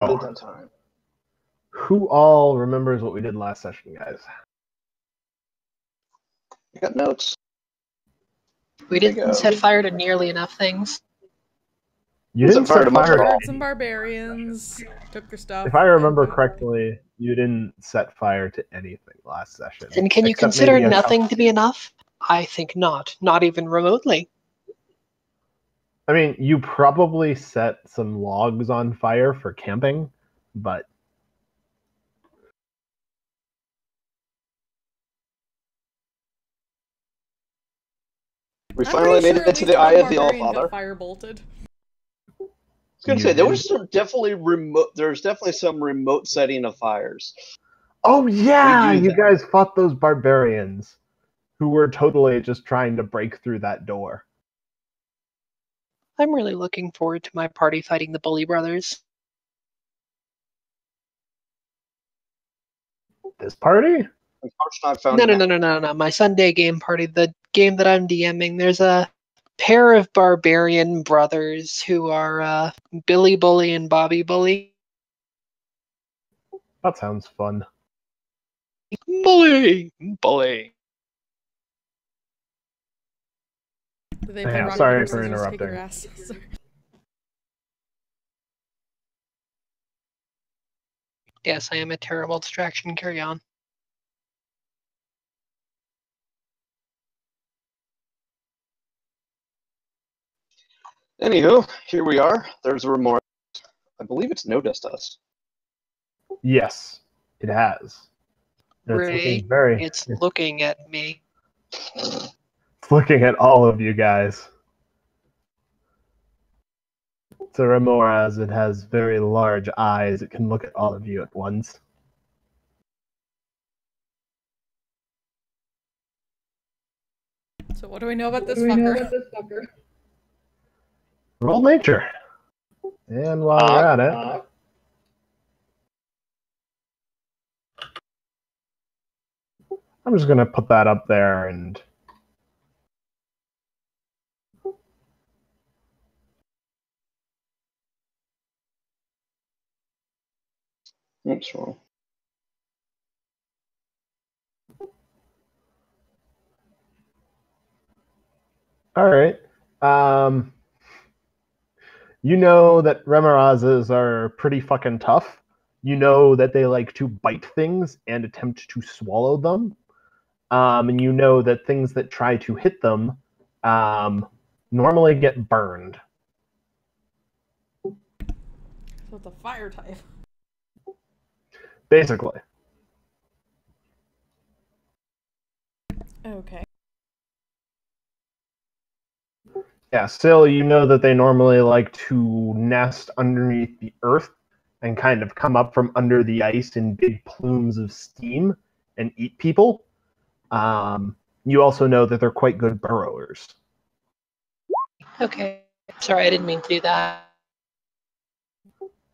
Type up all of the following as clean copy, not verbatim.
At that time. Who all remembers what we did last session, guys? I got notes. We didn't set fire to nearly enough things. You didn't set fire to Murdered some barbarians, took their stuff. If I remember correctly, you didn't set fire to anything last session. And can you consider nothing to be enough? I think not. Not even remotely. I mean, you probably set some logs on fire for camping, but... We finally made it to the Eye of the Allfather. Fire bolted. I was gonna say there was definitely remote. There's definitely some remote setting of fires. Oh yeah, you guys fought those barbarians who were totally just trying to break through that door. I'm really looking forward to my party fighting the Bully Brothers. This party? No. My Sunday game party, the game that I'm DMing. There's a pair of barbarian brothers who are Billy Bully and Bobby Bully. That sounds fun. Bully! Yeah, sorry for interrupting. Yes, I am a terrible distraction. Carry on. Anywho, here we are. There's a remorse. I believe it's noticed us. Yes, it has. It's looking at me. It's looking at all of you guys. It's a remora, as it has very large eyes. It can look at all of you at once. So what do we know about this fucker? Roll nature. And while we're at it... I'm just going to put that up there and... Oops, wrong. All right. You know that Remorazes are pretty fucking tough. You know that they like to bite things and attempt to swallow them. And you know that things that try to hit them normally get burned. So it's a fire type. Basically. Okay. Yeah, still, you know that they normally like to nest underneath the earth and kind of come up from under the ice in big plumes of steam and eat people. You also know that they're quite good burrowers. Okay. Sorry, I didn't mean to do that.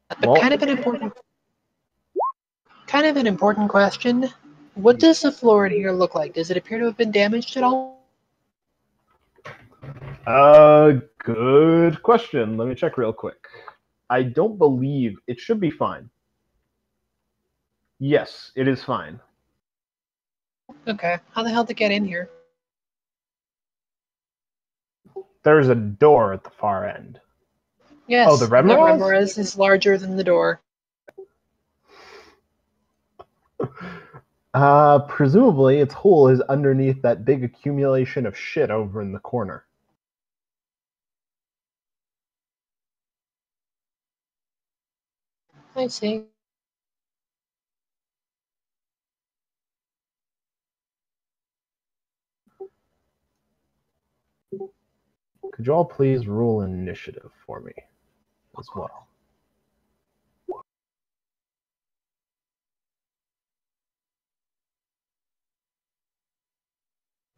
But Well, kind of an important question. What does the floor in here look like? Does it appear to have been damaged at all? Good question. Let me check real quick. I don't believe it should be fine. Yes, it is fine. Okay. How the hell to get in here? There's a door at the far end. Yes. Oh, the Remoras is larger than the door. Presumably its hole is underneath that big accumulation of shit over in the corner. I see. Could you all please roll initiative for me as well?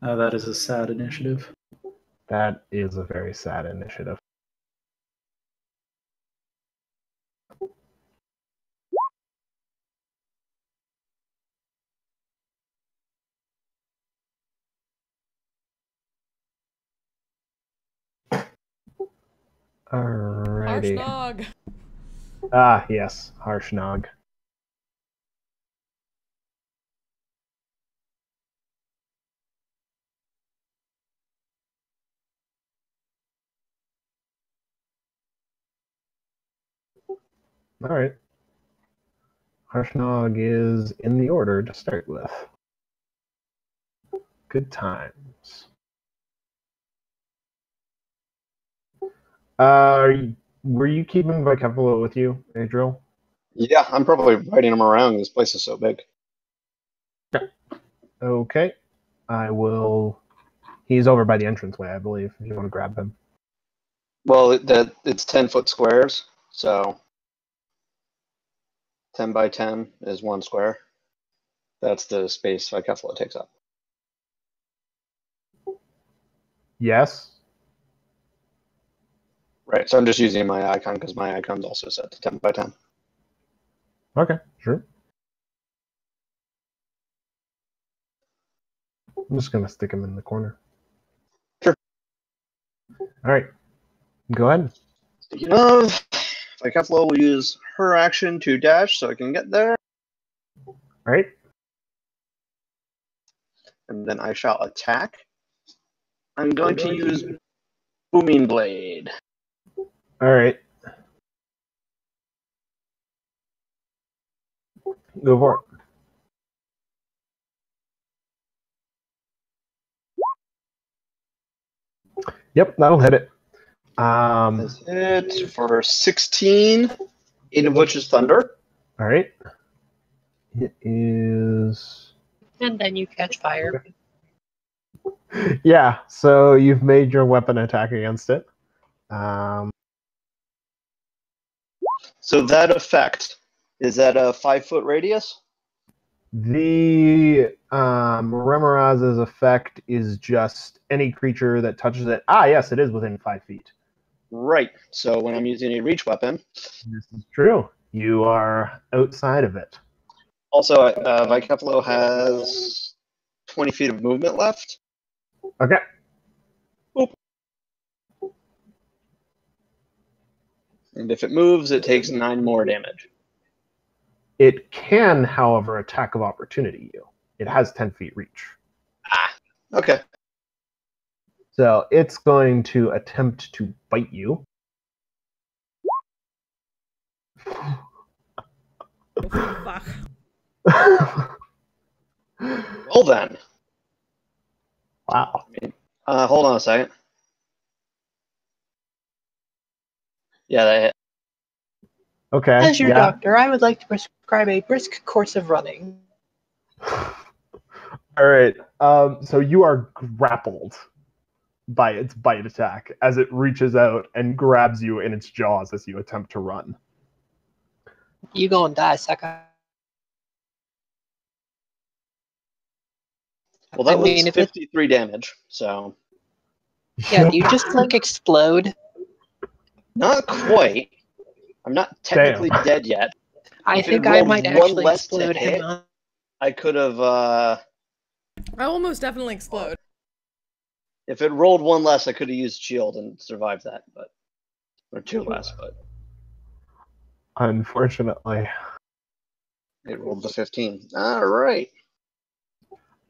That is a sad initiative. That is a very sad initiative. Alrighty. Arschnog. Ah, yes, Harshnag. All right. Harshnag is in the order to start with. Good times. Were you keeping Vicefalo with you, Adriel? Yeah, I'm probably riding him around. This place is so big. Okay. I will. He's over by the entranceway, I believe, if you want to grab him. Well, it's 10-foot squares, so 10 by 10 is one square. That's the space Vicefalo takes up. Yes. Right, so I'm just using my icon because my icon's also set to 10 by 10. Okay, sure. I'm just going to stick him in the corner. Sure. All right. Go ahead. Speaking of, Vicefalo will use her action to dash so I can get there. All right. And then I shall attack. I'm going to use Booming Blade. All right. Go for it. Yep, that'll hit it. That's it for 16, 8 of which is thunder. All right. It is. And then you catch fire. Yeah, so you've made your weapon attack against it. So that effect, is that a 5-foot radius? The Remoraz's effect is just any creature that touches it. Ah, yes, it is within 5 feet. Right. So when I'm using a reach weapon. This is true. You are outside of it. Also, Vicefalo has 20 feet of movement left. Okay. Oop. And if it moves, it takes 9 more damage. It can, however, attack of opportunity you. It has 10 feet reach. Ah, okay. So it's going to attempt to bite you. Oh, fuck. Roll then. Wow. Hold on a second. Yeah, that hit. Okay. As your yeah. doctor, I would like to prescribe a brisk course of running. All right. So you are grappled by its bite attack as it reaches out and grabs you in its jaws as you attempt to run. You gonna die, sucker. Well, that I mean, was if it, 53 damage, so. yeah, do you just like explode? Not quite. I'm not technically Damn. dead yet. I If it think I rolled might one actually less to explode hit, him. I could have. I will most definitely explode. If it rolled one less, I could have used shield and survived that, but or 2 less. But Unfortunately. it rolled the 15. All right.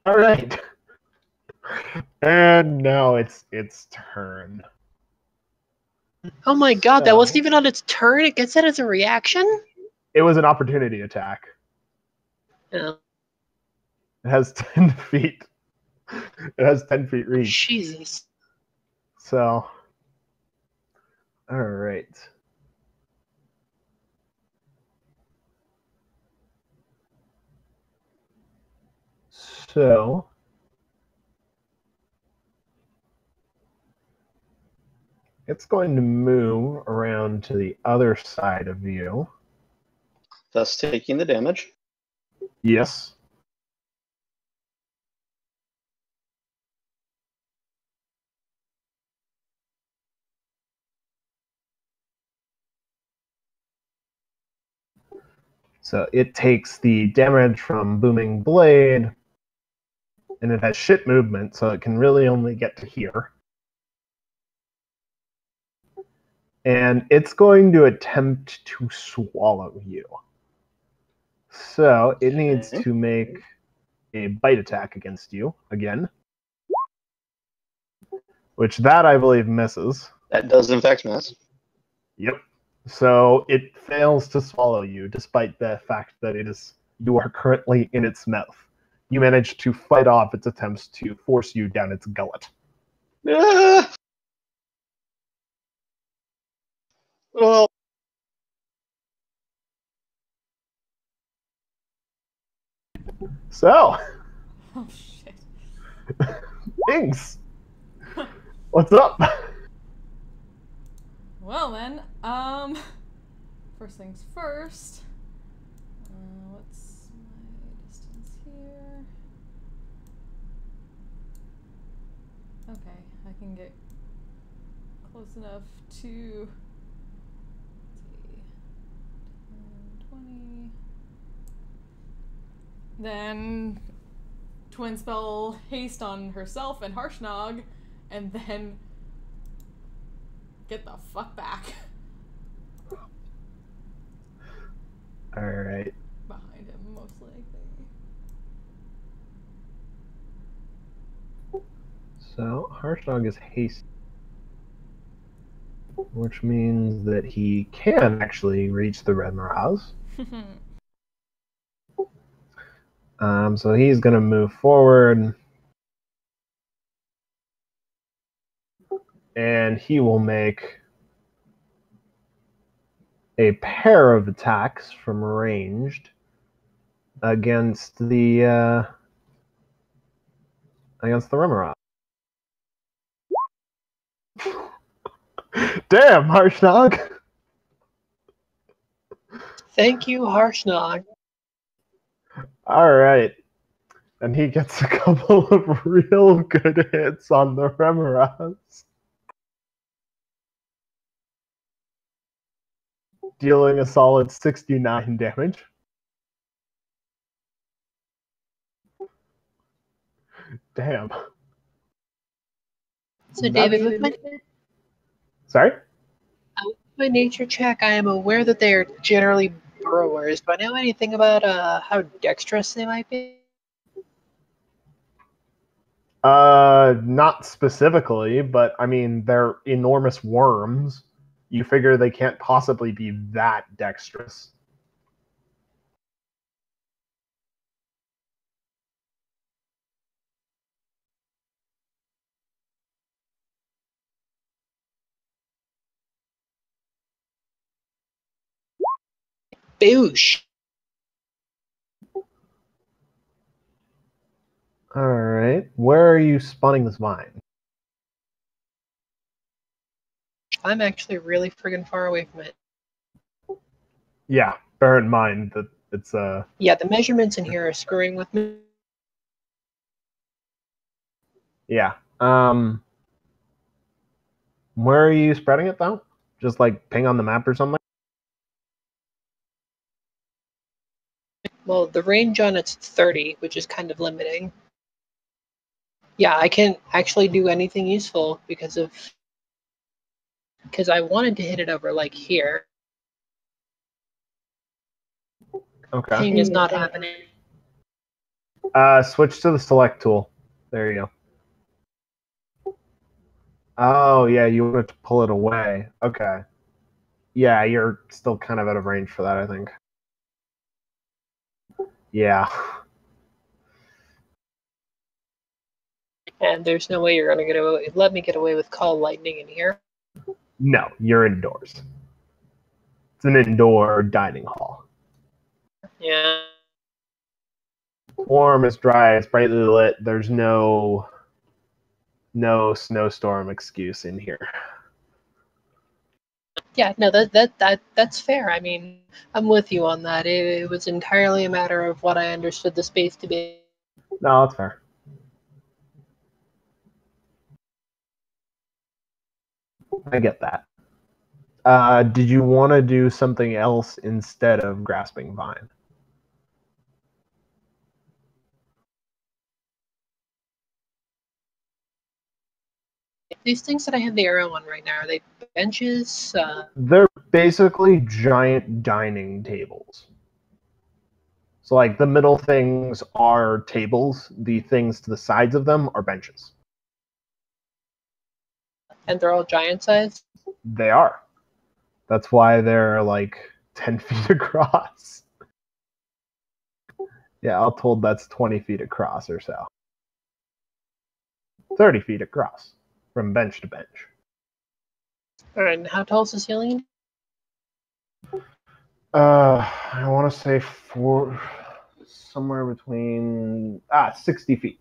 All right. And now it's its turn. Oh my god, that So- wasn't even on its turn? It gets that as a reaction? It was an opportunity attack. Oh, It has 10 feet. It has 10 feet reach. Jesus. So, all right. So, it's going to move around to the other side of you. Thus taking the damage. Yes. So it takes the damage from Booming Blade, and it has shit movement, so it can really only get to here. and it's going to attempt to swallow you. So it needs to make a bite attack against you again, which that I believe misses. That does in fact miss. Yep. So it fails to swallow you, despite the fact that you are currently in its mouth. You manage to fight off its attempts to force you down its gullet. Ah! Well, So, Oh shit. Thanks. What's up? Well then, first things first. What's my distance here? Okay, I can get close enough to, let's see, 10, 20. Then twin spell haste on herself and Harshnag, and then get the fuck back. Alright. Behind him, most likely. So, Harshnag is hasty, which means that he can actually reach the Redmaraz. So he's going to move forward, and he will make a pair of attacks from ranged against the Remorhaz. Damn, Harshnag! Thank you, Harshnag. Alright. And he gets a couple of real good hits on the Remorhaz. Dealing a solid 69 damage. Damn. So, David, with Sorry? my nature check, I am aware that they are generally burrowers. Do I know anything about how dexterous they might be? Not specifically, but I mean, they're enormous worms. You figure they can't possibly be that dexterous. Boosh! Alright, where are you spawning this vine? I'm actually really friggin' far away from it. Yeah, bear in mind that it's Yeah, the measurements in here are screwing with me. yeah. Where are you spreading it though? Just like ping on the map or something? Well, the range on it's 30, which is kind of limiting. Yeah, I can't actually do anything useful because I wanted to hit it over like here. Okay. Ping is not happening. Switch to the select tool. There you go. Oh yeah, you wanted to pull it away. Okay. Yeah, you're still kind of out of range for that, I think. Yeah. And there's no way you're gonna let me get away with call lightning in here. No, you're indoors. It's an indoor dining hall. Yeah. Warm, it's dry, it's brightly lit. There's no snowstorm excuse in here. Yeah, no, that's fair. I mean, I'm with you on that. It was entirely a matter of what I understood the space to be. No, that's fair. I get that. Did you want to do something else instead of grasping vine? These things that I have the arrow on right now, are they benches? They're basically giant dining tables. So, like, the middle things are tables. The things to the sides of them are benches. And they're all giant size? They are. That's why they're, like, 10 feet across. Yeah, all told, that's 20 feet across or so. 30 feet across from bench to bench. Alright, and how tall is the ceiling? I want to say somewhere between 60 feet.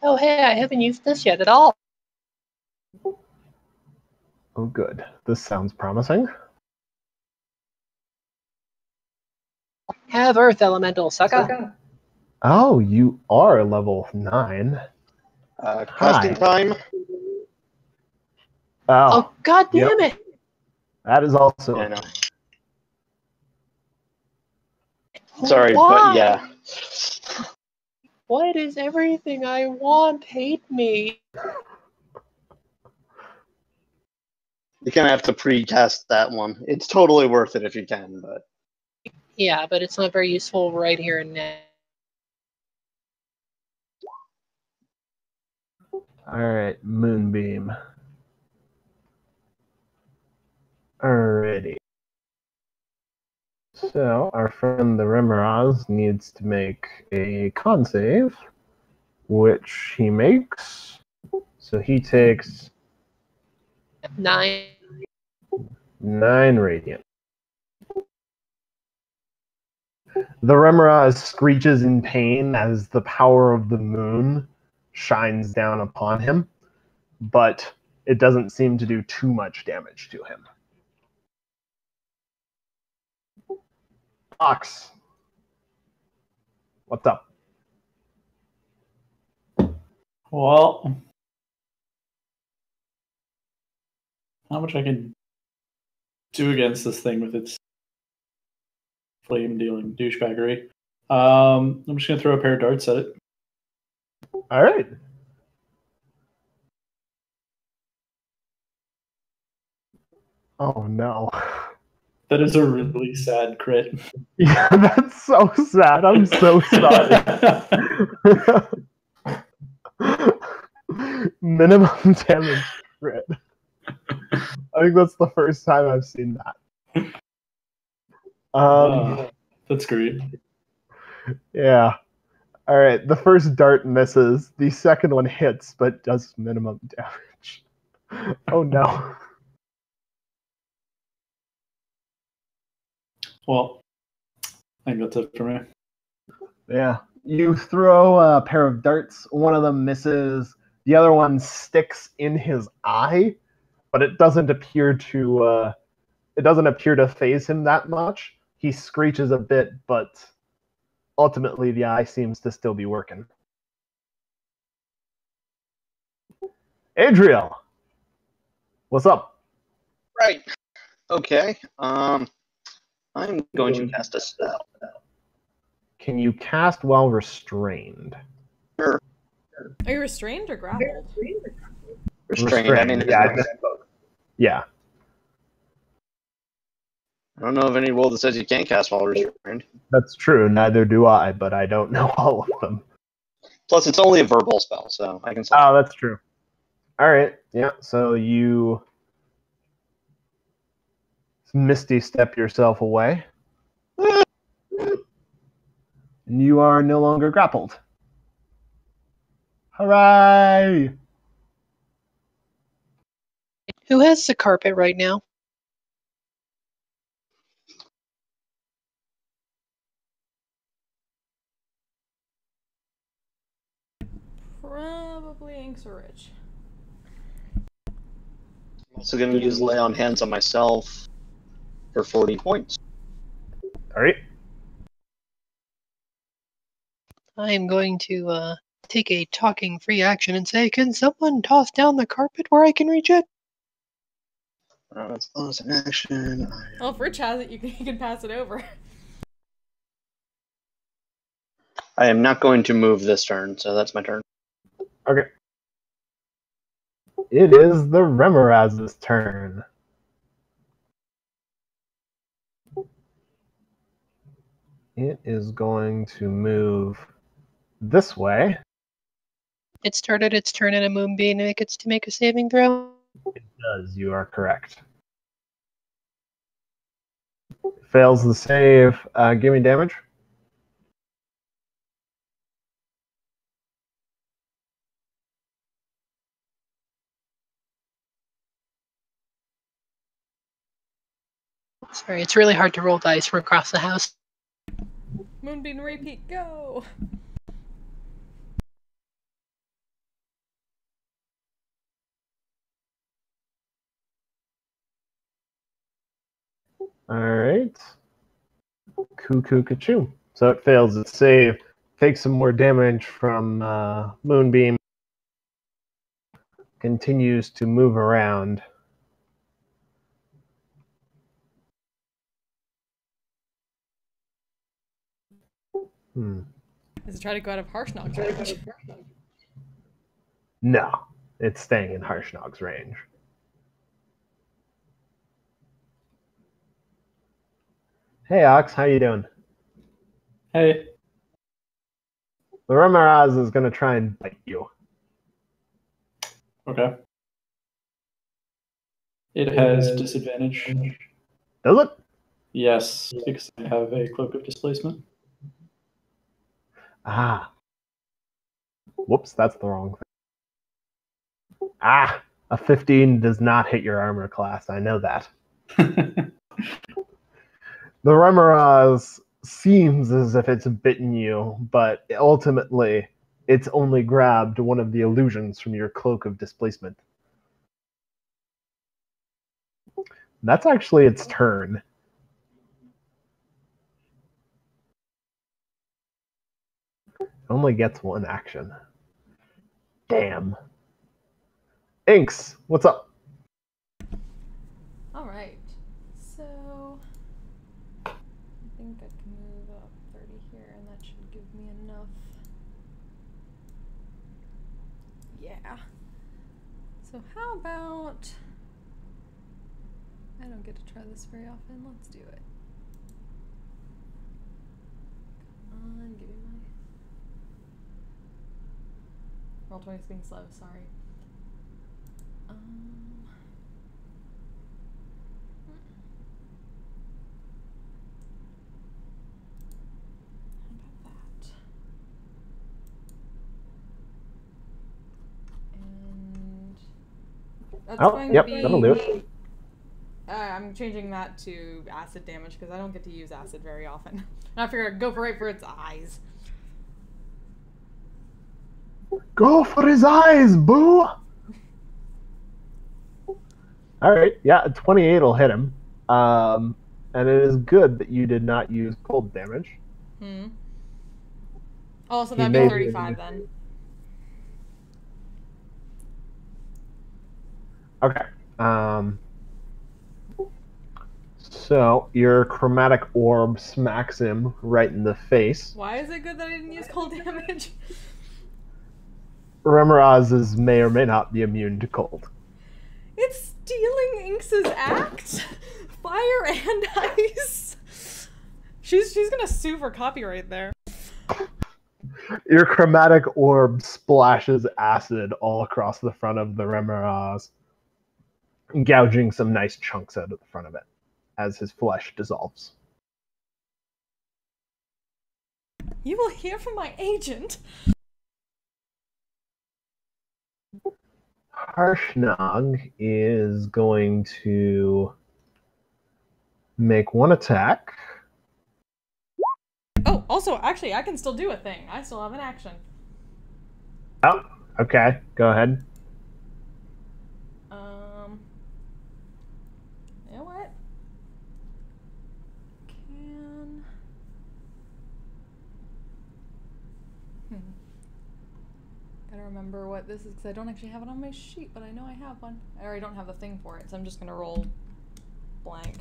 Oh, hey, I haven't used this yet at all. Oh, good. This sounds promising. Have Earth Elemental, sucker. Oh, you are level 9. Casting time. Oh, god yep. damn it! That is also. I know. Sorry, Why? but yeah. Why does everything I want hate me? You're gonna have to pre-cast that one. It's totally worth it if you can, but Yeah, but it's not very useful right here and now. Alright, Moonbeam. Alrighty. So, our friend the Remoraz needs to make a con save, which he makes. So he takes 9. 9 radiant. The Remoraz screeches in pain as the power of the moon shines down upon him, but it doesn't seem to do too much damage to him. Ox, what's up? Well, not much I can do against this thing with its flame dealing douchebaggery. I'm just gonna throw a pair of darts at it. All right. Oh no. That is a really sad crit. Yeah, that's so sad. I'm so sorry. Minimum damage crit. I think that's the first time I've seen that. That's great. Yeah. All right. The first dart misses. The second one hits, but does minimum damage. Oh no. Well, I think that's it for me. Yeah. You throw a pair of darts. One of them misses. The other one sticks in his eye, but it doesn't appear to phase him that much. He screeches a bit, but ultimately the eye seems to still be working. Adriel, what's up? right. Okay. I'm going to cast a spell. Can you cast while restrained? Sure. Are you restrained or grappled? Restrained. I mean, yeah. I don't know of any rule that says you can't cast while restrained. That's true. Neither do I, but I don't know all of them. Plus, it's only a verbal spell, so I can. Oh, that's true. All right. Yeah. So you misty step yourself away, and you are no longer grappled. Hooray! Who has the carpet right now? Probably Inks or Rich. I'm also going to use lay on hands on myself for 40 points. All right. I am going to take a talking free action and say, can someone toss down the carpet where I can reach it? That's bonus in action. Well, if Rich has it, you can pass it over. I am not going to move this turn, so that's my turn. Okay. It is the Remoraz's turn. It is going to move this way. It started its turn in a moonbeam and it gets to make a saving throw. It does, you are correct. Fails the save. Give me damage. Sorry, it's really hard to roll dice from across the house. Moonbeam repeat, go! Alright. Cuckoo Kachoo. So it fails its save. Takes some more damage from Moonbeam. Continues to move around. Does it try to go out of Harshnog's range? No, it's staying in Harshnog's range. Hey Ox, how you doing? Hey. The Remoraz is going to try and bite you. Okay. It has disadvantage. Does it? Yes, because I have a cloak of displacement. Ah. Whoops, that's the wrong thing. Ah, a 15 does not hit your armor class. I know that. The Remoraz seems as if it's bitten you, but ultimately it's only grabbed one of the illusions from your cloak of displacement. That's actually its turn. It only gets one action. Damn. Inks, what's up? Alright, so I think I can move up 30 here, and that should give me enough. Yeah. So how about... I don't get to try this very often. Let's do it. Come on, give me my... Roll 20 is being slow, sorry. How about that? And that's going to be... that'll do it. I'm changing that to acid damage because I don't get to use acid very often. I figure I'd go right for its eyes. Go for his eyes, boo! Alright, yeah, 28 will hit him. And it is good that you did not use cold damage. Oh, so that'd be 35 then. Okay. So your chromatic orb smacks him right in the face. Why is it good that I didn't use cold damage? Remoraz's may or may not be immune to cold. It's stealing Inks's act. Fire and ice. She's gonna sue for copyright there. Your chromatic orb splashes acid all across the front of the Remoraz, gouging some nice chunks out of the front of it as his flesh dissolves. You will hear from my agent. Harshnag is going to make one attack. Oh, also, actually, I can still do a thing. I still have an action. Oh, okay. Go ahead. You know what? Can... Gotta remember what this is, because I don't actually have it on my sheet, but I know I have one. I already don't have the thing for it, so I'm just gonna roll blank.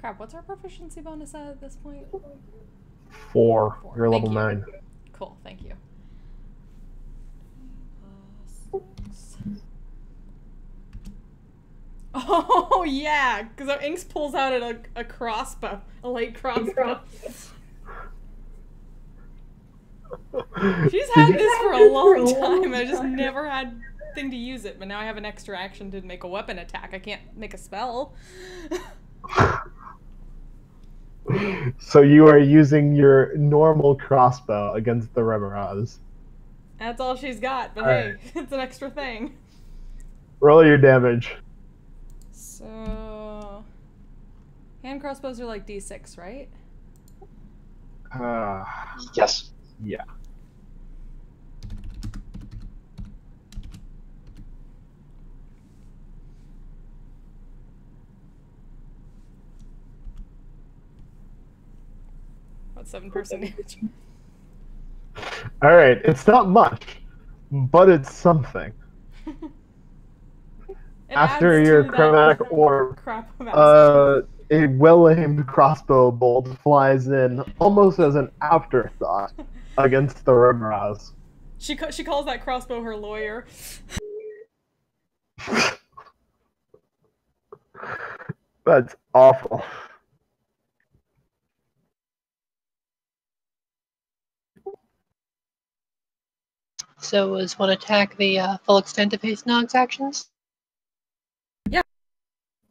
Crap, what's our proficiency bonus at this point? 4. You're Thank level you. 9. Cool, thank you. Oh yeah, because Inks pulls out a crossbow, a light crossbow. She's had this for a long time. I just never had thing to use it, but now I have an extra action to make a weapon attack. I can't make a spell. So you are using your normal crossbow against the Remoraz. That's all she's got, but All hey, right. it's an extra thing. Roll your damage. So, hand crossbows are like D6, right? Yes. Yeah. What 7% damage? All right. It's not much, but it's something. It After adds your to that chromatic orb, crap of a well-aimed crossbow bolt flies in almost as an afterthought against the Remoraz. She calls that crossbow her lawyer. That's awful. So was one attack the full extent of Haste Nog's actions?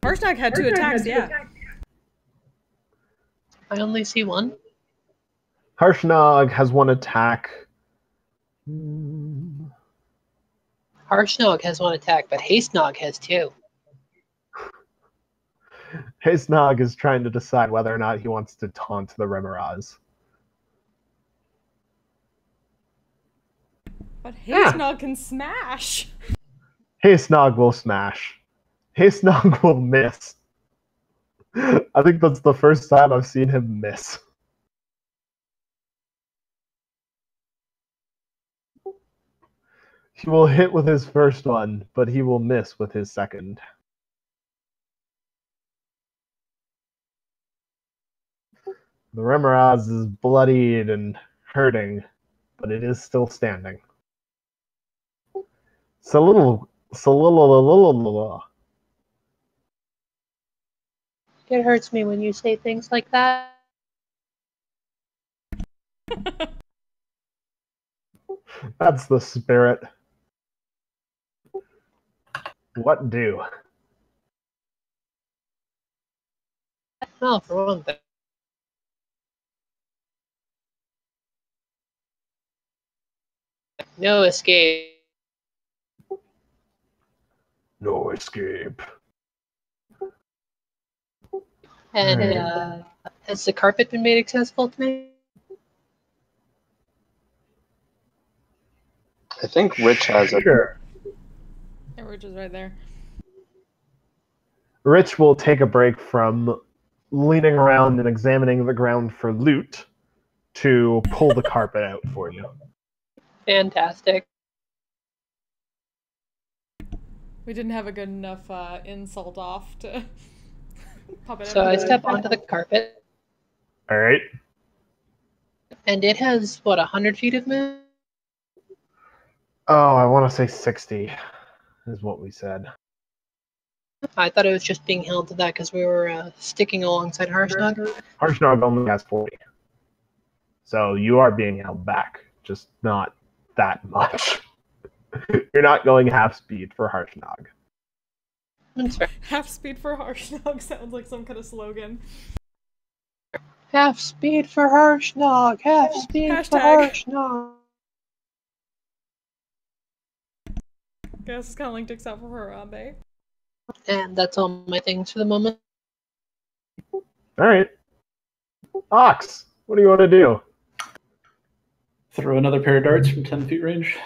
Harshnag had 2 attacks, yeah. I only see one. Harshnag has one attack. Harshnog has one attack, but Haste Nog has 2. Hastenog is trying to decide whether or not he wants to taunt the Remoraz. But Hastenog can smash. Hastenog will smash. Hastenog will miss. I think that's the first time I've seen him miss. He will hit with his first one, but he will miss with his second. The Remoraz is bloodied and hurting, but it is still standing. It hurts me when you say things like that. That's the spirit. What do? Well, for one thing. No escape. No escape. And has the carpet been made accessible to me? I think Rich has it. Sure. Yeah, Rich is right there. Rich will take a break from leaning around and examining the ground for loot to pull the carpet out for you. Fantastic. We didn't have a good enough insult off to pop it So out. I step onto the carpet, All right. and it has, what, 100 feet of movement? Oh, I want to say 60 is what we said. I thought it was just being held to that because we were sticking alongside Harshnag. Harshnag only has 40. So you are being held back, just not that much. You're not going half speed for Harshnag. That's fair. Half speed for Harshnag sounds like some kind of slogan. Half speed for Harshnag! Half speed for Hashtag. Harshnag! Guess it's kind of linked except for Harambe. And that's all my things for the moment. All right. Ox, what do you want to do? Throw another pair of darts from 10 feet range.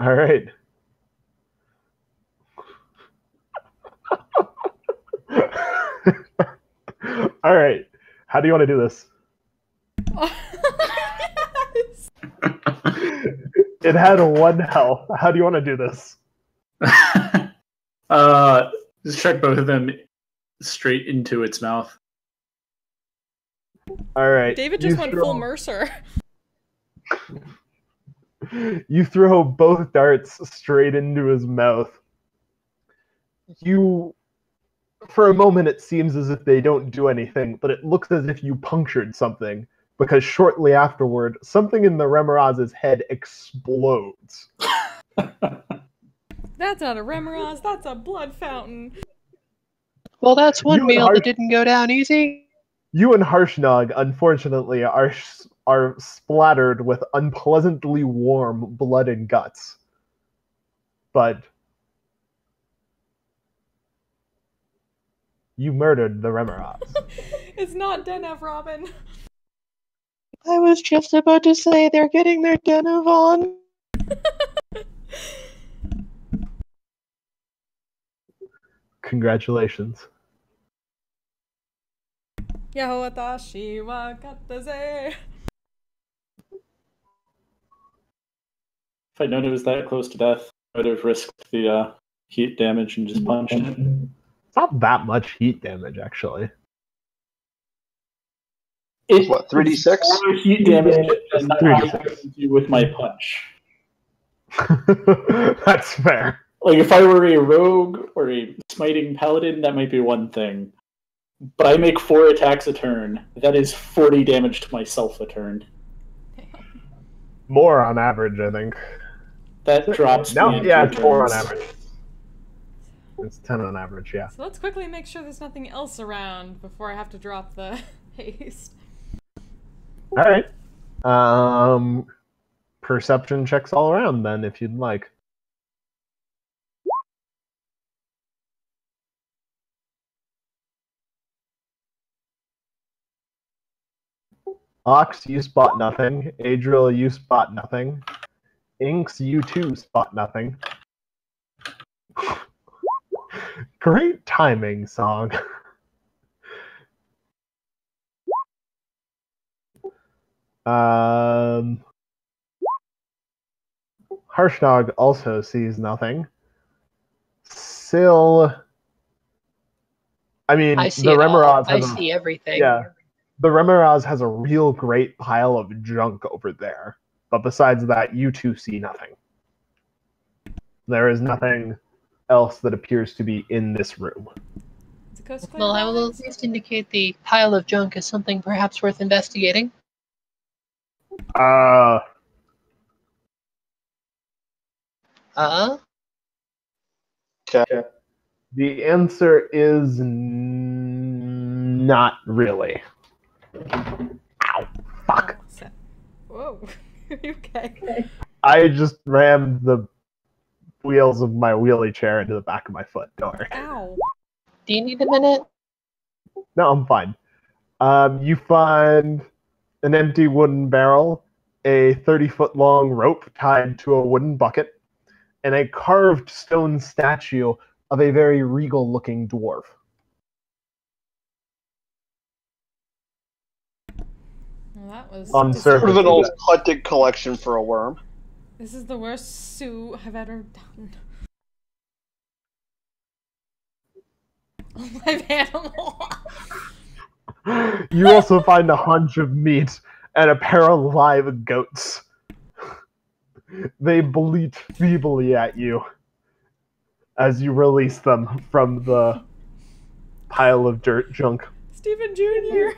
All right. All right. How do you want to do this? Yes. It had 1 health. How do you want to do this? Just chuck both of them straight into its mouth. All right. David just went full Mercer. You throw both darts straight into his mouth. For a moment, it seems as if they don't do anything, but it looks as if you punctured something, because shortly afterward, something in the Remoraz's head explodes. That's not a Remoraz, that's a blood fountain. Well, that's one You meal are- that didn't go down easy. You and Harshnag, unfortunately, are splattered with unpleasantly warm blood and guts. But you murdered the Remoraz. It's not Denev, Robin. I was just about to say they're getting their Denev on. Congratulations. Yahwatashi wa kataze. If I'd known it was that close to death, I would have risked the heat damage and just punched it. It's not that much heat damage, actually. It's What, 3d6? more heat damage than I 3d6. can do with my punch. That's fair. Like, if I were a rogue or a smiting paladin, that might be one thing. But I make 4 attacks a turn. That is 40 damage to myself a turn. More on average, I think. That drops No, me in yeah, 2 it's 4 on turns. average. It's 10 on average, yeah. So let's quickly make sure there's nothing else around before I have to drop the haste. All right. Perception checks all around then, if you'd like. Ox, you spot nothing. Adriel, you spot nothing. Inks, you too spot nothing. Great timing, song. Harshnag also sees nothing. Syl, I mean, I see the it all. Remoraz I has a, see everything. yeah, the Remoraz has a real great pile of junk over there. But besides that, you two see nothing. There is nothing else that appears to be in this room. Is it Coast Clear Well, I will at buildings? least indicate the pile of junk as something perhaps worth investigating. Okay. The answer is not really. Ow, fuck. Oh, set. Whoa. Are you okay? I just rammed the wheels of my wheelie chair into the back of my foot. Don't worry. Ow. Do you need a minute? No, I'm fine. You find an empty wooden barrel, a 30-foot long rope tied to a wooden bucket, and a carved stone statue of a very regal-looking dwarf. Well, that was On disturbing. surface. Sort of an old eclectic collection for a worm. This is the worst suit I've ever done. Live animal. You also find a hunch of meat and a pair of live goats. They bleat feebly at you as you release them from the pile of dirt junk. Stephen Jr.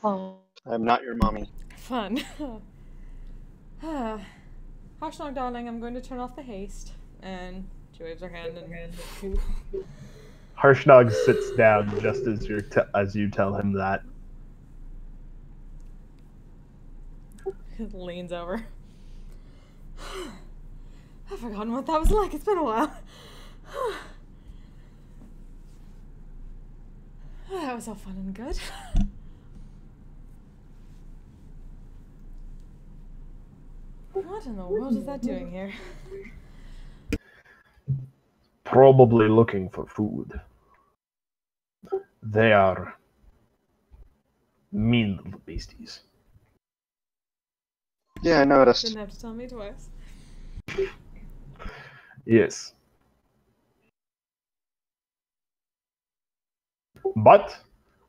Oh. I'm not your mommy. Fun. Harshnag, darling, I'm going to turn off the haste. And she waves her hand and Harshnag sits down just as as you tell him that. leans over. I've forgotten what that was like. It's been a while. that was all fun and good. What in the world is that doing here? Probably looking for food. They are mean little beasties. Yeah, I noticed. Didn't have to tell me twice. Yes. But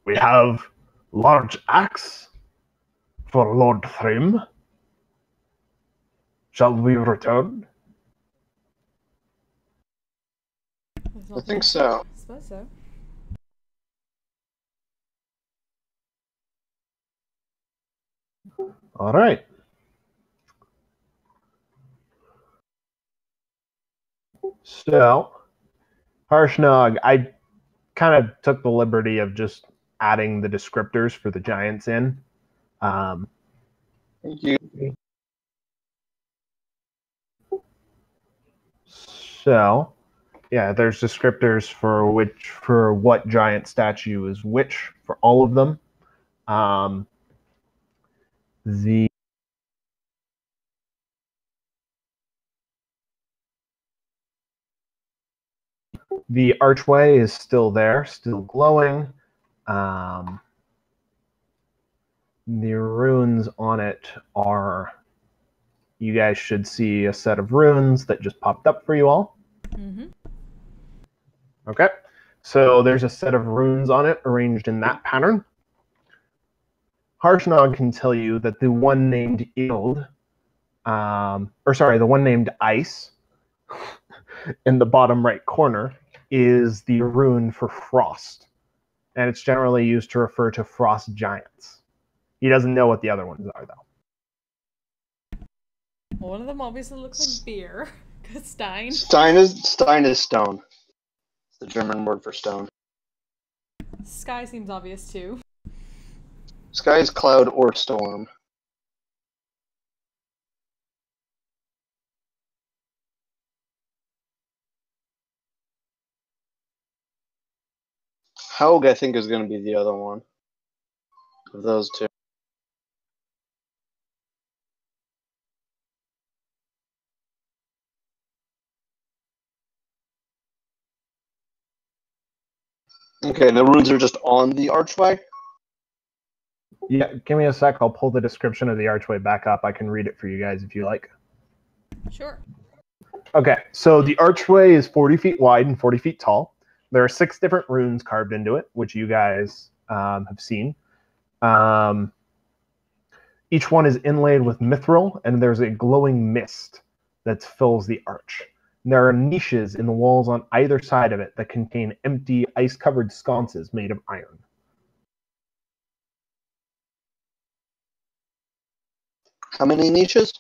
we have large axe for Lord Thrym. Shall we return? I think so. I suppose so. All right. So, Harshnag, I kind of took the liberty of just adding the descriptors for the giants in. Thank you. So, yeah, there's descriptors for what giant statue is which for all of them. The archway is still there, still glowing. The runes on it are. You guys should see a set of runes that just popped up for you all. Mm-hmm. Okay. So there's a set of runes on it arranged in that pattern. Harshnag can tell you that the one named Ild, the one named Ice in the bottom right corner is the rune for frost. And it's generally used to refer to frost giants. He doesn't know what the other ones are, though. One of them obviously looks like beer. Cause Stein. Stein is stone. It's the German word for stone. Sky seems obvious too. Sky is cloud or storm. Haug, I think, is going to be the other one of those two. Okay, and the runes are just on the archway? Yeah, give me a sec. I'll pull the description of the archway back up. I can read it for you guys if you like. Sure. Okay, so the archway is 40 feet wide and 40 feet tall. There are 6 different runes carved into it, which you guys have seen. Each one is inlaid with mithril, and there's a glowing mist that fills the arch. There are niches in the walls on either side of it that contain empty, ice-covered sconces made of iron. How many niches?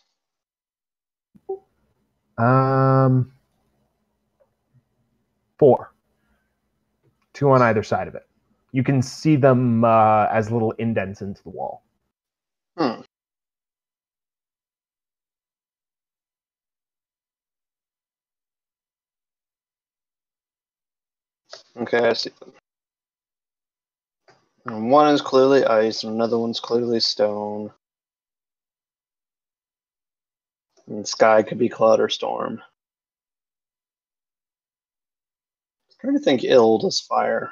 4. 2 on either side of it. You can see them as little indents into the wall. Okay, I see them. And one is clearly ice, and another one's clearly stone. And sky could be cloud or storm. I'm trying to think Ild is fire.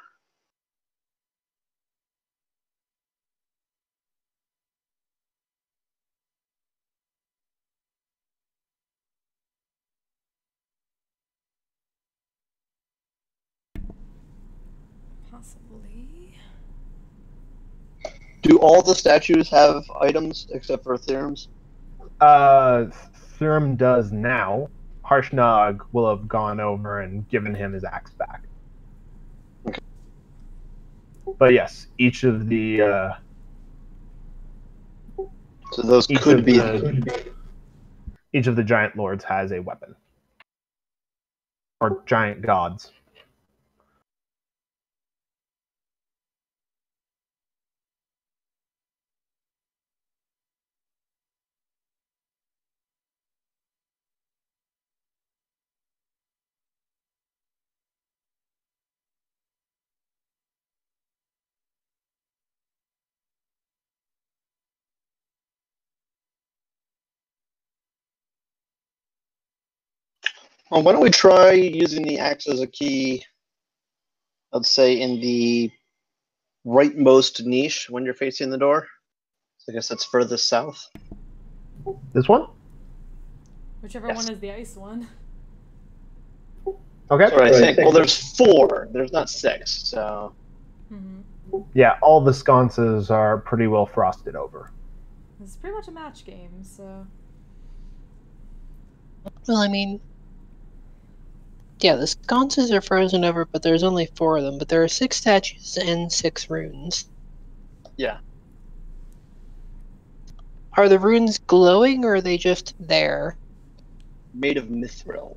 Possibly. Do all the statues have items except for Theorem's? Thurum does now. Harshnag will have gone over and given him his axe back. Okay. But yes, each of the So those each could of be. each of the giant lords has a weapon. Or giant gods. Well, why don't we try using the axe as a key, let's say in the rightmost niche when you're facing the door? So I guess that's furthest south. This one? Whichever Yes. one is the ice one. Okay. That's what I think. Well, there's 4. There's not 6, so... Mm-hmm. Yeah, all the sconces are pretty well frosted over. It's pretty much a match game, so... Well, I mean, yeah, the sconces are frozen over, but there's only 4 of them. But there are 6 statues and 6 runes. Yeah. Are the runes glowing, or are they just there? Made of mithril.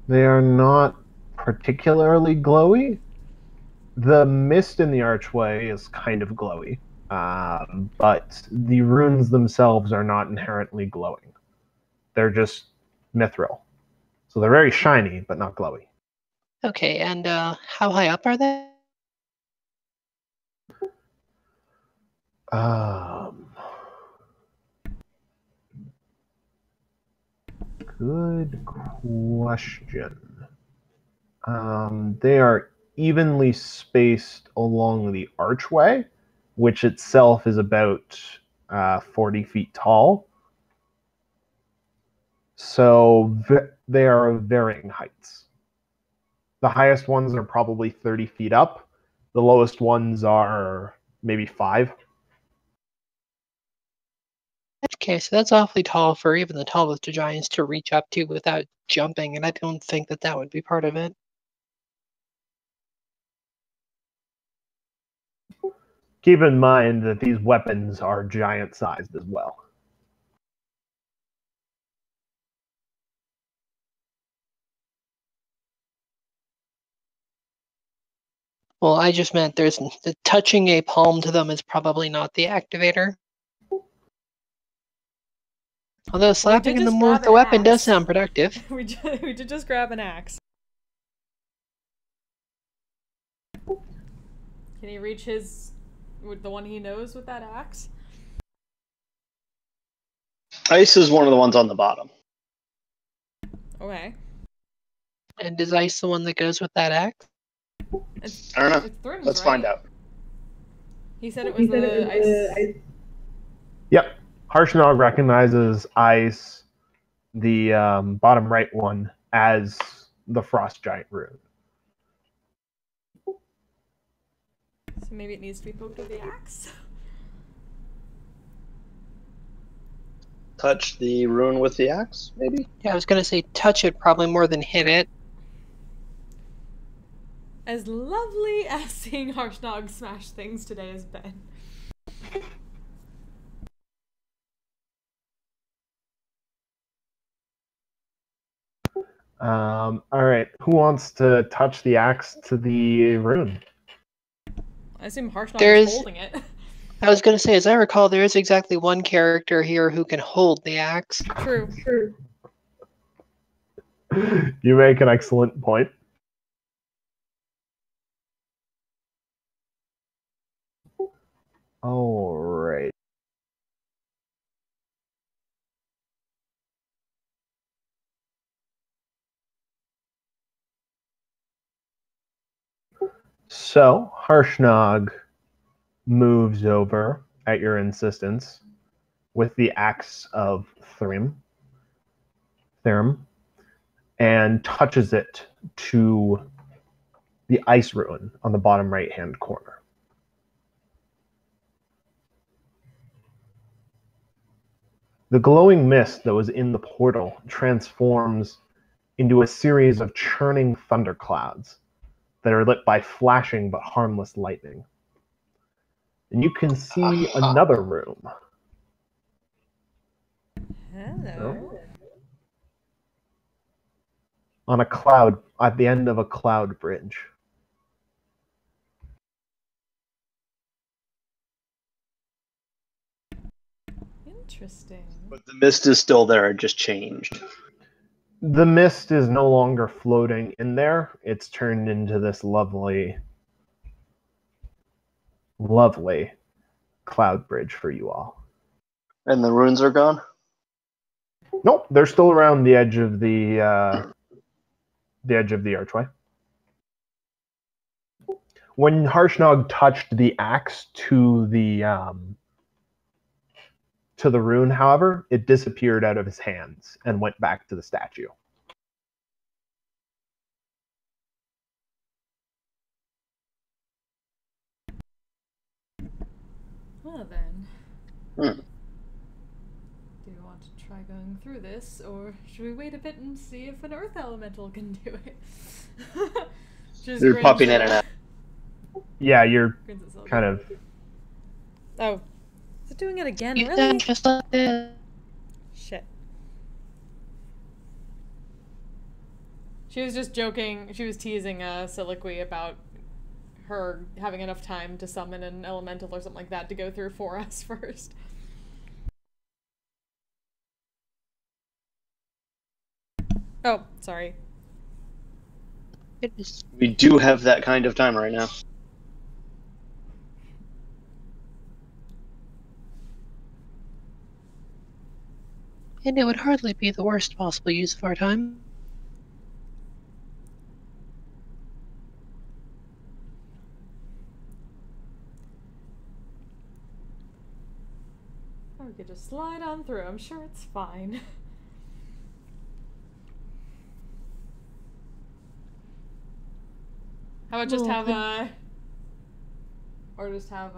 They are not particularly glowy. The mist in the archway is kind of glowy, but the runes themselves are not inherently glowing. They're just mithril. So they're very shiny, but not glowy. Okay, and how high up are they? Good question. They are evenly spaced along the archway, which itself is about 40 feet tall. So they are of varying heights. The highest ones are probably 30 feet up. The lowest ones are maybe 5. Okay, so that's awfully tall for even the tallest of giants to reach up to without jumping, and I don't think that that would be part of it. Keep in mind that these weapons are giant-sized as well. Well, I just meant touching a palm to them is probably not the activator. Although slapping just them grab with the an weapon does axe. sound productive. we did just grab an axe. Can he reach the one he knows with that axe? Ice is one of the ones on the bottom. Okay. And is ice the one that goes with that axe? I don't know. It's Thrim's, Let's right? find out. He said it was the ice. Yep. Harshnag recognizes ice, the bottom right one, as the frost giant rune. So maybe it needs to be poked with the axe. Touch the rune with the axe, maybe? Yeah, I was gonna say touch it probably more than hit it. As lovely as seeing Harshnag smash things today has been. All right. Who wants to touch the axe to the rune? I assume Harshnag is holding it. I was gonna say, as I recall, there is exactly one character here who can hold the axe. True. You make an excellent point. All right. So Harshnag moves over at your insistence with the axe of Thrym, and touches it to the ice rune on the bottom right-hand corner. The glowing mist that was in the portal transforms into a series of churning thunderclouds that are lit by flashing but harmless lightning. And you can see another room. Hello. On a cloud, at the end of a cloud bridge. Interesting. But the mist is still there, it just changed. The mist is no longer floating in there. It's turned into this lovely, lovely cloud bridge for you all. And the runes are gone? Nope, they're still around the edge of the archway. When Harshnag touched the axe to the rune, however, it disappeared out of his hands and went back to the statue. Well then. Hmm. Do you want to try going through this, or should we wait a bit and see if an earth elemental can do it? Just You're grins popping in at- and out. Yeah, you're grins at Sylvia. kind of... Oh. Is it doing it again? You Really? done just like this. Shit. She was just joking. She was teasing Soliloquy about her having enough time to summon an elemental or something like that to go through for us first. Oh, sorry. It is. We do have that kind of time right now. And it would hardly be the worst possible use of our time. Or we could just slide on through. I'm sure it's fine. How about just have or just have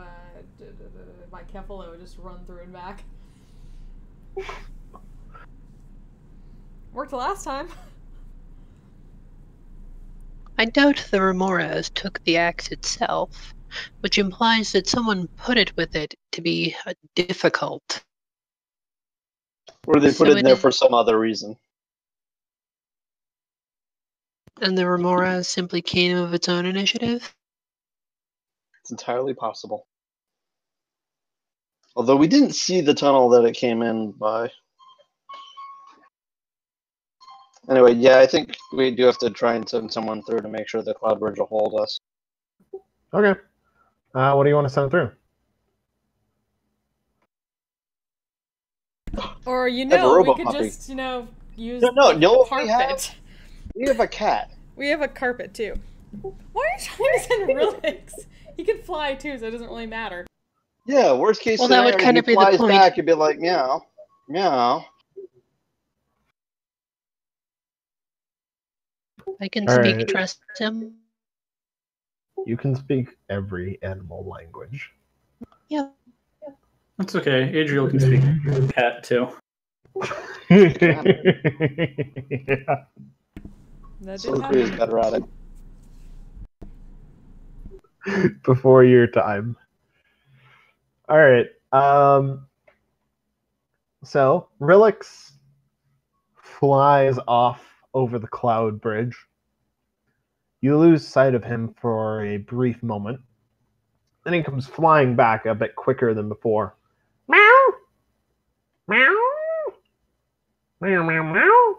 my Kefalo just run through and back. Worked last time. I doubt the Remoras took the axe itself, which implies that someone put it with it to be difficult. Or they put So it in there for some other reason. And the Remoras simply came of its own initiative? It's entirely possible. Although we didn't see the tunnel that it came in by. Anyway, yeah, I think we do have to try and send someone through to make sure the cloud bridge will hold us. Okay. What do you want to send through? Or we robot could puppy. just, use No, like, no, we carpet. have? We have a cat. We have a carpet too. Why are you trying to send Relix? He can fly too, so it doesn't really matter. Yeah, worst case Well, that scenario, would kind of he be the flies point. back, you'd be like, meow, meow. I can All speak right. trust him. You can speak every animal language. Yeah. That's okay. Adriel can speak cat too. Yeah. That So did is happen. better at it. Before your time. All right. So Relix flies off over the cloud bridge. You lose sight of him for a brief moment. Then he comes flying back a bit quicker than before. Meow! Meow! Meow, meow, meow!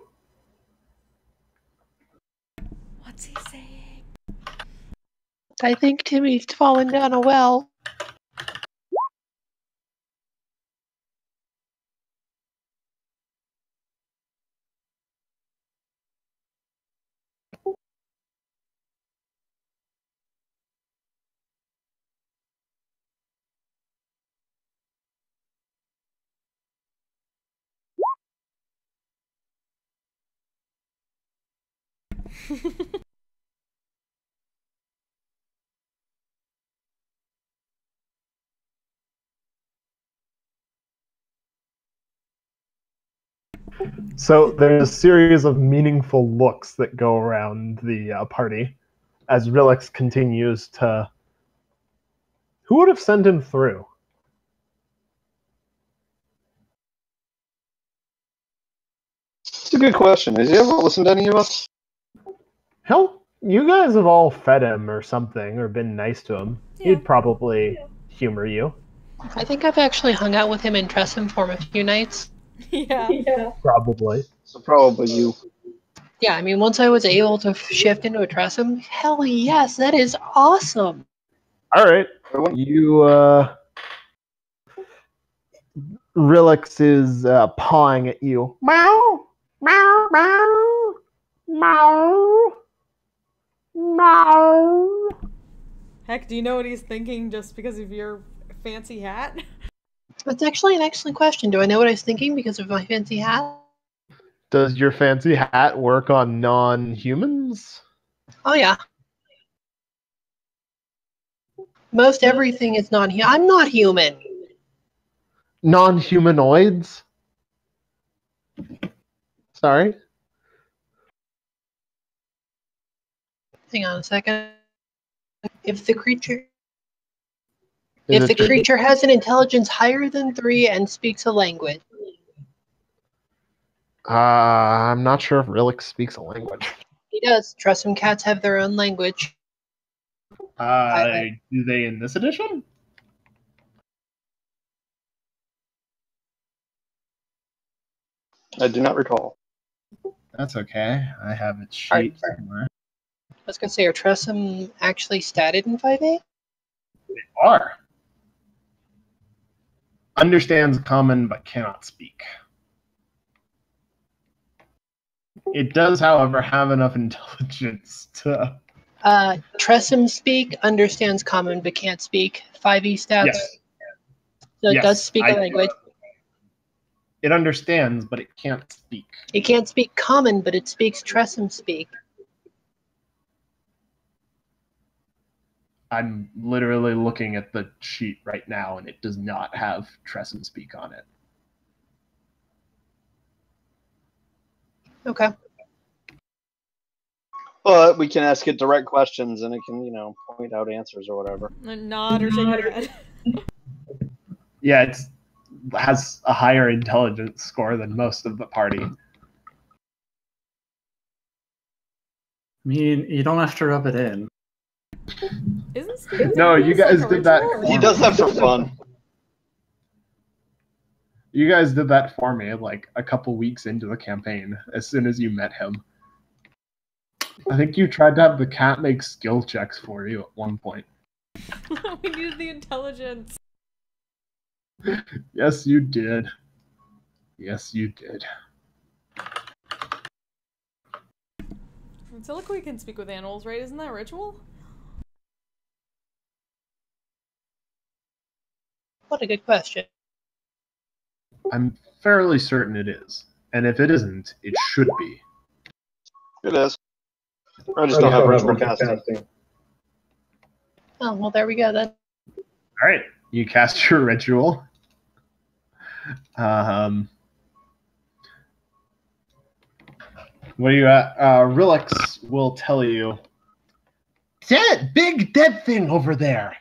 What's he saying? I think Timmy's fallen down a well. So there's a series of meaningful looks that go around the party as Relix continues to... Who would have sent him through? It's a good question. Has he ever listened to any of us? Hell, you guys have all fed him or something, or been nice to him. Yeah. He'd probably humor you. I think I've actually hung out with him in Tressum for a few nights. Yeah. Probably. So probably you. Yeah, I mean, once I was able to shift into a Tressum, hell yes, that is awesome. All right. Everyone? You, Rilix is pawing at you. Meow, meow, meow, meow, meow. Heck, do you know what he's thinking just because of your fancy hat? That's actually an excellent question. Do I know what I was thinking because of my fancy hat? Does your fancy hat work on non-humans? Oh yeah. Most everything is non-human. I'm not human. Non-humanoids? Sorry? Hang on a second. If the creature Is If it the creature has an intelligence higher than 3 and speaks a language. I'm not sure if Rilix speaks a language. He does. Tressum cats have their own language. Do they in this edition? I do not recall. That's okay. I have its Alright, sheet somewhere. I was going to say, are Tressum actually statted in 5e? They are. Understands common but cannot speak. It does, however, have enough intelligence to... Tressum speak, understands common but can't speak. 5e stats. Yes. So it Yes, does speak a language. It understands, but it can't speak. It can't speak common, but it speaks Tressum speak. I'm literally looking at the sheet right now, and it does not have Tressum speak on it. Okay. But we can ask it direct questions, and it can, point out answers or whatever. And nod or shake your head. Yeah, it has a higher intelligence score than most of the party. I mean, you don't have to rub it in. Isn't speaking No, you guys like a did that. ritual? He does that for fun. You guys did that for me like a couple weeks into the campaign, as soon as you met him. I think you tried to have the cat make skill checks for you at one point. We needed the intelligence. Yes, you did. Yes, you did. Soliloquy can speak with animals, right? Isn't that ritual? What a good question. I'm fairly certain it is. And if it isn't, it should be. It is. I just don't have ritual casting. Oh, well, there we go then. Alright, you cast your ritual. What are you at? Rilix will tell you. That big dead thing over there.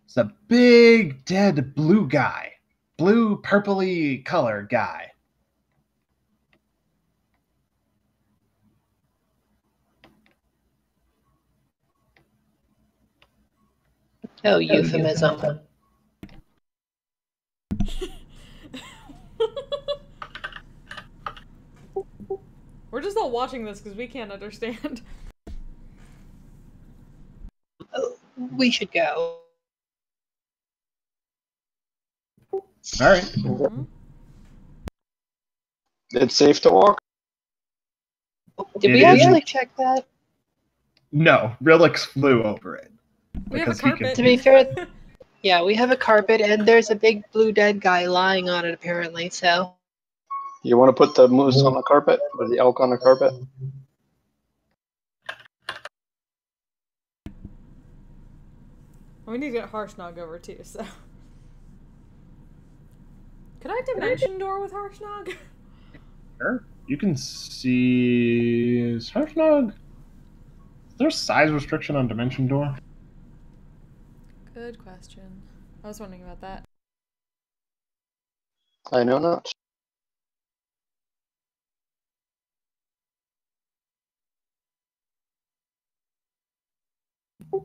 It's a big dead blue guy. Blue purpley color guy. Oh, euphemism. We're just all watching this because we can't understand. Oh, we should go. Alright. Mm-hmm. It's safe to walk. Did It we is. actually check that? No, Rilix flew over it. We have a Because he carpet. To be fair, yeah, we have a carpet, and there's a big blue dead guy lying on it, apparently, so... You want to put the moose on the carpet or the elk on the carpet? We need to get Harshnag over too, so. Could I dimension door with Harshnag? Sure. You can see Harshnag. Is there a size restriction on Dimension Door? Good question. I was wondering about that. I know not.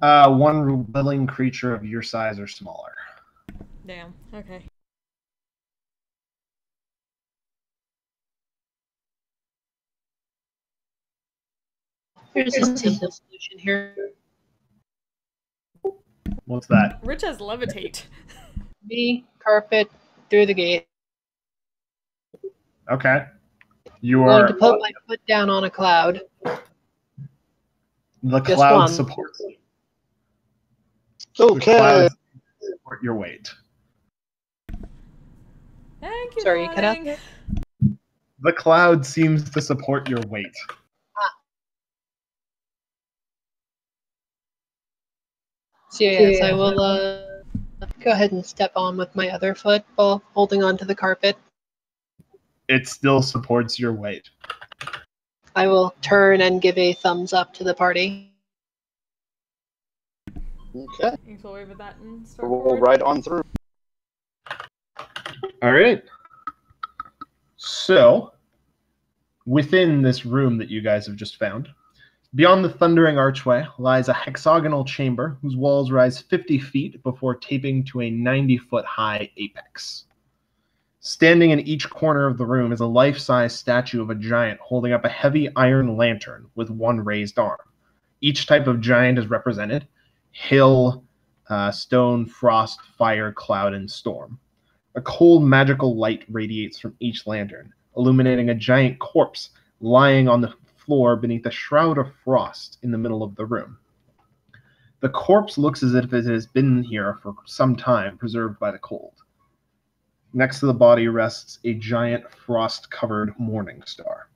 One willing creature of your size or smaller. Damn. Okay. There's a simple solution here. What's that? Rich has levitate. Me, carpet, through the gate. Okay. You I'm going are to put my foot down on a cloud. the Just cloud one. supports. The Okay. clouds support your weight. Thank you, Sorry, you cut out darling. there? The cloud seems to support your weight. So yes, I will go ahead and step on with my other foot while holding onto the carpet. It still supports your weight. I will turn and give a thumbs up to the party. Okay. You can wave at that and start We'll forward. ride on through. All right. So, within this room that you guys have just found, beyond the thundering archway lies a hexagonal chamber whose walls rise 50 feet before taping to a 90-foot high apex. Standing in each corner of the room is a life-size statue of a giant holding up a heavy iron lantern with one raised arm. Each type of giant is represented: hill, stone, frost, fire, cloud, and storm. A cold magical light radiates from each lantern, illuminating a giant corpse lying on the floor beneath a shroud of frost in the middle of the room. The corpse looks as if it has been here for some time, preserved by the cold. Next to the body rests a giant frost-covered morning star.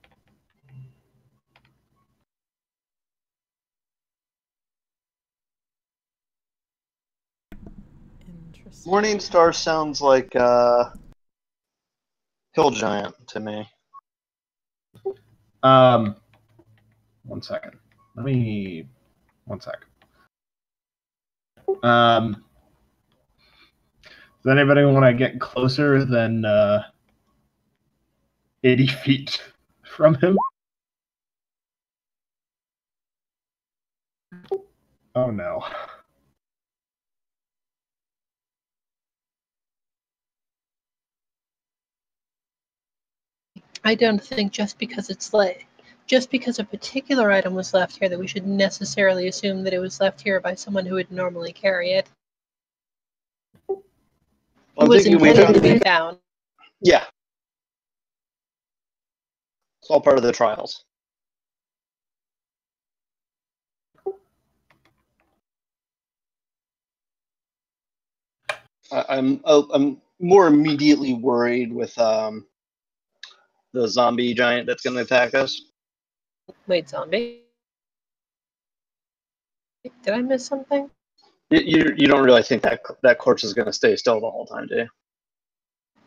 Interesting. Morning Star sounds like hill giant to me. One second. One second. Does anybody want to get closer than 80 feet from him? Oh no. I don't think just because a particular item was left here that we should necessarily assume that it was left here by someone who would normally carry it. It I'm was thinking we intended to be found. found. Yeah. It's all part of the trials. I'm more immediately worried with the zombie giant that's going to attack us. Wait, zombie? Did I miss something? You don't really think that corpse is going to stay still the whole time, do you?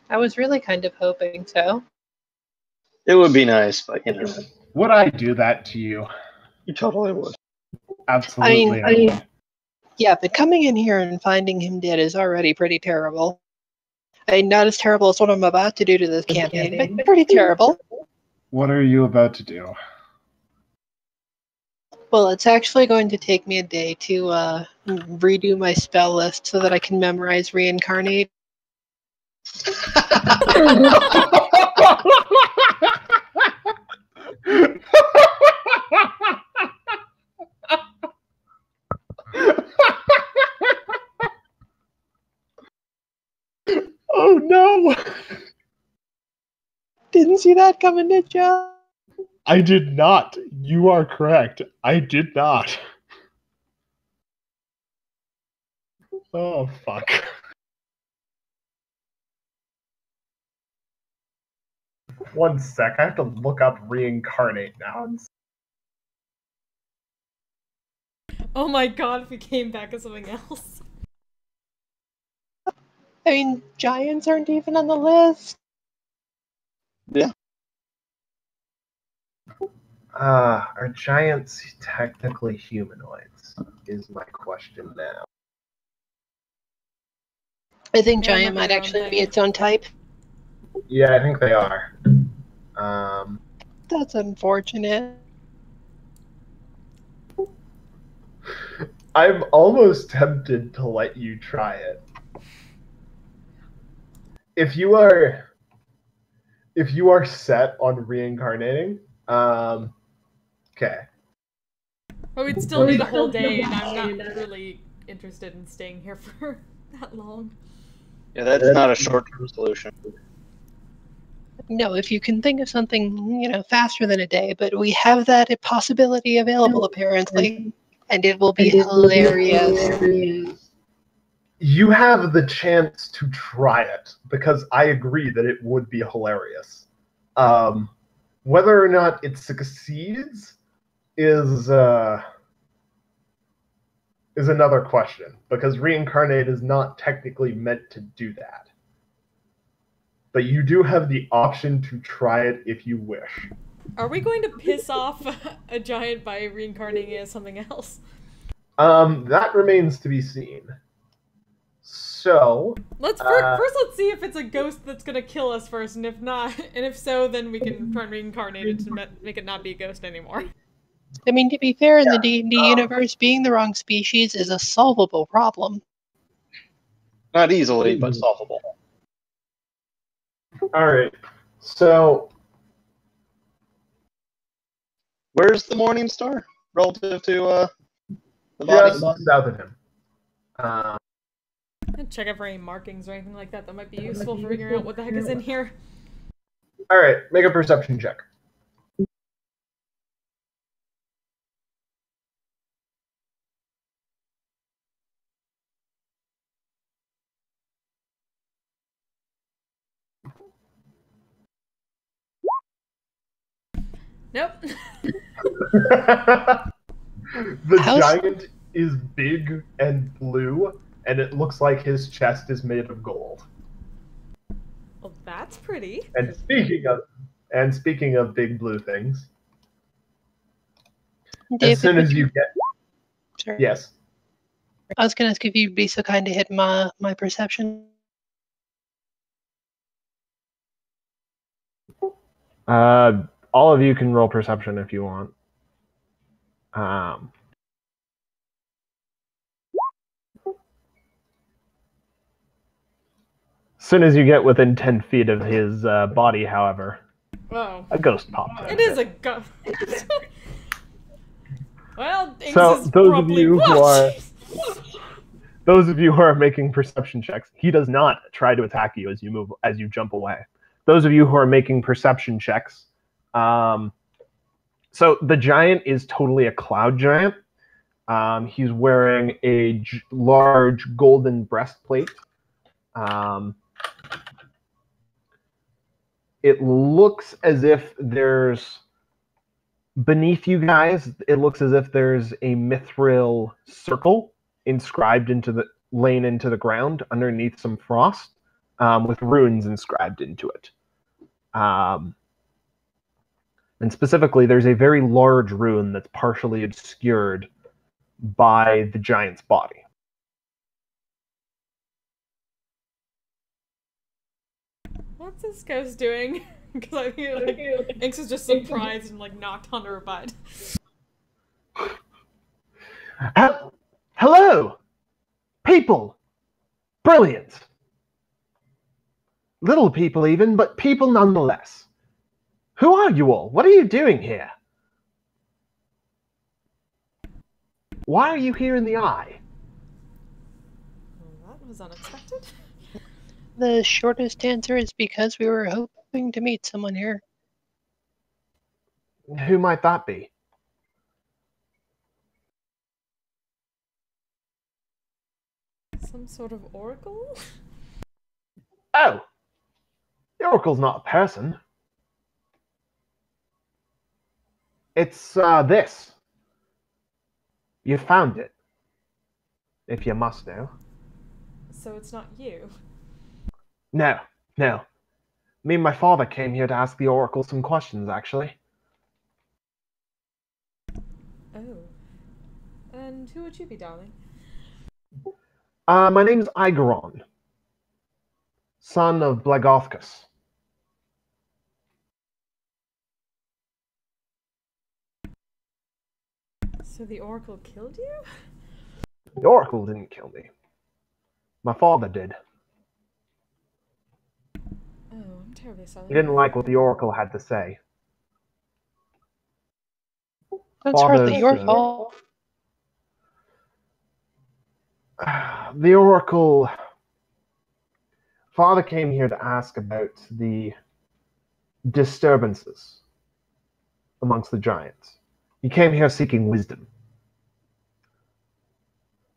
I was really kind of hoping so. It would be nice, but you know. Would I do that to you? You totally would. Absolutely. I mean, yeah, but coming in here and finding him dead is already pretty terrible. I mean, not as terrible as what I'm about to do to this campaign, but pretty terrible. What are you about to do? Well, it's actually going to take me a day to redo my spell list so that I can memorize reincarnate. Oh no! Didn't see that coming, did ya? I did not. You are correct. I did not. Oh, fuck. One sec. I have to look up reincarnate now. Oh my god, if he came back as something else. I mean, giants aren't even on the list. Yeah. Are giants technically humanoids? Is my question now. I think Yeah, giant might might be their own actually thing. be its own type. Yeah, I think they are. That's unfortunate. I'm almost tempted to let you try it. If you are set on reincarnating, okay. But we'd still need a whole day, and I'm not really interested in staying here for that long. Yeah, that's not a short-term solution. No, if you can think of something, faster than a day, but we have that possibility available apparently, and it will be hilarious. You have the chance to try it, because I agree that it would be hilarious. Whether or not it succeeds is another question, because reincarnate is not technically meant to do that. But you do have the option to try it if you wish. Are we going to piss off a giant by reincarnating as something else? That remains to be seen. So First let's see if it's a ghost that's gonna kill us first, and if not, and if so, then we can try and reincarnate it to make it not be a ghost anymore. I mean, to be fair, in the D&D universe, being the wrong species is a solvable problem. Not easily, but solvable. all right. So Where's the Morning Star relative to the body? just south of him. Check out for any markings or anything like that might be useful for figuring out what the heck is in here. All right, make a perception check. Nope. The giant is big and blue, and it looks like his chest is made of gold. Well, that's pretty. And speaking of big blue things, David, as soon as you get Sorry. yes, I was going to ask if you'd be so kind to hit my perception. all of you can roll perception if you want. As soon as you get within 10 feet of his body, however, a ghost pops out. It is a ghost. Well, Inks So is those of probably you who are making perception checks, he does not try to attack you as you jump away. Those of you who are making perception checks, so the giant is totally a cloud giant. He's wearing a large golden breastplate. It looks as if there's, beneath you guys, it looks as if there's a mithril circle inscribed laying into the ground underneath some frost, with runes inscribed into it. And specifically, there's a very large rune that's partially obscured by the giant's body. What's this ghost doing? Because I think Inks is just surprised and knocked on her butt. Hello, people. Brilliant. Little people even, but people nonetheless. Who are you all? What are you doing here? Why are you here in the Eye? Well, that was unexpected. The shortest answer is because we were hoping to meet someone here. Who might that be? Some sort of oracle? Oh, the Oracle's not a person. It's this. You found it. If you must know. So it's not you? No. Me and my father came here to ask the Oracle some questions, actually. Oh. And who would you be, darling? My name's Igeron, son of Blagothkus. So the oracle killed you? The Oracle didn't kill me. My father did. Oh, I'm terribly sorry. He didn't like what the Oracle had to say. That's hardly your fault. The Oracle Father came here to ask about the disturbances amongst the giants. He came here seeking wisdom.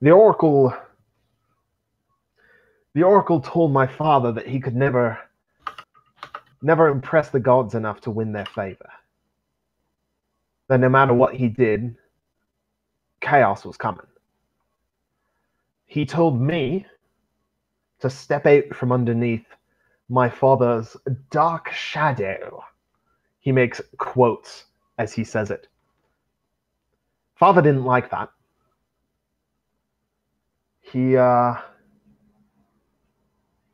The oracle told my father that he could never impress the gods enough to win their favor. That no matter what he did, chaos was coming. He told me to step out from underneath my father's dark shadow. He makes quotes as he says it. Father didn't like that.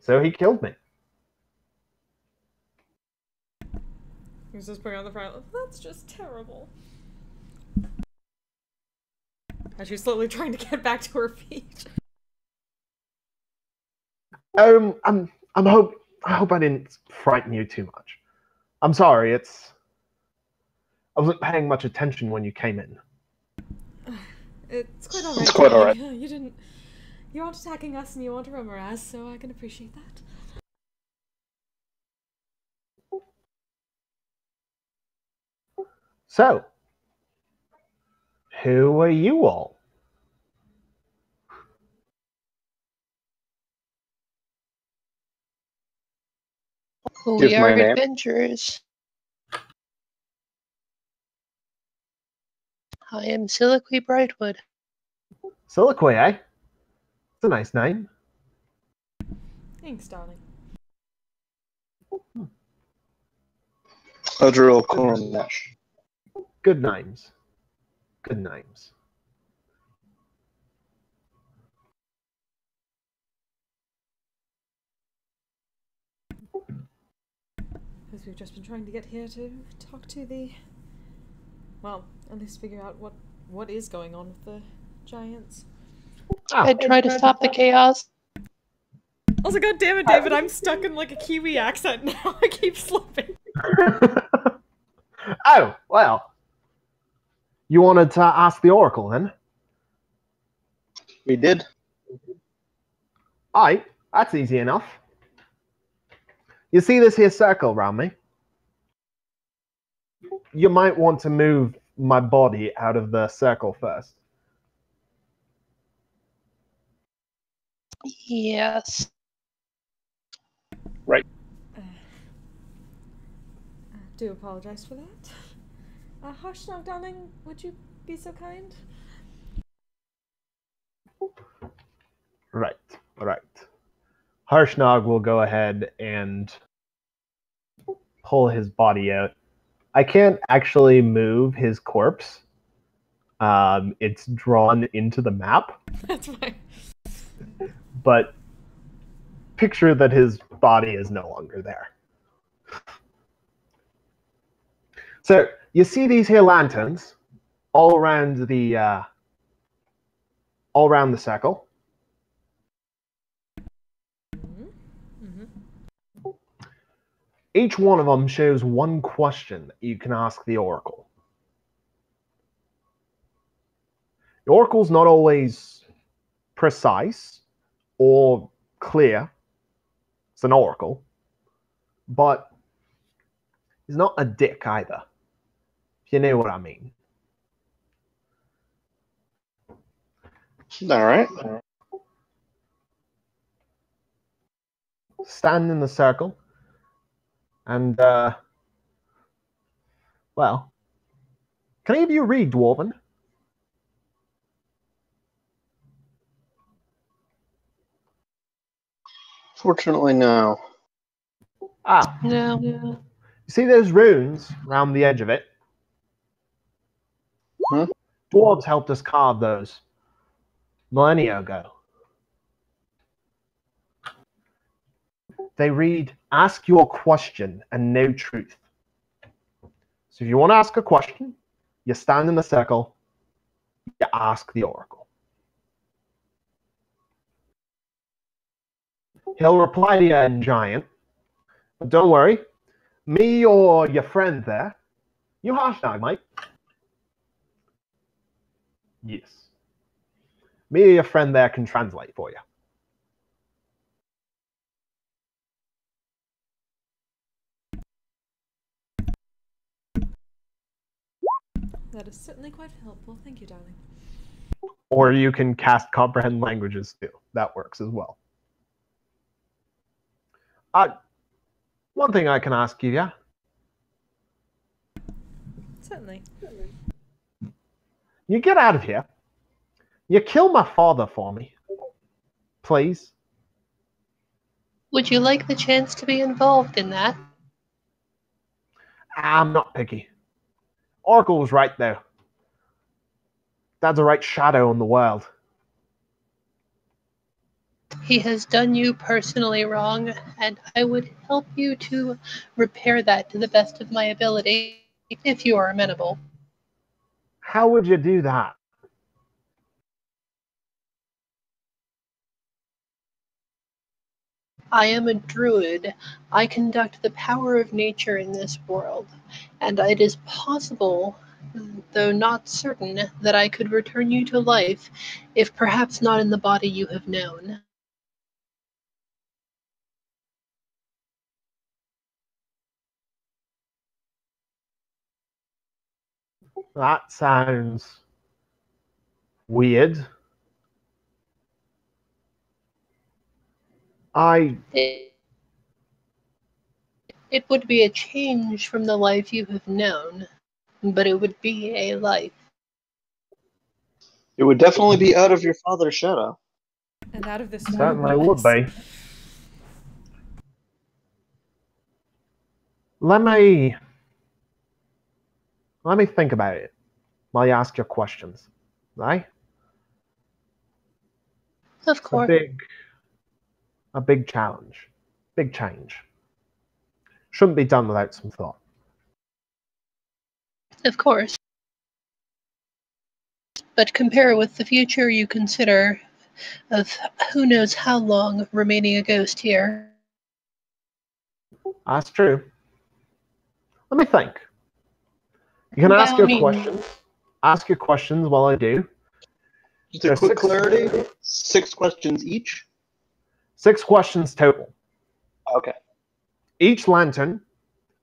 So he killed me. He's just putting on the front. That's just terrible. As she's slowly trying to get back to her feet. I hope I didn't frighten you too much. I'm sorry. I wasn't paying much attention when you came in. It's quite alright. It's quite alright. You aren't attacking us and you aren't rumor us, so I can appreciate that. So, who are you all? We Here's are my name. adventurers. I am Siliqui Brightwood. Siliqui, eh? It's a nice name. Thanks, darling. Adriel Cornash. Good names. Good names. Because we've just been trying to get here to talk to the... Well, at least figure out what is going on with the giants. I try to stop the chaos. Also, god damn it, David, I'm stuck in like a Kiwi accent now. I keep slipping. Oh, well. You wanted to ask the Oracle, then? We did. Aye, that's easy enough. You see this here circle around me? You might want to move my body out of the circle first. Yes. Right. Do apologize for that. Harshnag, darling, would you be so kind? Right. Harshnag will go ahead and pull his body out. I can't actually move his corpse. It's drawn into the map. That's fine. But picture that his body is no longer there. So you see these here lanterns all around the circle. Each one of them shows one question that you can ask the Oracle. The Oracle's not always precise or clear. It's an Oracle. But he's not a dick either, if you know what I mean. All right. Stand in the circle. And, well, can any of you read Dwarven? Fortunately, no. Ah, No. you see those runes around the edge of it? Hmm? Dwarves helped us carve those millennia ago. They read, ask your question and know truth. So if you want to ask a question, you stand in the circle, you ask the Oracle. He'll reply to you in giant, but don't worry, me or your friend there, you Harshnag, mate. Yes. Me or your friend there can translate for you. That is certainly quite helpful. Thank you, darling. Or you can cast comprehend languages too. That works as well. One thing I can ask you, yeah? Certainly. You get out of here. You kill my father for me. Please. Would you like the chance to be involved in that? I'm not picky. Oracle was right, though. Dad's a right shadow on the world. He has done you personally wrong, and I would help you to repair that to the best of my ability, if you are amenable. How would you do that? I am a druid. I conduct the power of nature in this world, and it is possible, though not certain, that I could return you to life, if perhaps not in the body you have known. That sounds weird. It would be a change from the life you have known, but it would be a life. It would definitely be out of your father's shadow. And out of this Certainly would be. Let me think about it while you ask your questions. Right? Of It's course. a big challenge. Big change. Shouldn't be done without some thought. Of course. But compare with the future you consider of who knows how long remaining a ghost here. That's true. Let me think. You can By ask all your means. questions. Ask your questions while I do. Just a quick clarity, 6 questions each? 6 questions total. Okay. Each lantern,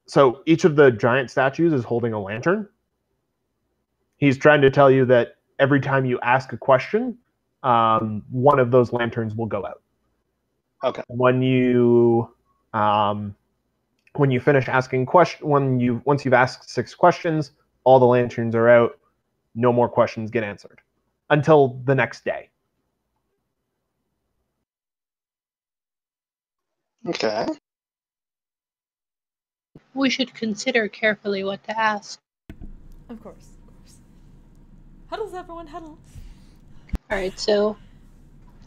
so each of the giant statues is holding a lantern. He's trying to tell you that every time you ask a question, one of those lanterns will go out. Okay. Once finish asking once you've asked 6 questions, all the lanterns are out. No more questions get answered until the next day. Okay. We should consider carefully what to ask. Of course. Huddles, everyone, huddle. Alright, so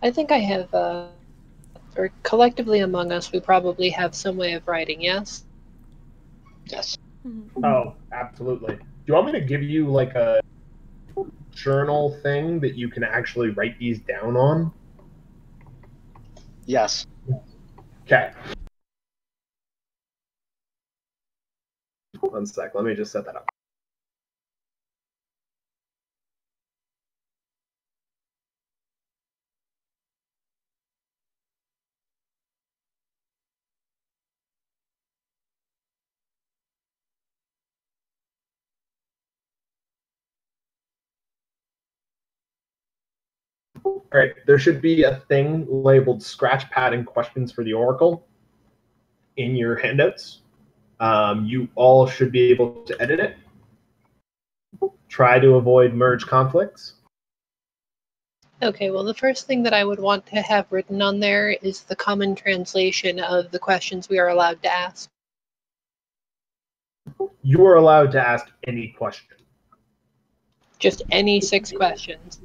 I think I have, or collectively among us, we probably have some way of writing, yes? Yes. Oh, absolutely. Do you want me to give you like a journal thing that you can actually write these down on? Yes. Okay. 1 sec. Let me just set that up. All right, there should be a thing labeled scratch pad and questions for the Oracle in your handouts. You all should be able to edit it. Try to avoid merge conflicts. Okay, well, the first thing that I would want to have written on there is the common translation of the questions we are allowed to ask. You are allowed to ask any question. Just any 6 questions.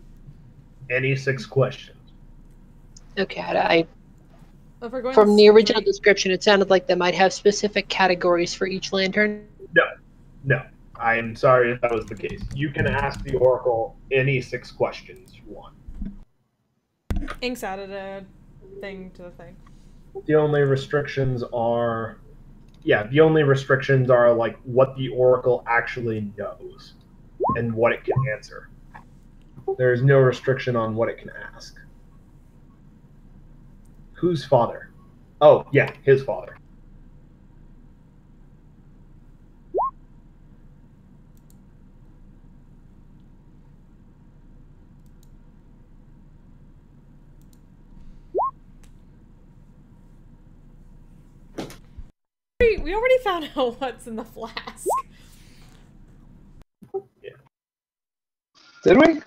Any 6 questions. Okay, If we're going from the original straight- description, it sounded like they might have specific categories for each lantern. No. I am sorry if that was the case. You can ask the Oracle any 6 questions you want. Ink's added a thing to the thing. The only restrictions are like what the Oracle actually knows and what it can answer. There's no restriction on what it can ask. Whose father? Oh, yeah, his father. already found out what's in the flask. Did we?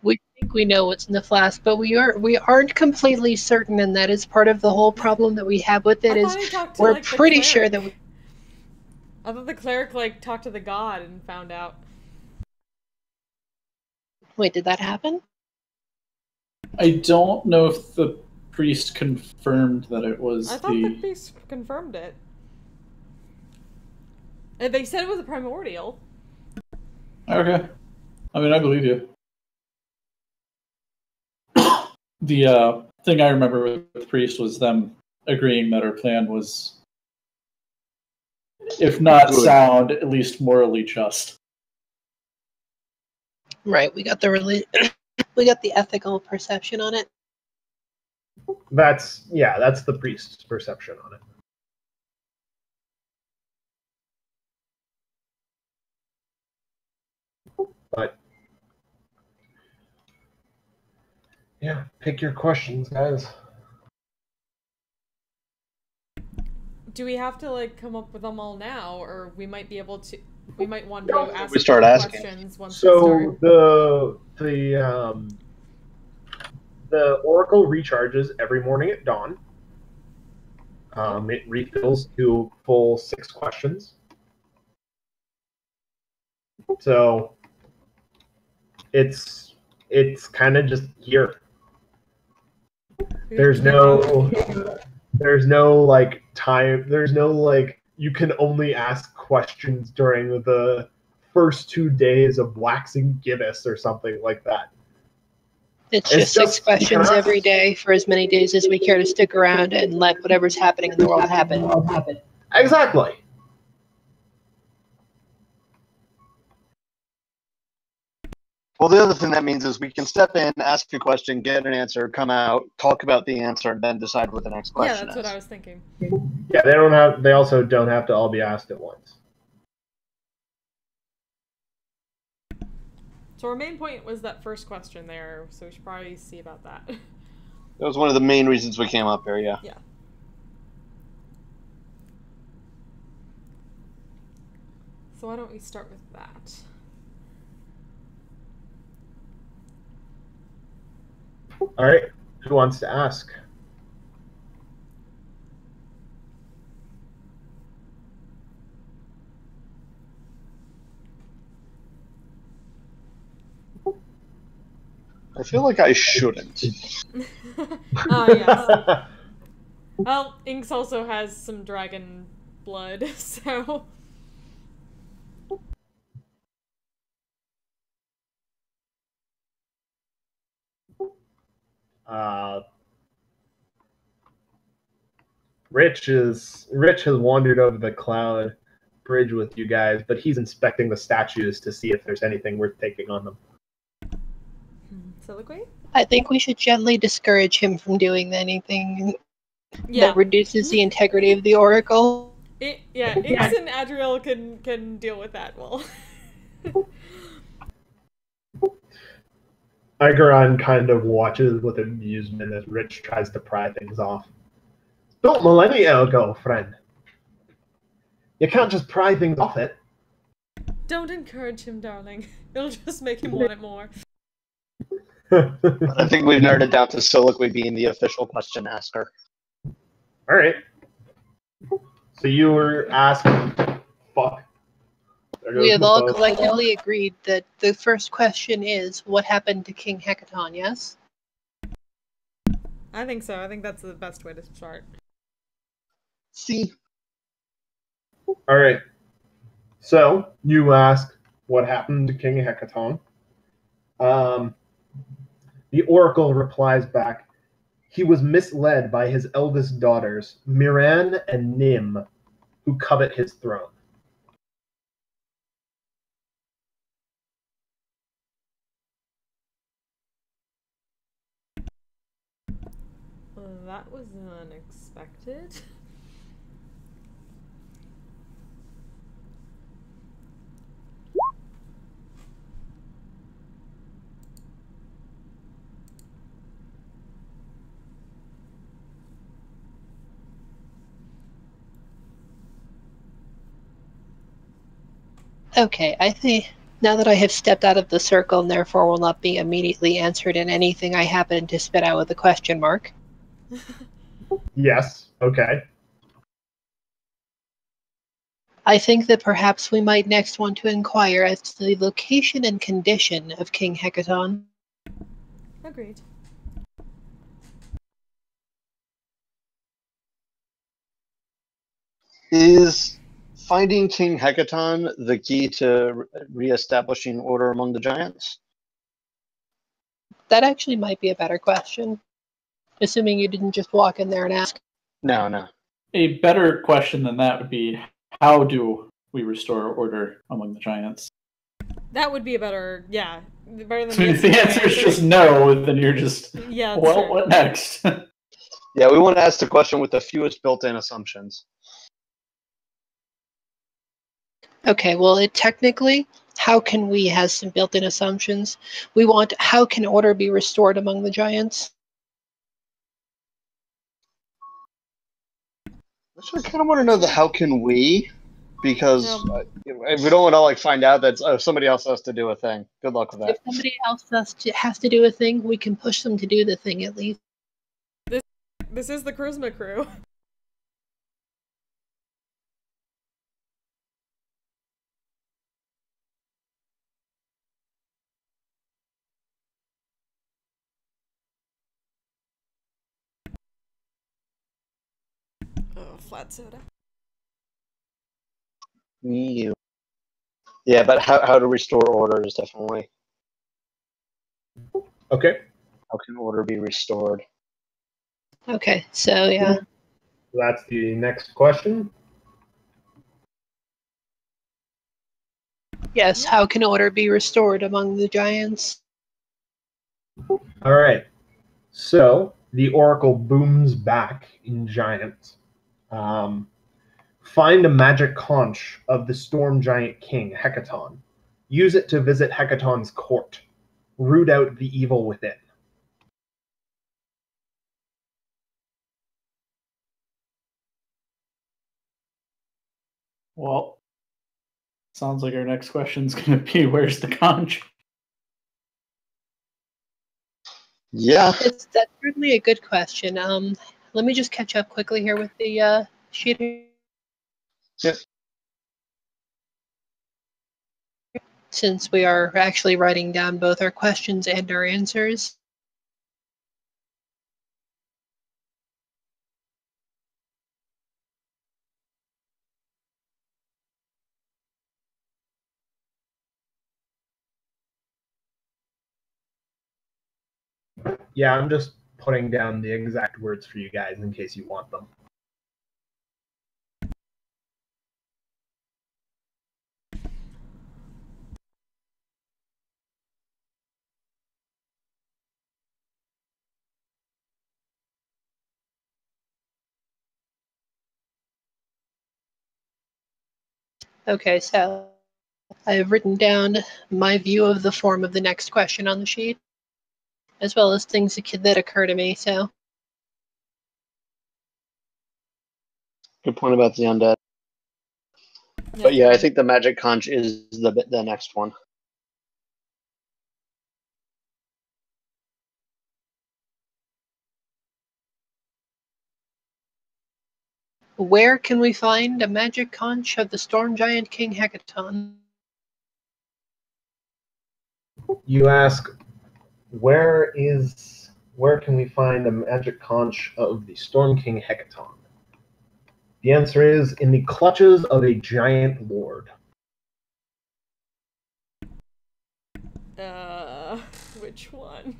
We think we know what's in the flask, but we aren't completely certain, and that is part of the whole problem that we have with it. I Is thought he talked to we're like the pretty cleric. sure that I thought the cleric like talked to the god and found out. Wait, did that happen? I don't know if the priest confirmed that it was I thought the priest confirmed it. And they said it was a primordial. Okay. I mean, I believe you. The thing I remember with the priest was them agreeing that our plan was, if not Good. sound, at least morally just. Right, we got the ethical perception on it. That's the priest's perception on it. But yeah, pick your questions, guys. Do we have to like come up with them all now, or we might be able to? We might want to ask We start asking. questions once we So start. the oracle recharges every morning at dawn. It refills to full 6 questions. So it's kind of just here. There's no like time. There's no like you can only ask questions during the first 2 days of waxing gibbous or something like that. It's just 6 questions every day for as many days as we care to stick around and let whatever's happening in the world happen. Exactly. Well, the other thing that means is we can step in, ask a question, get an answer, come out, talk about the answer, and then decide what the next question is. Yeah, that's what I was thinking. Yeah, they also don't have to all be asked at once. So our main point was that first question there, so we should probably see about that. That was one of the main reasons we came up here, yeah. Yeah. So why don't we start with that? All right, who wants to ask? I feel like I shouldn't. Yes. Well, Inks also has some dragon blood, so... Rich has wandered over the cloud bridge with you guys, but he's inspecting the statues to see if there's anything worth taking on them. Soliloquy? I think we should gently discourage him from doing anything that reduces the integrity of the oracle. Inks and Adriel can deal with that well. Igaron kind of watches with amusement as Rich tries to pry things off. Built millennia ago, friend. You can't just pry things off it. Don't encourage him, darling. It'll just make him want it more. I think we've narrowed it down to Soliloquy being the official question asker. All right. So you were asking, fuck. We have all collectively agreed that the first question is, what happened to King Hecaton, yes? I think so. I think that's the best way to start. See? All right. So you ask, what happened to King Hecaton? The oracle replies back, he was misled by his eldest daughters, Miran and Nim, who covet his throne. That was unexpected. Okay, I think now that I have stepped out of the circle and therefore will not be immediately answered in anything I happen to spit out with a question mark, Yes. Okay. I think that perhaps we might next want to inquire as to the location and condition of King Hecaton. Agreed. Is finding King Hecaton the key to reestablishing order among the giants? That actually might be a better question, assuming you didn't just walk in there and ask. No, no. A better question than that would be, how do we restore order among the giants? That would be a better, yeah, better than So if the answer is just no, then you're just, yeah. That's well, true. what next? Yeah, we want to ask the question with the fewest built-in assumptions. Okay, well, it technically, how can we has some built-in assumptions. We want how can order be restored among the giants? Actually, I kind of want to know the how can we, because Yep. we don't want to like find out that somebody else has to do a thing. Good luck with that. If somebody else has to do a thing, we can push them to do the thing at least. This is the Charisma crew. Oh, flat soda. You. Yeah, but how to restore order is definitely. Okay. How can order be restored? Okay, so yeah. That's the next question. Yes, how can order be restored among the giants? All right. So the oracle booms back in giant. Find a magic conch of the storm giant king, Hecaton. Use it to visit Hecaton's court. Root out the evil within. Well, sounds like our next question's going to be, where's the conch? Yeah. That's certainly a good question. Let me just catch up quickly here with the sheet here. Yep. Since we are actually writing down both our questions and our answers. Yeah, I'm just putting down the exact words for you guys in case you want them. Okay, so I've written down my view of the form of the next question on the sheet, as well as things that occur to me. So, Good point about the undead. But yeah, I think the magic conch is the next one. where can we find a magic conch of the storm giant King Hecaton? You ask, where can we find the magic conch of the Storm King Hecaton? The answer is in the clutches of a giant lord. Which one?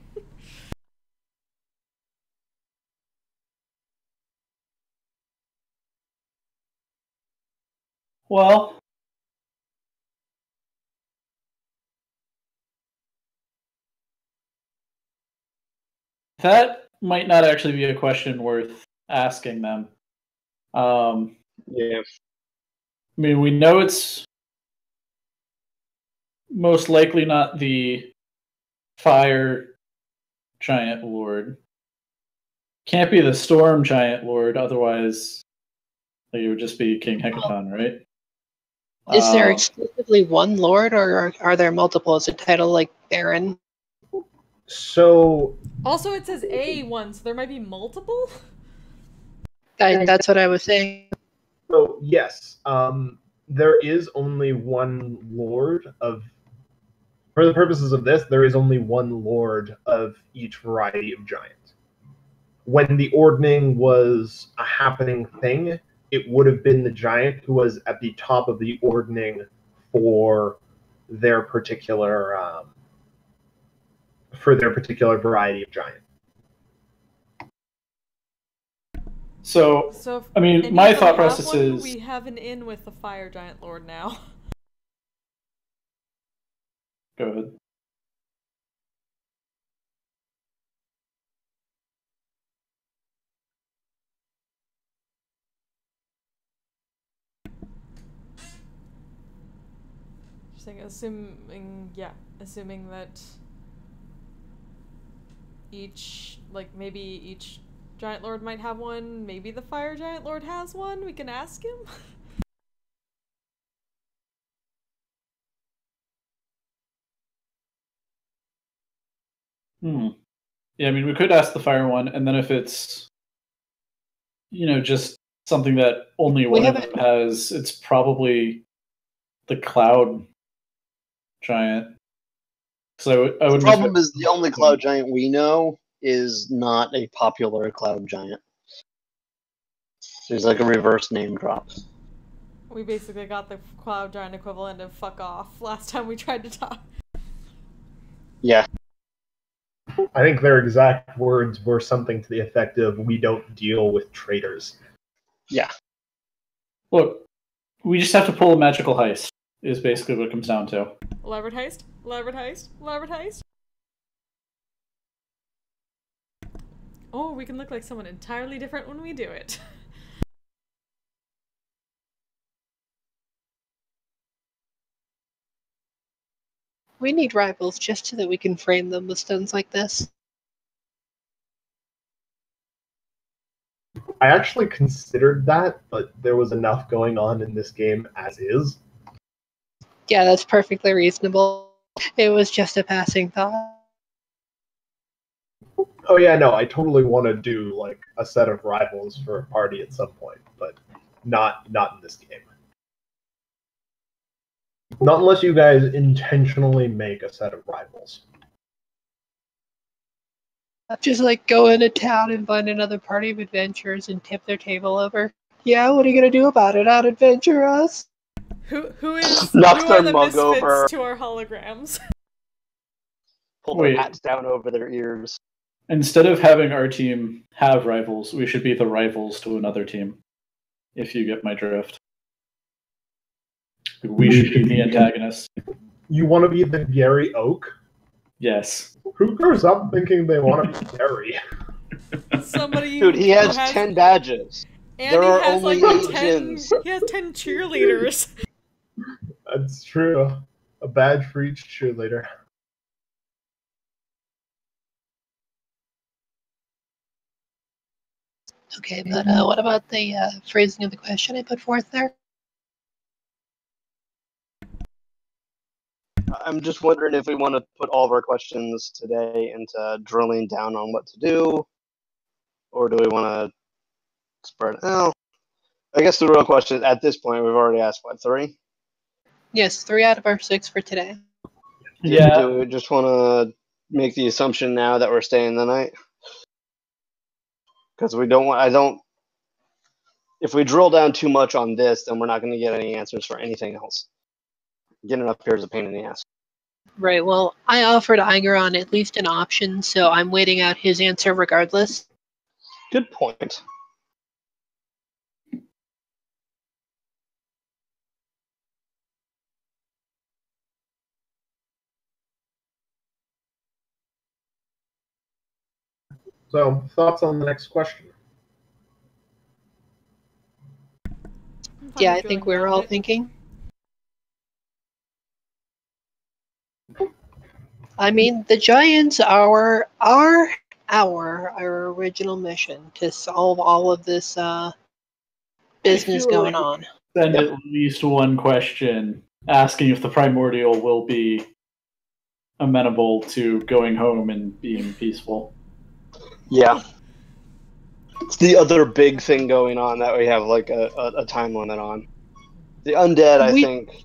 Well, that might not actually be a question worth asking them. Yeah. I mean, we know it's most likely not the fire giant lord. Can't be the storm giant lord, otherwise it would just be King Hecaton, right? Is there exclusively one lord, or are there multiple? Is a title like Baron? So Also, it says A1, so there might be multiple? That's what I was saying. So yes, there is only one lord of. For the purposes of this, there is only one lord of each variety of giant. When the ordning was a happening thing, it would have been the giant who was at the top of the ordning for their particular variety of giant. So So, I mean, any my of them thought have process one? is We have an inn with the fire giant lord now. go ahead. Just saying, assuming that maybe each giant lord might have one, maybe the fire giant lord has one, we can ask him? Yeah, I mean, we could ask the fire one, and then if it's, just something that only one of them has, it's probably the cloud giant. So I would. The problem is the only cloud giant we know is not a popular cloud giant. There's like a reverse name drop. We basically got the cloud giant equivalent of fuck off last time we tried to talk. Yeah. I think their exact words were something to the effect of, "We don't deal with traitors." Yeah. Look, we just have to pull a magical heist, is basically what it comes down to. Elaborate heist? Elaborate heist? Elaborate heist? Oh, we can look like someone entirely different when we do it. We need rivals just so that we can frame them with stones like this. I actually considered that, but there was enough going on in this game as is. Yeah, that's perfectly reasonable. It was just a passing thought. Oh yeah, no, I totally want to do like a set of rivals for a party at some point, but not in this game. Not unless you guys intentionally make a set of rivals. Just like go into town and find another party of adventurers and tip their table over. Yeah, what are you gonna do about it? Out adventure us? Who are their the mug misfits over. to our holograms? Pull their hats down over their ears. Instead of having our team have rivals, we should be the rivals to another team. If you get my drift. We should be the antagonist. You want to be the Gary Oak? Yes. Who grows up thinking they want to be Gary? Somebody. Dude, he has 10 badges. And there he are has only like 8 10. gyms. He has 10 cheerleaders. That's true. A badge for each cheerleader. Okay, but what about the phrasing of the question I put forth there? I'm just wondering if we want to put all of our questions today into drilling down on what to do, or do we want to spread it out? I guess the real question at this point, we've already asked, what, 3? Yes, 3 out of our 6 for today. Yeah. Do we just want to make the assumption now that we're staying the night? Because if we drill down too much on this, then we're not going to get any answers for anything else. Getting up here is a pain in the ass. Right, well, I offered Igeron at least an option, so I'm waiting out his answer regardless. Good point. So, thoughts on the next question? Yeah, I think we're all thinking. I mean, the Giants are our original mission to solve all of this business going on. send at least one question asking if the primordial will be amenable to going home and being peaceful. Yeah. It's the other big thing going on that we have like a time limit on. The undead, I think.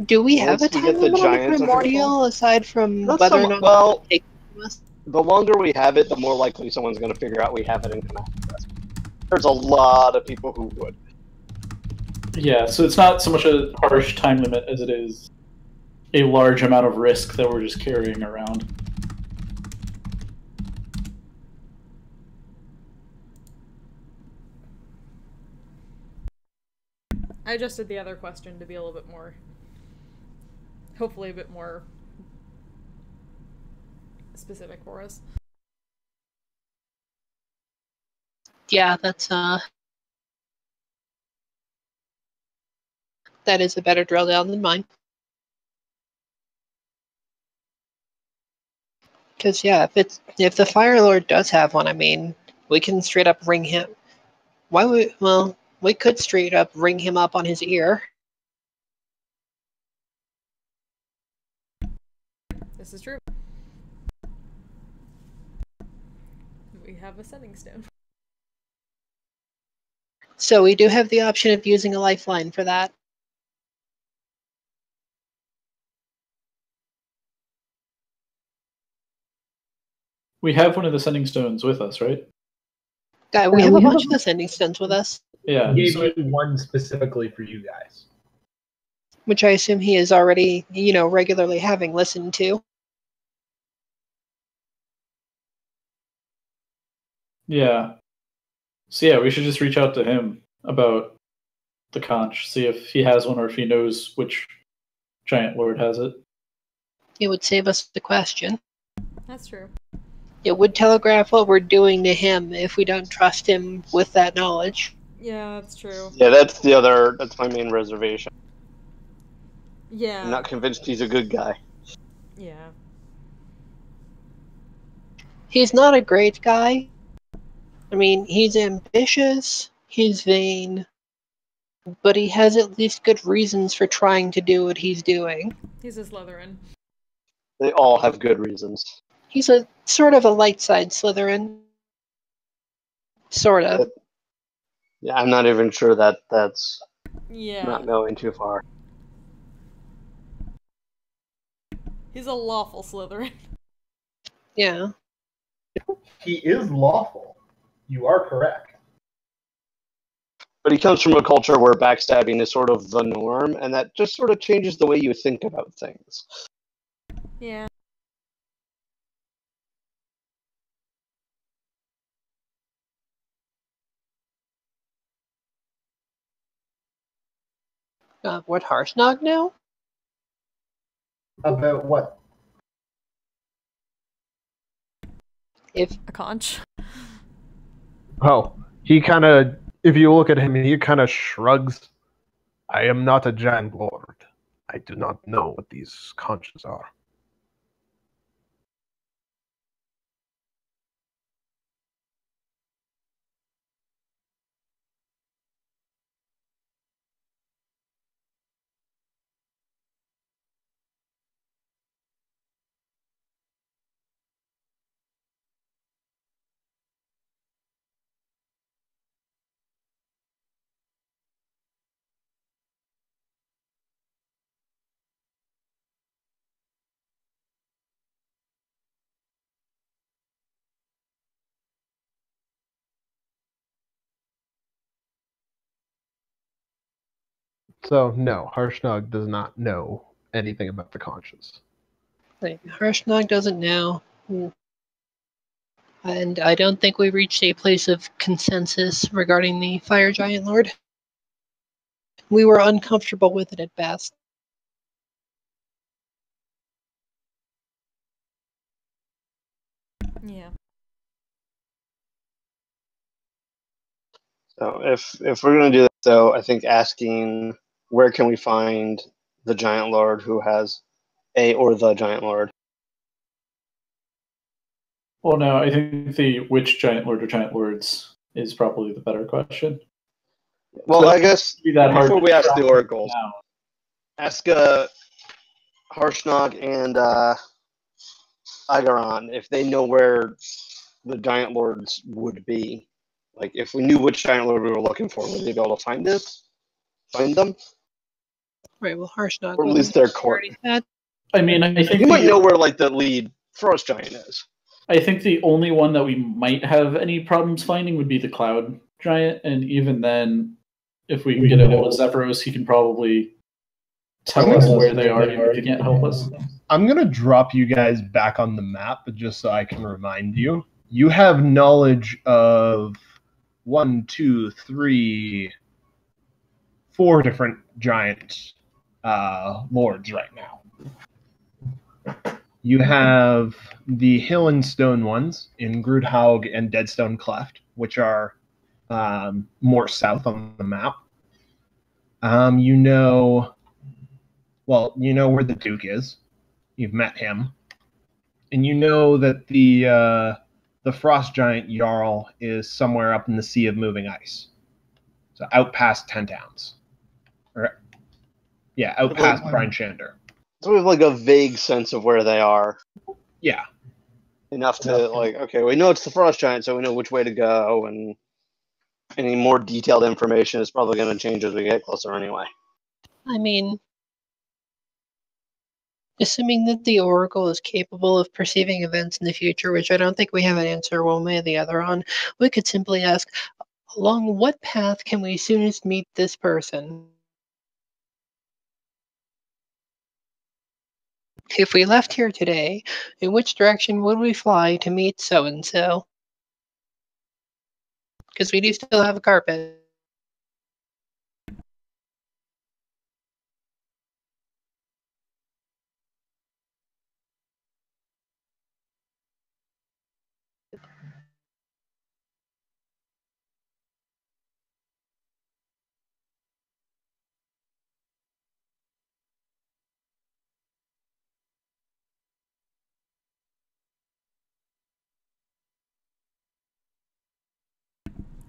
Do we have Once a we time get the limit on the giants under primordial control? aside from Not whether so or mu- not well, it's taken from us? The longer we have it, the more likely someone's going to figure out we have it and come after us. There's a lot of people who would. Yeah, so it's not so much a harsh time limit as it is a large amount of risk that we're just carrying around. I adjusted the other question to be a little bit more, hopefully a bit more specific for us. Yeah, that is a better drill down than mine. Because yeah, if the Fire Lord does have one, I mean, we can straight up ring him. We could straight up ring him up on his ear. This is true. We have a setting stone. So we do have the option of using a lifeline for that. We have one of the sending stones with us, right? We have a bunch of the sending stones with us, Yeah. I gave So you one specifically for you guys. which I assume he is already, regularly having listened to. yeah. So yeah, we should just reach out to him about the conch, see if he has one or if he knows which giant lord has it. It would save us the question. That's true. It would telegraph what we're doing to him if we don't trust him with that knowledge. Yeah, that's true. Yeah, that's my main reservation. Yeah. I'm not convinced he's a good guy. Yeah. He's not a great guy. I mean, he's ambitious, he's vain, but he has at least good reasons for trying to do what he's doing. He's a Slytherin. They all have good reasons. He's a sort of a light side Slytherin. Sort of. Yeah, I'm not even sure that's Yeah. not going too far. He's a lawful Slytherin. Yeah. He is lawful. You are correct. But he comes from a culture where backstabbing is sort of the norm, and that just sort of changes the way you think about things. Yeah. What Harsnog know? About what? If A conch. Oh, he kind of, if you look at him, he kind of shrugs. I am not a giant lord. I do not know what these conches are. So, no, Harshnug does not know anything about the conches. Harsnog doesn't know. And I don't think we reached a place of consensus regarding the Fire Giant Lord. We were uncomfortable with it at best. Yeah. So if we're gonna do this, though, I think asking where can we find the giant lord who has or the giant lord. Well, no, I think the which giant lord or giant lords is probably the better question. Well, So I guess be that hard before to we ask track the oracles, down. ask Harshnag and Agaron if they know where the Giant Lords would be. Like, if we knew which Giant Lord we were looking for, would they be able to find them? Right, well, Harshnag Or at least their court. I mean, I think You might know where, like, the lead Frost Giant is. I think the only one that we might have any problems finding would be the Cloud Giant, and even then, if we can get a hold of Zephyros, he can probably tell us where they are, even if he can't help us. I'm going to drop you guys back on the map, just so I can remind you. You have knowledge of 1, 2, 3, 4 different giant lords right now. You have the Hill and Stone ones in Grudhaug and Deadstone Cleft, which are more south on the map. You know where the Duke is. You've met him. And you know that the Frost Giant Jarl is somewhere up in the Sea of Moving Ice. So out past 10 towns. Out past Brine Shander. So we have, like, a vague sense of where they are. Yeah. Enough to, like, okay, we know it's the Frost Giant, so we know which way to go, and any more detailed information is probably going to change as we get closer anyway. I mean, assuming that the Oracle is capable of perceiving events in the future, which I don't think we have an answer one way or the other on, we could simply ask, along what path can we soonest meet this person? If we left here today, in which direction would we fly to meet so-and-so? Because we do still have a carpet.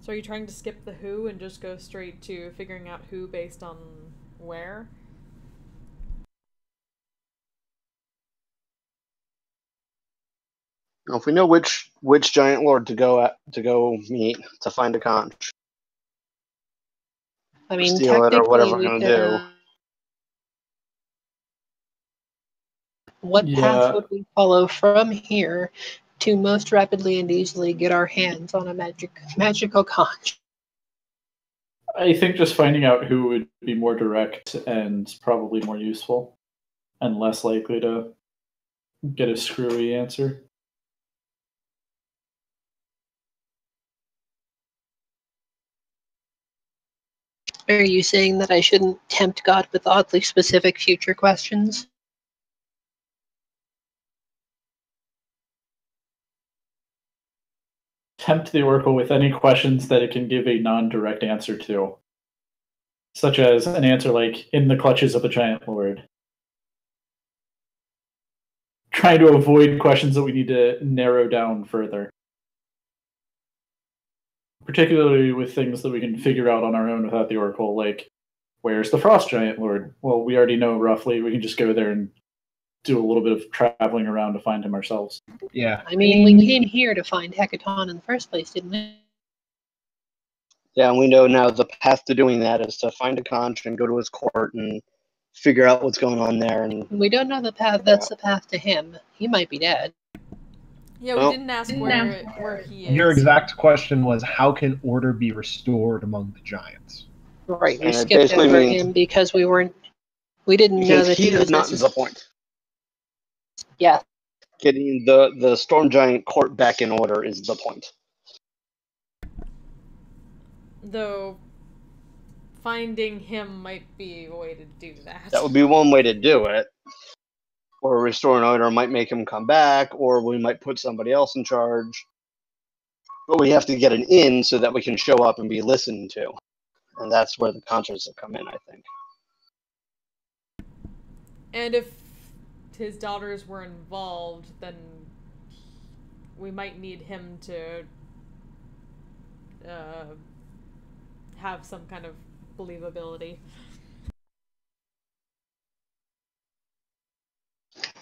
So are you trying to skip the who and just go straight to figuring out who based on where? Now, if we know which Giant Lord to go meet to find a conch, I mean, steal it, or technically, whatever we're we going could. to do. What Yeah. path would we follow from here to most rapidly and easily get our hands on a magical conch? I think just finding out who would be more direct and probably more useful, and less likely to get a screwy answer. Are you saying that I shouldn't tempt God with oddly specific future questions? Tempt the Oracle with any questions that it can give a non-direct answer to, such as an answer like, in the clutches of the Giant Lord. Trying to avoid questions that we need to narrow down further. Particularly with things that we can figure out on our own without the Oracle, like, where's the Frost Giant Lord? Well, we already know roughly. We can just go there and do a little bit of traveling around to find him ourselves. Yeah. I mean, we came here to find Hecaton in the first place, didn't we? Yeah, and we know now the path to doing that is to find a conch and go to his court and figure out what's going on there. And We don't know the path. That's the path to him. He might be dead. Yeah, we Well, didn't ask where he is. Your exact question was, how can order be restored among the giants? Right, we And it skipped basically over means- him because we didn't know because that he he is was not the point. Yeah, Getting the Storm Giant court back in order is the point. Though finding him might be a way to do that. That would be one way to do it. Or restore an order might make him come back, or we might put somebody else in charge. But we have to get an in so that we can show up and be listened to. And that's where the concerts have come in, I think. And if his daughters were involved, then we might need him to have some kind of believability.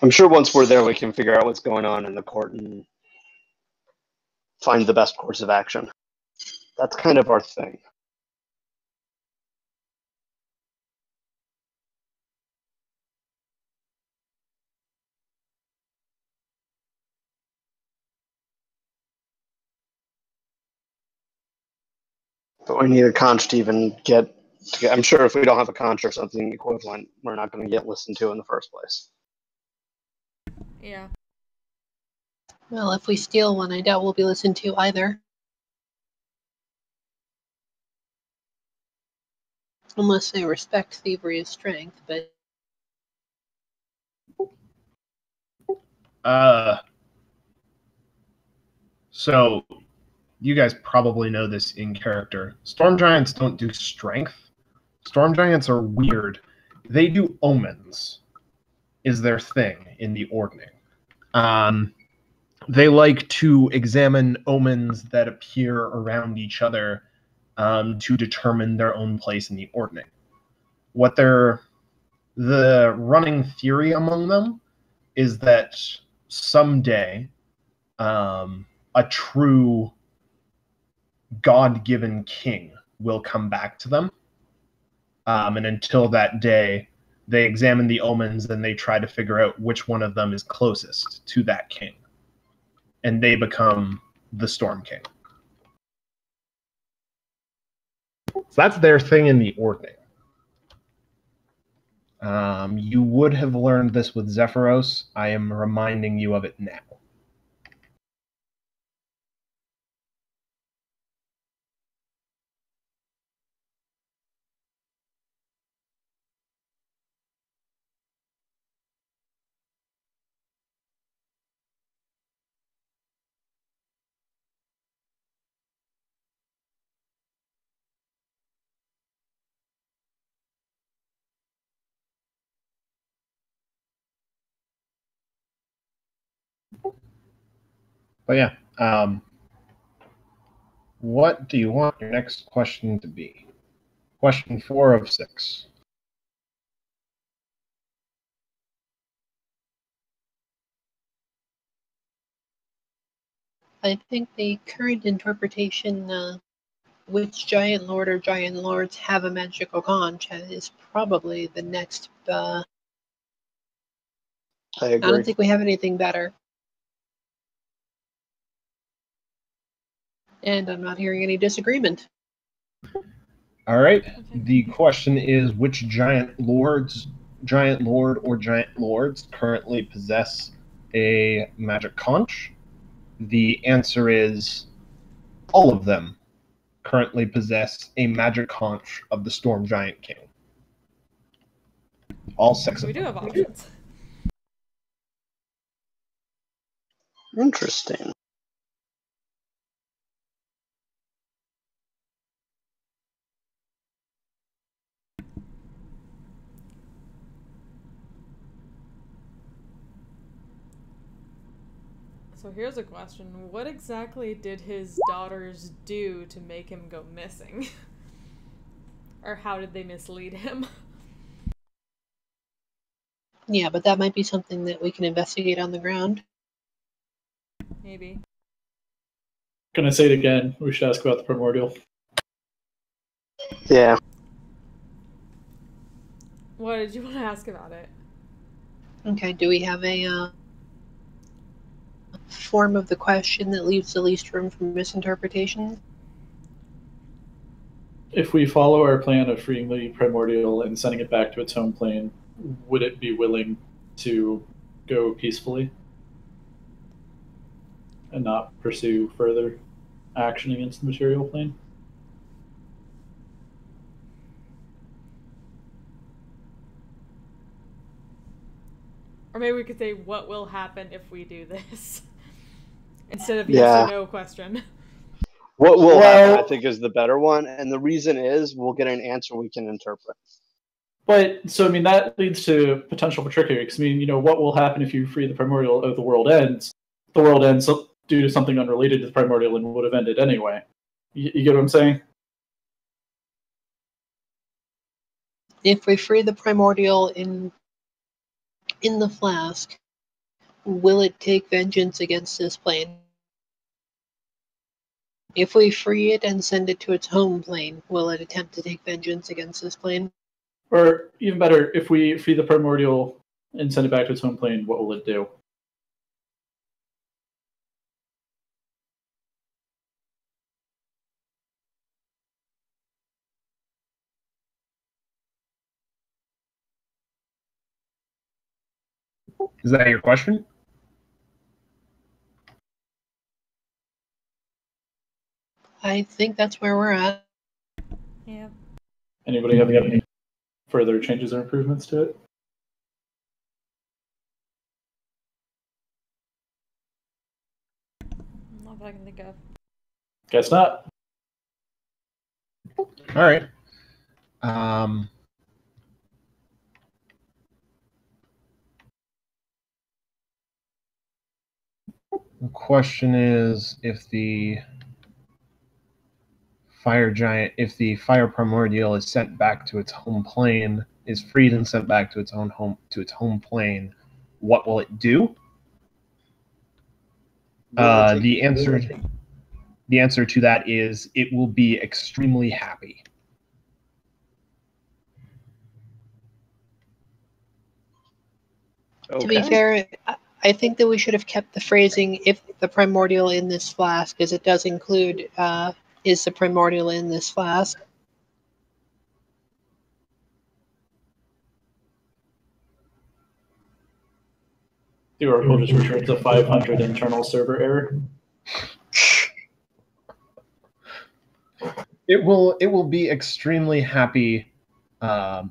I'm sure once we're there, we can figure out what's going on in the court and find the best course of action. That's kind of our thing. But we need a conch to even get. I'm sure if we don't have a conch or something equivalent, we're not going to get listened to in the first place. Yeah. Well, if we steal one, I doubt we'll be listened to either. Unless they respect thievery as strength, but... So, you guys probably know this in character. Storm Giants don't do strength. Storm Giants are weird. They do omens, is their thing in the Ordning. They like to examine omens that appear around each other to determine their own place in the Ordning. The running theory among them is that someday a true God-given king will come back to them. And until that day, they examine the omens and they try to figure out which one of them is closest to that king. And they become the Storm King. So that's their thing in the Ordning. You would have learned this with Zephyros. I am reminding you of it now. But yeah, what do you want your next question to be? Question 4 of 6. I think the current interpretation, which giant lord or giant lords have a magical conch, is probably the next. I agree. I don't think we have anything better. And I'm not hearing any disagreement. All right. The question is, which giant lord or giant lords currently possess a magic conch? The answer is all of them currently possess a magic conch of the Storm Giant King. All 6 of We them. do have options. Interesting. So here's a question. What exactly did his daughters do to make him go missing? Or how did they mislead him? Yeah, but that might be something that we can investigate on the ground. Maybe. Can I say it again? We should ask about the primordial. Yeah. What did you want to ask about it? Okay, do we have a form of the question that leaves the least room for misinterpretation? If we follow our plan of freeing the primordial and sending it back to its home plane, would it be willing to go peacefully and not pursue further action against the material plane? Or maybe we could say, what will happen if we do this? Instead of yes or no question. What will happen, I think, is the better one. And the reason is we'll get an answer we can interpret. But, so, I mean, that leads to potential for trickery. Because, I mean, you know, what will happen if you free the primordial or the world ends? The world ends due to something unrelated to the primordial and would have ended anyway. You get what I'm saying? If we free the primordial in the flask, will it take vengeance against this plane? If we free it and send it to its home plane, will it attempt to take vengeance against this plane? Or even better, if we free the primordial and send it back to its home plane, what will it do? Is that your question? I think that's where we're at. Yeah. Anybody have any further changes or improvements to it? Not that I can think of. Guess not. All right. The question is, if the fire primordial is sent back to its home plane, is freed and sent back to its home plane, what will it do? The answer to that is it will be extremely happy. Okay. To be fair, I think that we should have kept the phrasing "if the primordial in this flask," as it does include "is the primordial in this flask." The Oracle just returns a 500 internal server error. It will be extremely happy, and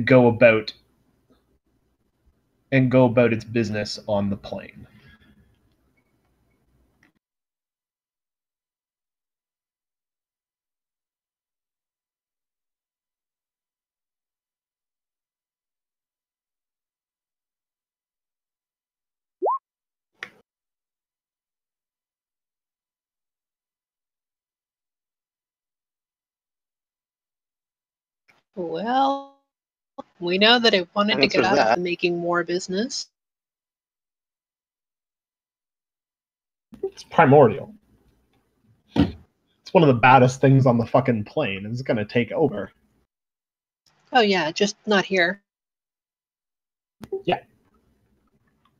go about its business on the plane. Well, we know that it wanted to get Answers out that. of making more business. It's primordial. It's one of the baddest things on the fucking plane. It's gonna take over. Oh yeah, just not here. Yeah.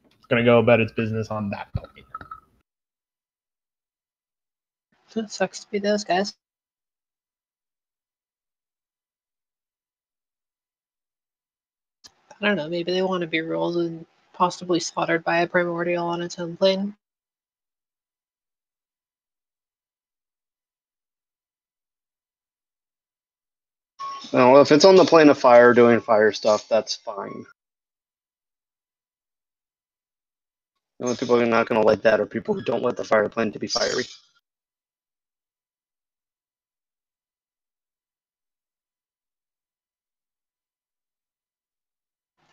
It's gonna go about its business on that plane. It sucks to be those guys. I don't know, maybe they want to be ruled and possibly slaughtered by a primordial on its home plane. Well, if it's on the plane of fire doing fire stuff, that's fine. The only people who are not going to like that are people who don't want the fire plane to be fiery.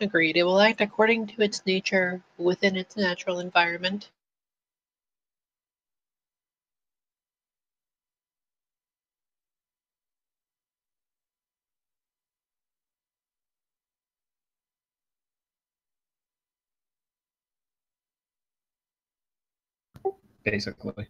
Agreed. It will act according to its nature within its natural environment. Basically.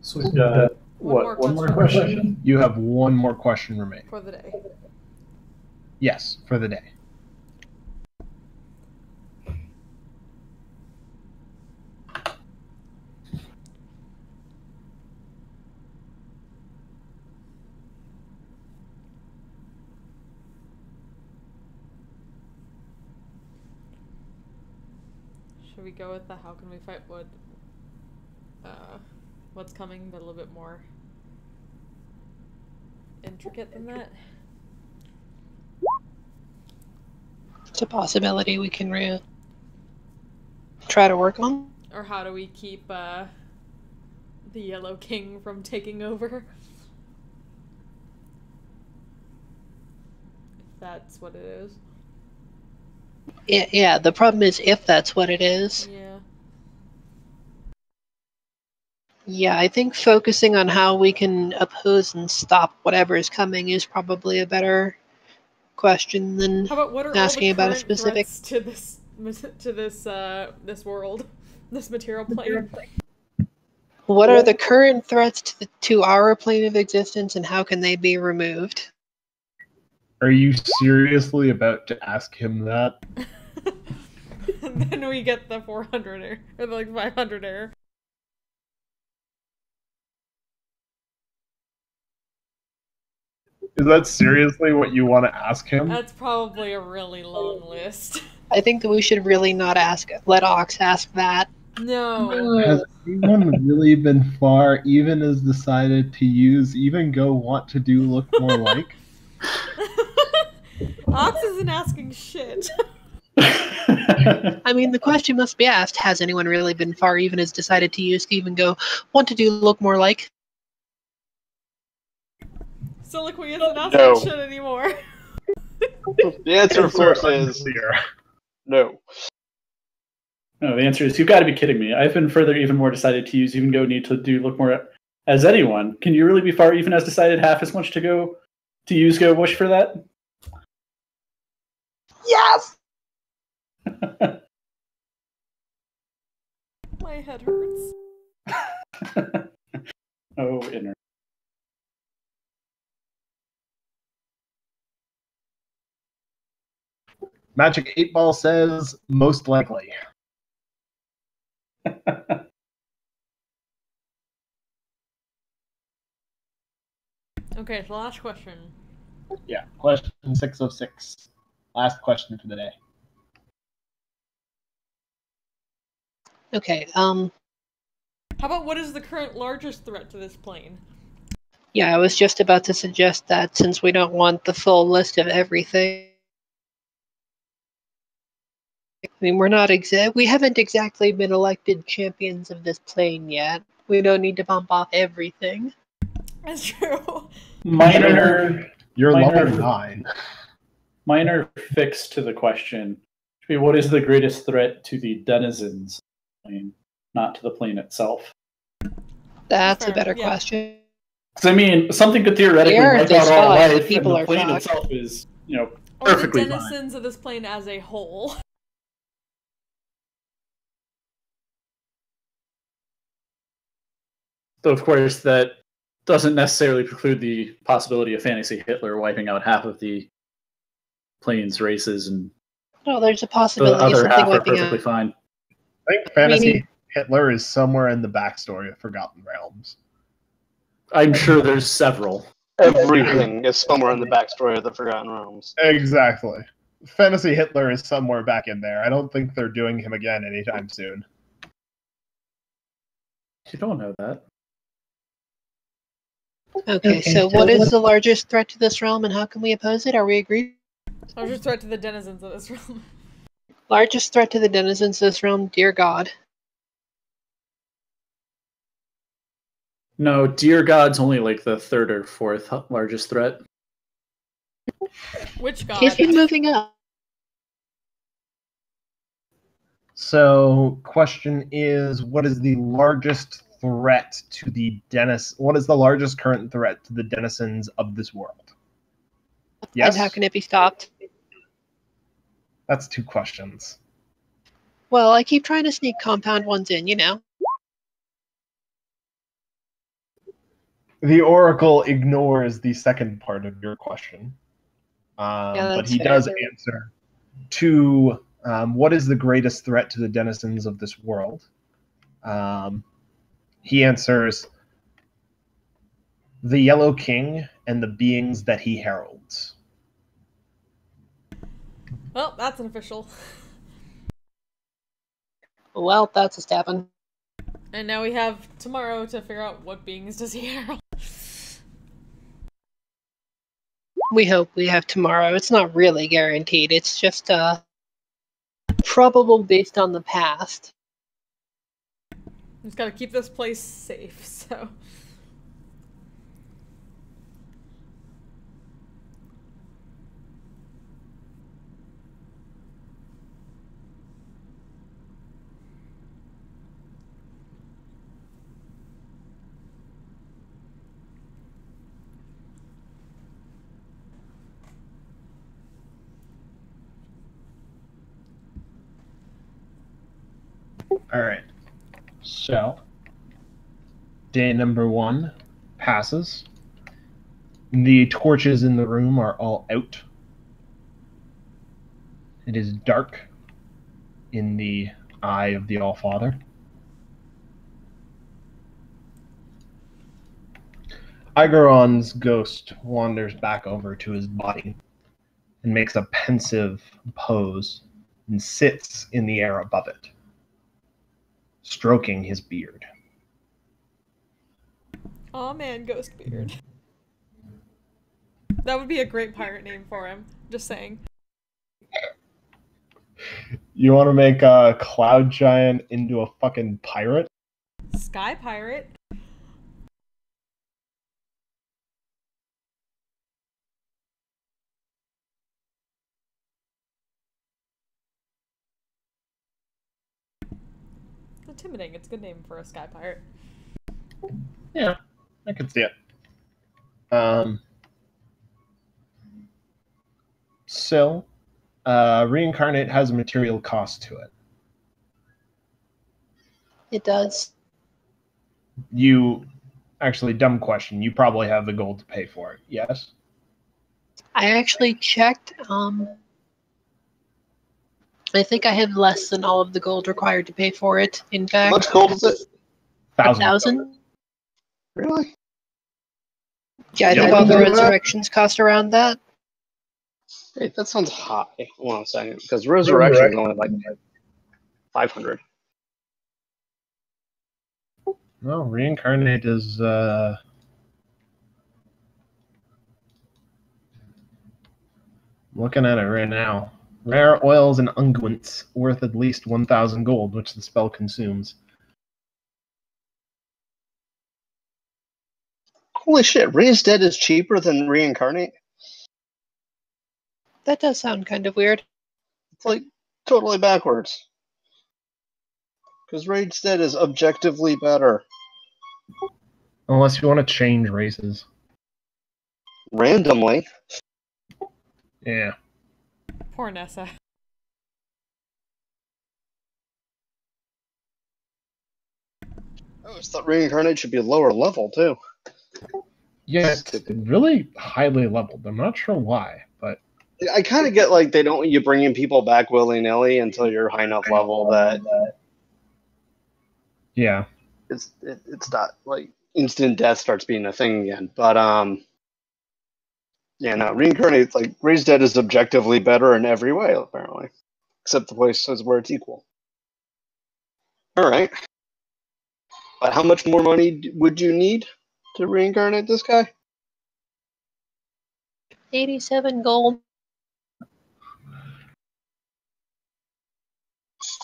So we've got, one more question? You have one more question remaining. For the day. Yes, for the day. Should we go with the how can we fight what's coming, but a little bit more intricate than that? It's a possibility we can try to work on. Or how do we keep the Yellow King from taking over? If that's what it is. Yeah, the problem is if that's what it is. Yeah. Yeah, I think focusing on how we can oppose and stop whatever is coming is probably a better question than How about what are asking all the about a current specific threats to this world, this material plane? What are the current threats to our plane of existence, and how can they be removed? Are you seriously about to ask him that? And then we get the 400 error, or the 500 error. Is that seriously what you want to ask him? That's probably a really long list. I think that we should really not let Ox ask that. No. Has anyone really been far, even as decided to use, even go want to do look more like? Ox isn't asking shit. I mean, the question must be asked, has anyone really been far, even as decided to use, to even go want to do look more like? Soliloquy isn't asking No. shit anymore. The answer, of course, is no. No, the answer is, you've got to be kidding me. I've been further, even more decided to use, even go need to do look more as anyone. Can you really be far, even as decided half as much to go to use go wish for that? Yes! My head hurts. Oh, inner. Magic 8 Ball says most likely. Okay, so last question. Yeah, question 606. Last question for the day. Okay, How about what is the current largest threat to this plane? yeah, I was just about to suggest that since we don't want the full list of everything. I mean, we haven't exactly been elected champions of this plane yet. We don't need to bump off everything. That's true. You're Minor- level 9. Minor fix to the question should be, what is the greatest threat to the denizens of the plane, not to the plane itself? That's Fair, a better yeah. question. Because I mean, something could theoretically The Earth wipe out is all fine, life, people and are the plane fucked. itself is, Or the perfectly fine. denizens of this plane as a whole. Though, of course, that doesn't necessarily preclude the possibility of Fantasy Hitler wiping out half of the plane's races, and No, there's a the possibility of other something half are wiping perfectly out. fine. I think Fantasy Hitler is somewhere in the backstory of Forgotten Realms. I'm sure there's several. Everything is somewhere in the backstory of the Forgotten Realms. Exactly. Fantasy Hitler is somewhere back in there. I don't think they're doing him again anytime soon. You don't know that. Okay, so what is the largest threat to this realm and how can we oppose it? Are we agreed? Largest threat to the denizens of this realm. Largest threat to the denizens of this realm, dear God. No, Dear God's only like the third or fourth largest threat. Which god? He's been moving up. So, question is, what is the largest threat to the what is the largest current threat to the denizens of this world? Yes? And how can it be stopped? That's 2 questions. Well, I keep trying to sneak compound ones in, you know. The Oracle ignores the second part of your question. But that's he fair. does answer to what is the greatest threat to the denizens of this world? He answers the Yellow King and the beings that he heralds. Well, that's an official. Well, that's a stabbing. And now we have tomorrow to figure out what beings does he herald. We hope we have tomorrow. It's not really guaranteed. It's just probable based on the past. Just gotta keep this place safe, so. All right. So, day number 1 passes. The torches in the room are all out. It is dark in the eye of the Allfather. Igaron's ghost wanders back over to his body and makes a pensive pose and sits in the air above it, stroking his beard. Aw man, Ghostbeard. That would be a great pirate name for him. Just saying. You want to make a cloud giant into a fucking pirate? Sky Pirate. It's intimidating. It's a good name for a Sky Pirate. Yeah, I can see it. So, reincarnate has a material cost to it. It does. Actually, dumb question. You probably have the gold to pay for it. Yes? I actually checked. I think I have less than all of the gold required to pay for it. In How fact, much gold is it? 1,000. Really? Yeah, I think Yep. all the resurrections cost around that. Hey, that sounds high. Hold on a second, because resurrection is only like 500. Well, reincarnate is looking at it right now. Rare oils and unguents worth at least 1,000 gold, which the spell consumes. Holy shit, Raised Dead is cheaper than Reincarnate? That does sound kind of weird. It's like totally backwards. Because Raised Dead is objectively better. Unless you want to change races. Randomly. Yeah. Poor Nessa. I always thought Reincarnate should be a lower level, too. Yeah, it's really highly leveled. I'm not sure why, but I kind of get like they don't want you bringing people back willy-nilly until you're high enough level that yeah. it's not like instant death starts being a thing again. But yeah, no, Reincarnate, like Raised Dead is objectively better in every way, apparently. Except the places where it's equal. Alright. But how much more money would you need to reincarnate this guy? 87 gold.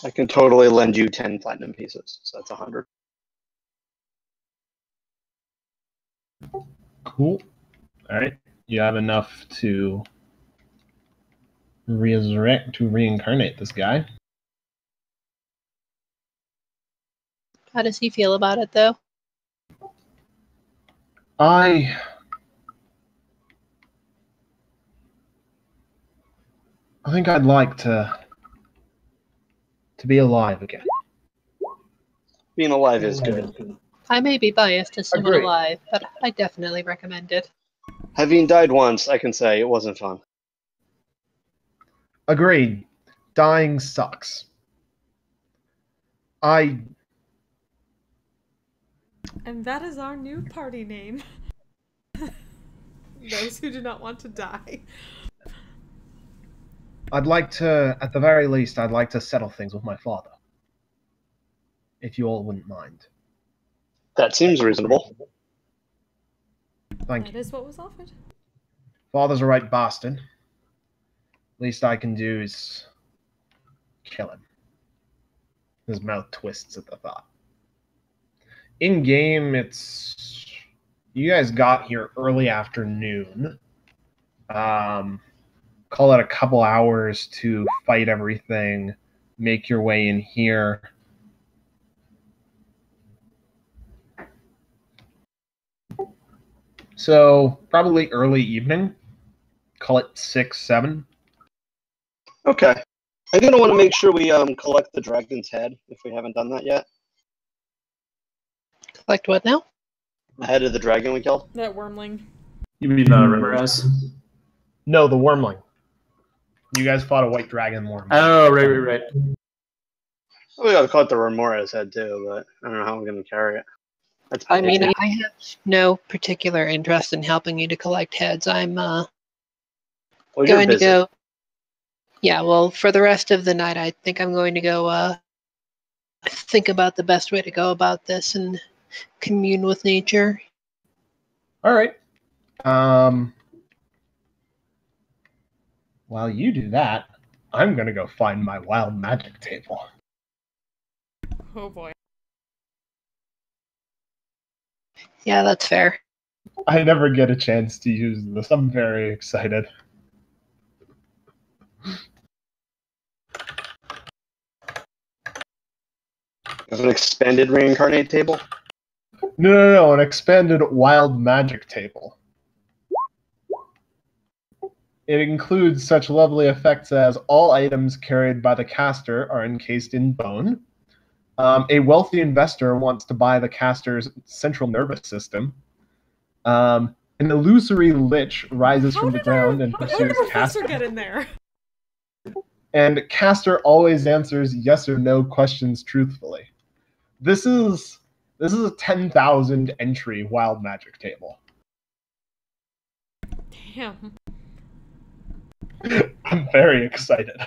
I can totally lend you 10 platinum pieces, so that's 100. Cool. Alright. You have enough to reincarnate this guy. How does he feel about it, though? I think I'd like to be alive again. Being alive is good. I may be biased to someone Agreed. alive, but I definitely recommend it. Having died once, I can say it wasn't fun. Agreed. Dying sucks. And that is our new party name. Those who do not want to die. I'd like to, at the very least, I'd like to settle things with my father. If you all wouldn't mind. That seems reasonable. Thank That you. is what was offered. Father's a right bastard. Least I can do is kill him. His mouth twists at the thought. In game, it's you guys got here early afternoon. Call it a couple hours to fight everything, make your way in here. So probably early evening. Call it 6, 7. Okay. I'm gonna want to make sure we collect the dragon's head if we haven't done that yet. Collect what now? The head of the dragon we killed. That wormling. You mean Rimmerhouse? No, the wormling. You guys fought a white dragon worm. Oh, right. We gotta collect the Remora's head too, but I don't know how I'm gonna carry it. That's I mean, big. I have no particular interest in helping you to collect heads. I'm Well, you're going to busy. go. Yeah, well, for the rest of the night, I think I'm going to go think about the best way to go about this and commune with nature. All right. While you do that, I'm going to go find my wild magic table. Oh boy. Yeah, that's fair. I never get a chance to use this. I'm very excited. There's an expanded reincarnate table. No, an expanded wild magic table. It includes such lovely effects as all items carried by the caster are encased in bone. A wealthy investor wants to buy the caster's central nervous system. An illusory lich rises from the ground and How did pursues our professor caster. get in there? And caster always answers yes or no questions truthfully. This is a 10,000 entry wild magic table. Damn. I'm very excited.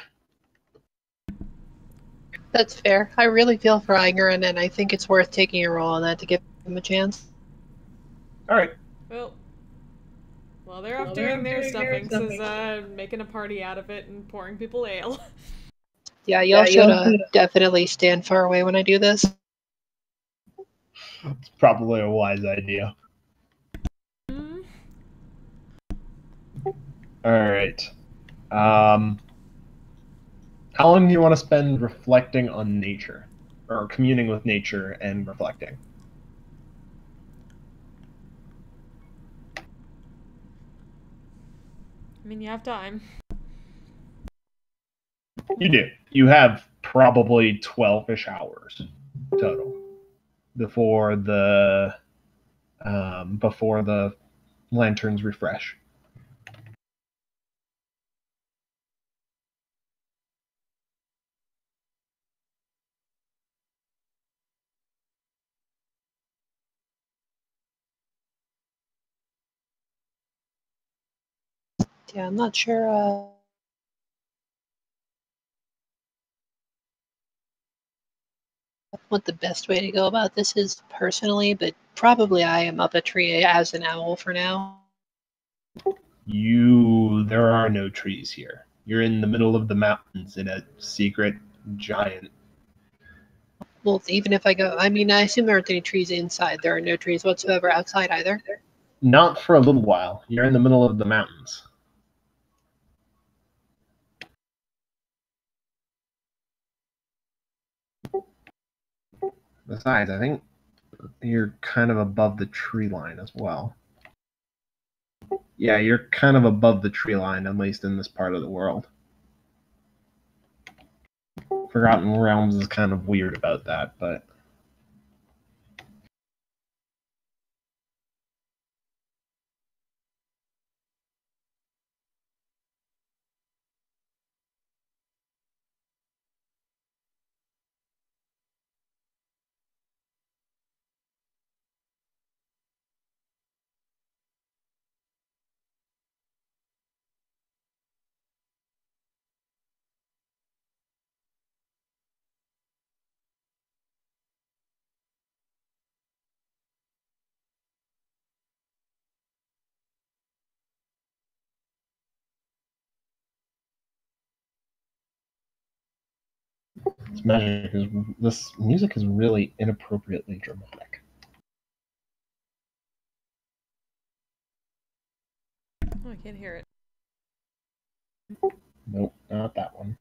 That's fair. I really feel for Igor, and I think it's worth taking a roll on that to give him a chance. All right. Well, while they're off doing their stuffings, is making a party out of it and pouring people ale. Yeah, y'all should definitely stand far away when I do this. It's probably a wise idea. Mm. All right. How long do you want to spend reflecting on nature, or communing with nature and reflecting? I mean, you have time. You do. You have probably 12-ish hours total before the lanterns refresh. Yeah, I'm not sure what the best way to go about this is personally, but probably I am up a tree as an owl for now. There are no trees here. You're in the middle of the mountains in a secret giant. Well, even if I go, I mean, I assume there aren't any trees inside. There are no trees whatsoever outside either. Not for a little while. You're in the middle of the mountains. Besides, I think you're kind of above the tree line as well. Yeah, you're kind of above the tree line, at least in this part of the world. Forgotten Realms is kind of weird about that, but This music is really inappropriately dramatic. Oh, I can't hear it. Nope, not that one.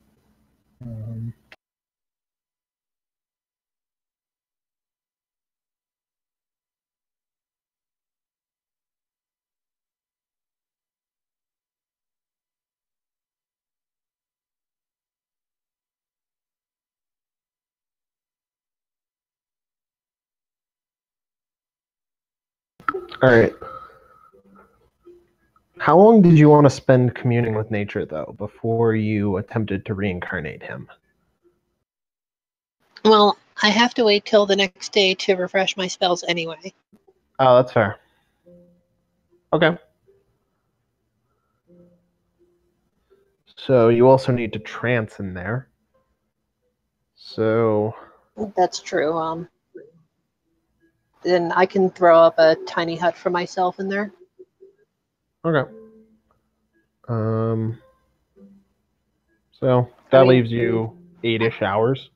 All right. How long did you want to spend communing with nature, though, before you attempted to reincarnate him? Well, I have to wait till the next day to refresh my spells anyway. Oh, that's fair. Okay. So you also need to trance in there. So That's true. Then I can throw up a tiny hut for myself in there. okay. So that leaves you 8-ish hours.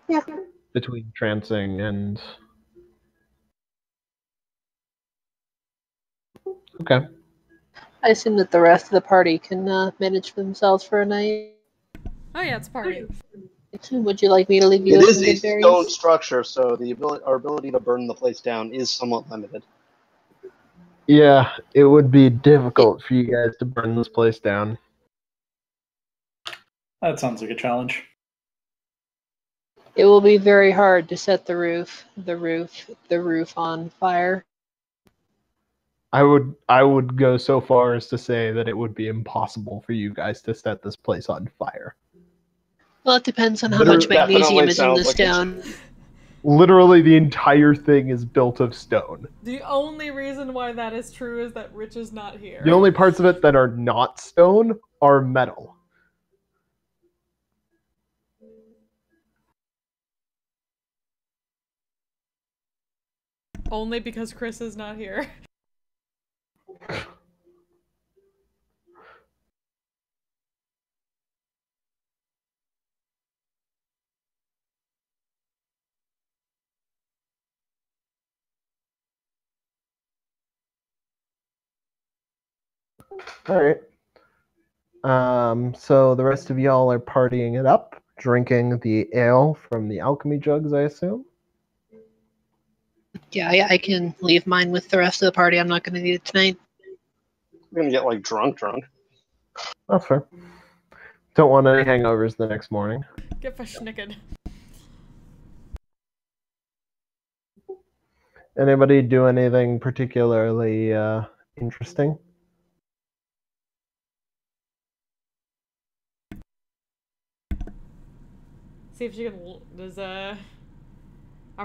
Yeah. Between trancing and. Okay. I assume that the rest of the party can manage for themselves for a night. Oh yeah, it's a party. Would you like me to leave you It with is some a good stone berries? structure, so our ability to burn the place down is somewhat limited. Yeah, it would be difficult for you guys to burn this place down. That sounds like a challenge. It will be very hard to set the roof on fire. I would go so far as to say that it would be impossible for you guys to set this place on fire. Well, it depends on how There much magnesium definitely is in the sounds like a stone. Literally, the entire thing is built of stone. The only reason why that is true is that Rich is not here. The only parts of it that are not stone are metal. Only because Chris is not here. All right. So the rest of y'all are partying it up, drinking the ale from the alchemy jugs, I assume. Yeah, I can leave mine with the rest of the party. I'm not going to need it tonight. We're gonna get like drunk. That's fair. Don't want any hangovers the next morning. Get verschnicked. Anybody do anything particularly interesting? See if she can. Does our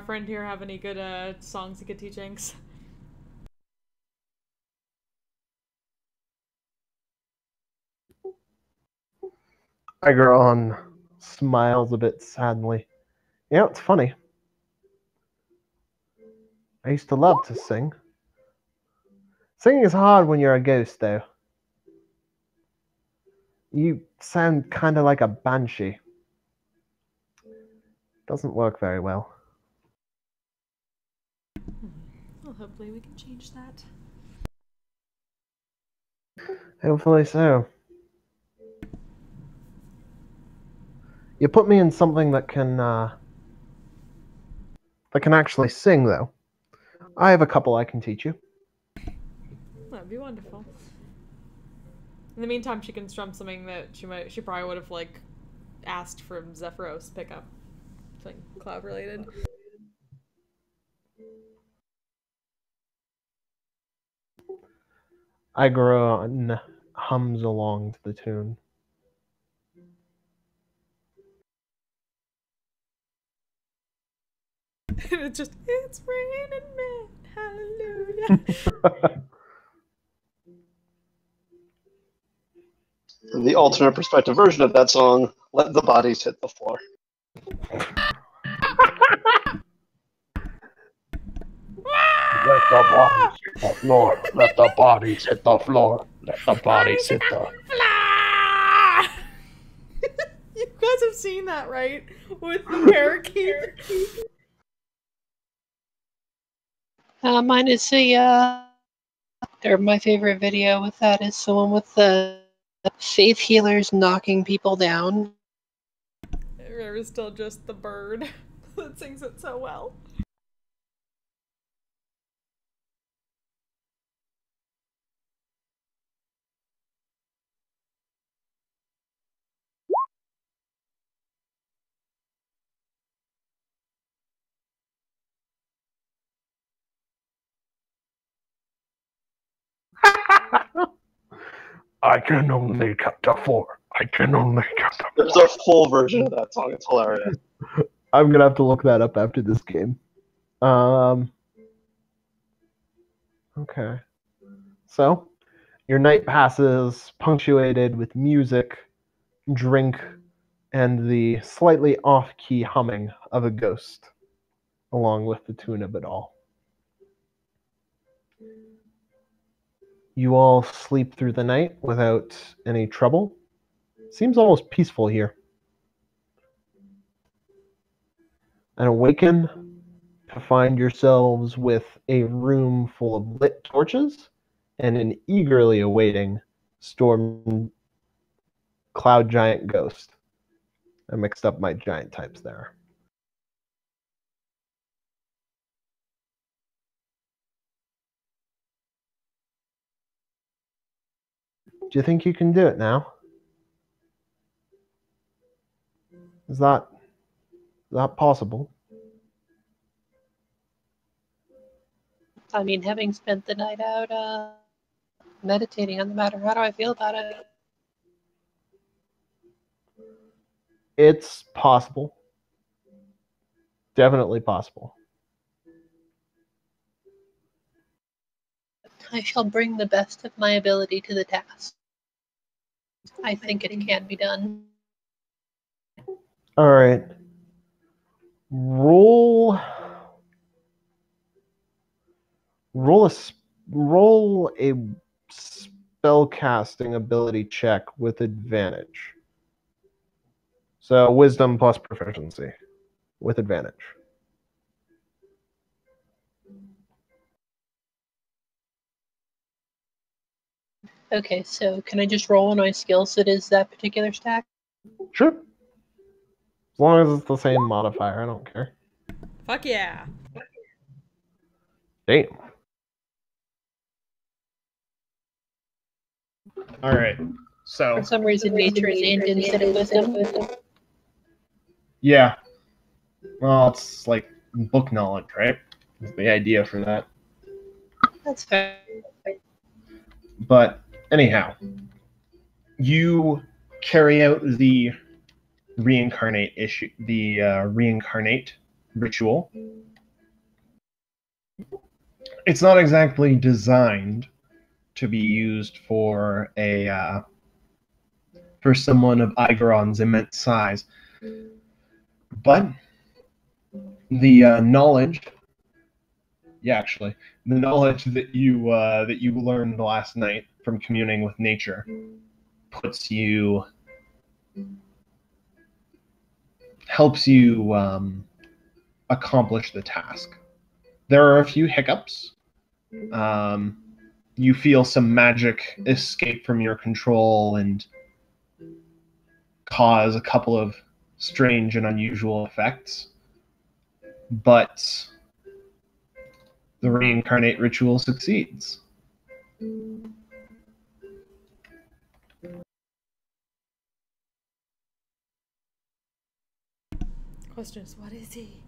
friend here have any good songs he could teach Inks? Igron smiles a bit sadly. You know, it's funny. I used to love to sing. Singing is hard when you're a ghost, though. You sound kind of like a banshee. Doesn't work very well. Well, hopefully we can change that. Hopefully so. You put me in something that can actually sing, though. I have a couple I can teach you. That'd be wonderful. In the meantime, she can strum something that she probably would have like asked from Zephyros to pick up, something cloud related. Igron hums along to the tune. It's just, it's raining men, hallelujah. The alternate perspective version of that song, "Let the Bodies Hit the Floor." Let the bodies hit the floor. Let the bodies hit the floor. Let the bodies hit the... have seen that, right? With the parakeet. Mine is or my favorite video with that is the one with the faith healers knocking people down. Or is still just the bird that sings it so well. I can only count to 4. I can only count to 4. There's a full version of that song. It's hilarious. I'm gonna have to look that up after this game. Okay. So, your night passes punctuated with music, drink, and the slightly off-key humming of a ghost, along with the tune of it all. You all sleep through the night without any trouble. Seems almost peaceful here. And awaken to find yourselves with a room full of lit torches and an eagerly awaiting storm cloud giant ghost. I mixed up my giant types there. Do you think you can do it now? Is that possible? I mean, having spent the night out meditating on the matter, how do I feel about it? It's possible. Definitely possible. I shall bring the best of my ability to the task. I think it can be done. All right. Roll a spellcasting ability check with advantage. So wisdom plus proficiency with advantage. Okay, so can I just roll on my skills that is that particular stack? Sure. As long as it's the same modifier, I don't care. Fuck yeah. Damn. All right. So For some reason, nature is int instead of wisdom. yeah. Well, it's like book knowledge, right? Is the idea for that. That's fair. But anyhow, you carry out the reincarnate ritual. It's not exactly designed to be used for for someone of Igeron's immense size, but the knowledge that you learned last night from communing with nature helps you accomplish the task. There are a few hiccups. You feel some magic escape from your control and cause a couple of strange and unusual effects, but the reincarnate ritual succeeds. Question is, what is he?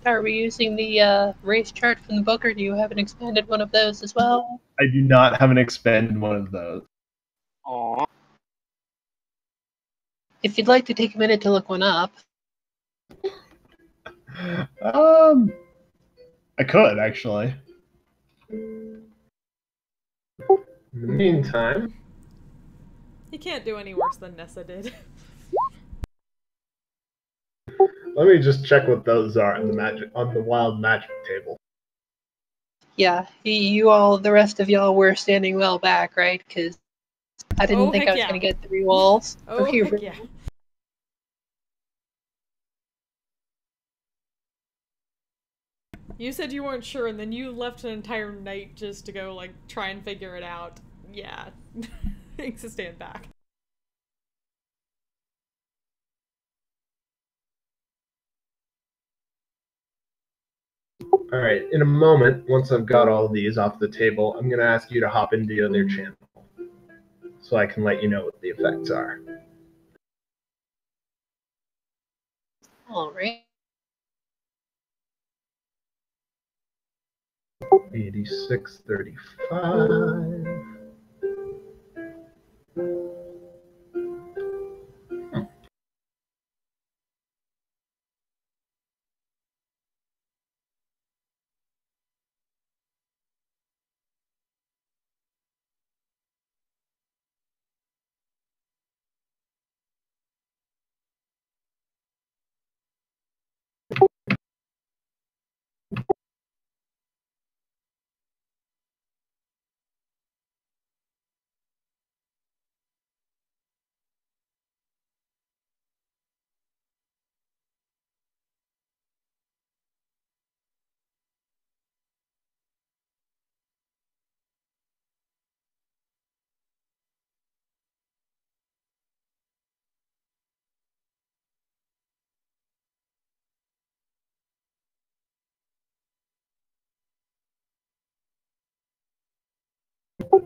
Are we using the race chart from the book, or do you have an expanded one of those as well? I do not have an expanded one of those. Aww. If you'd like to take a minute to look one up. I could, actually. In the meantime, He can't do any worse than Nessa did. let me just check what those are on the wild magic table. Yeah, you all, the rest of y'all were standing well back, right? Because I didn't Oh, think heck I was yeah. going to get 3 walls. Oh, Okay, heck yeah. You said you weren't sure, and then you left an entire night just to go, like, try and figure it out. Yeah. Thanks to stand back. All right, in a moment, once I've got all these off the table, I'm going to ask you to hop into the other channel so I can let you know what the effects are. All right. 8635.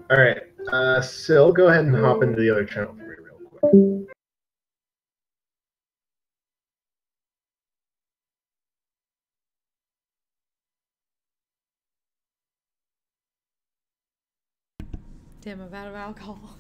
All right, Sil, go ahead and hop into the other channel for me real quick. Damn, I'm out of alcohol.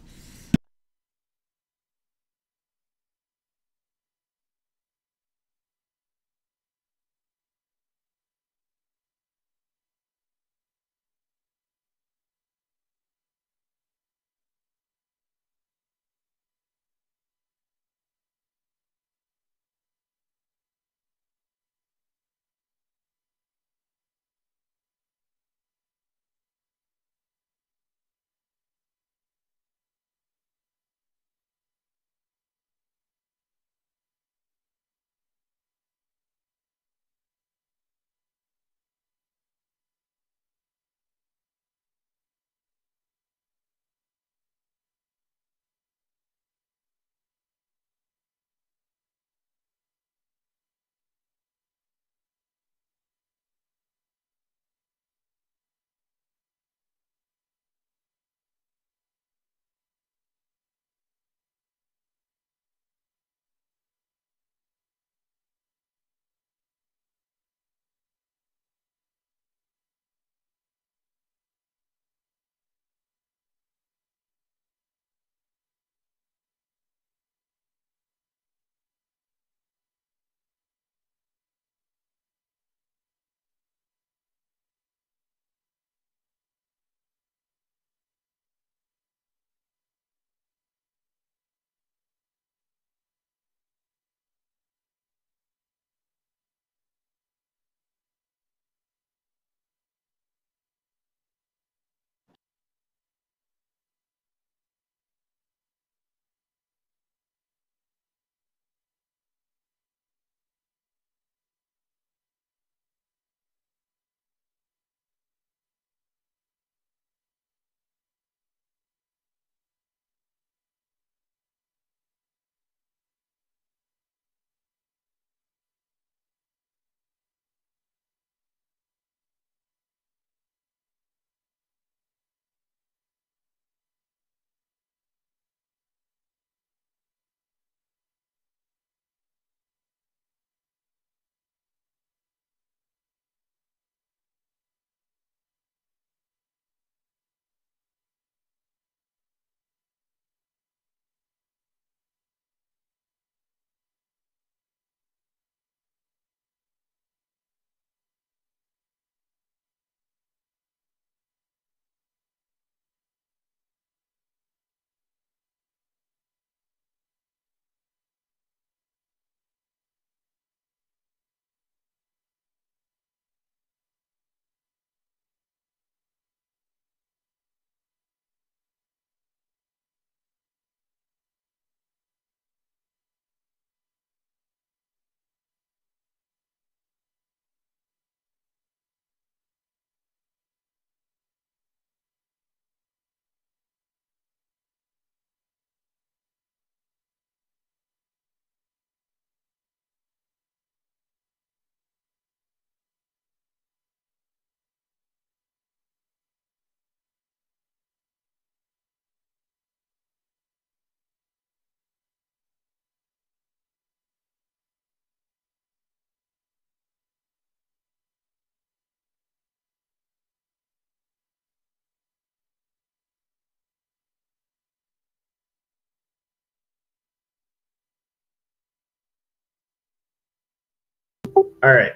Alright.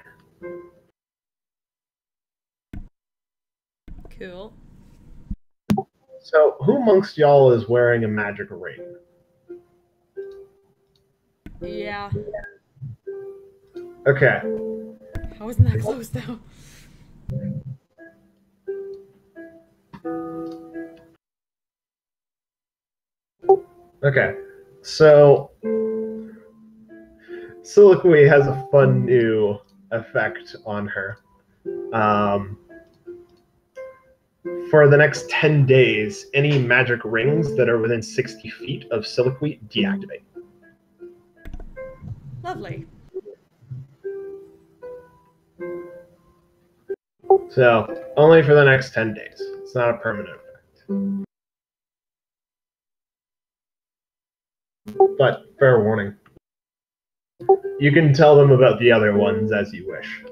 Cool. So, who amongst y'all is wearing a magic ring? Yeah. Okay. I wasn't that close though. Okay. So, Soliloquy has a fun new effect on her. For the next 10 days, any magic rings that are within 60 feet of Soliloquy deactivate. Lovely. So, only for the next 10 days. It's not a permanent effect. But, fair warning. You can tell them about the other ones as you wish.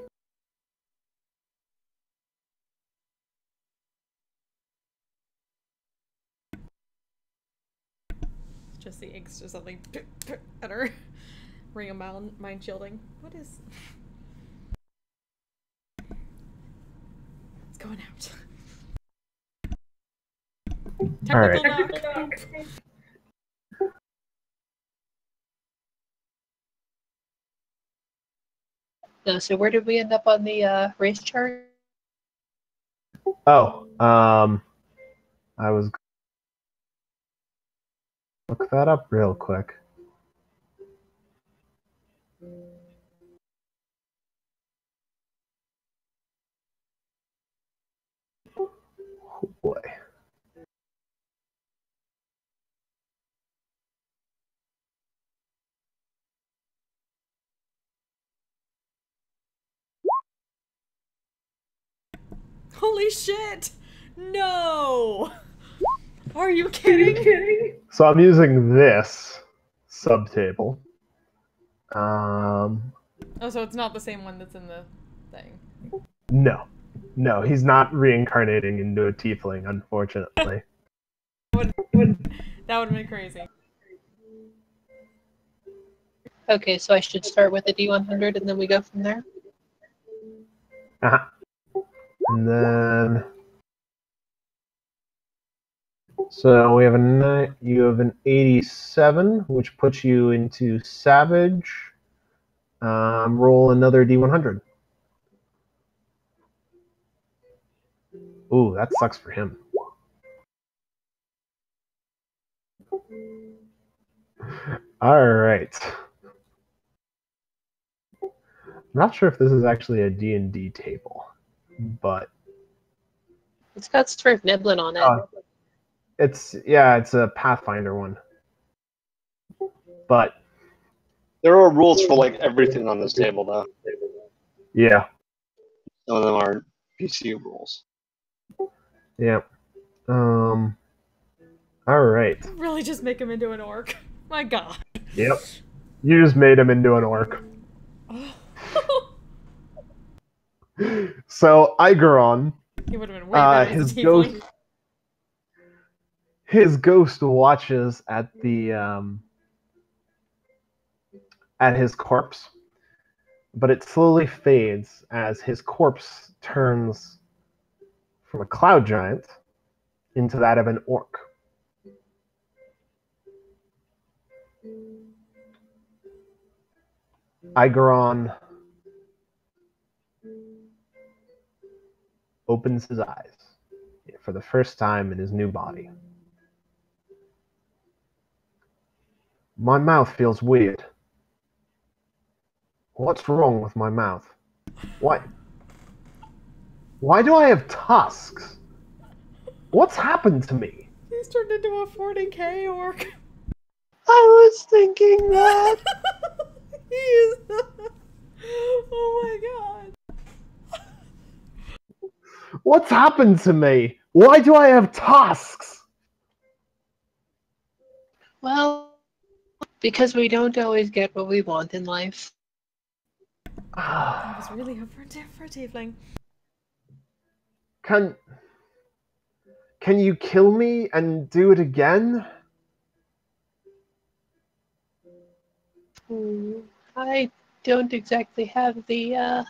Just the eggs or something at her. Ring of mind shielding. What is... It's going out. Technical knock. No, so where did we end up on the race chart? Oh, I was... Look that up real quick. Oh boy. Holy shit! No! Are you kidding? So I'm using this subtable. Oh, so it's not the same one that's in the thing. No. No, he's not reincarnating into a tiefling, unfortunately. That would have been crazy. Okay, so I should start with the D100 and then we go from there? Uh-huh. And then... So we have you have an 87, which puts you into Savage. Roll another D100. Ooh, that sucks for him. All right. I'm not sure if this is actually a D&D table, but It's got Swerve Niblin on it. it's a Pathfinder one. But There are rules for like everything on this table, though. yeah, Some of them are PC rules. yeah. All right. Really just make him into an orc. My god. Yep. You just made him into an orc. So Igeron, He would have been way better as a tiefling. his ghost watches at the at his corpse, but it slowly fades as his corpse turns from a cloud giant into that of an orc. Igeron opens his eyes for the first time in his new body. My mouth feels weird. What's wrong with my mouth? Why do I have tusks? What's happened to me? He's turned into a 40k orc. I was thinking that. He is. Oh my god. What's happened to me? Why do I have tusks? Well, because we don't always get what we want in life. That was really hard for a tiefling. Can you kill me and do it again? I don't exactly have the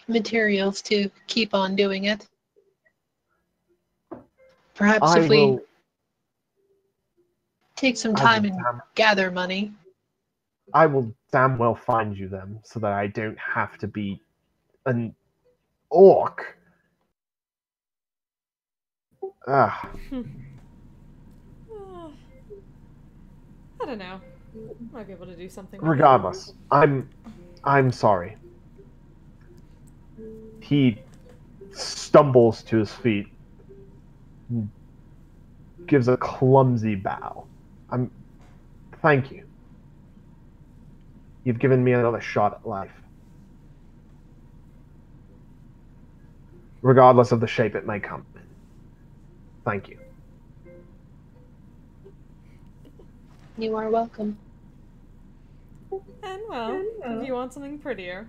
materials to keep on doing it. Perhaps if we take some time and gather money. I will damn well find you them so that I don't have to be an orc. Ah. I don't know. Might be able to do something. Regardless, I'm sorry. He stumbles to his feet, gives a clumsy bow. Thank you. You've given me another shot at life. Regardless of the shape it may come in. Thank you. You are welcome. And well, if you want something prettier,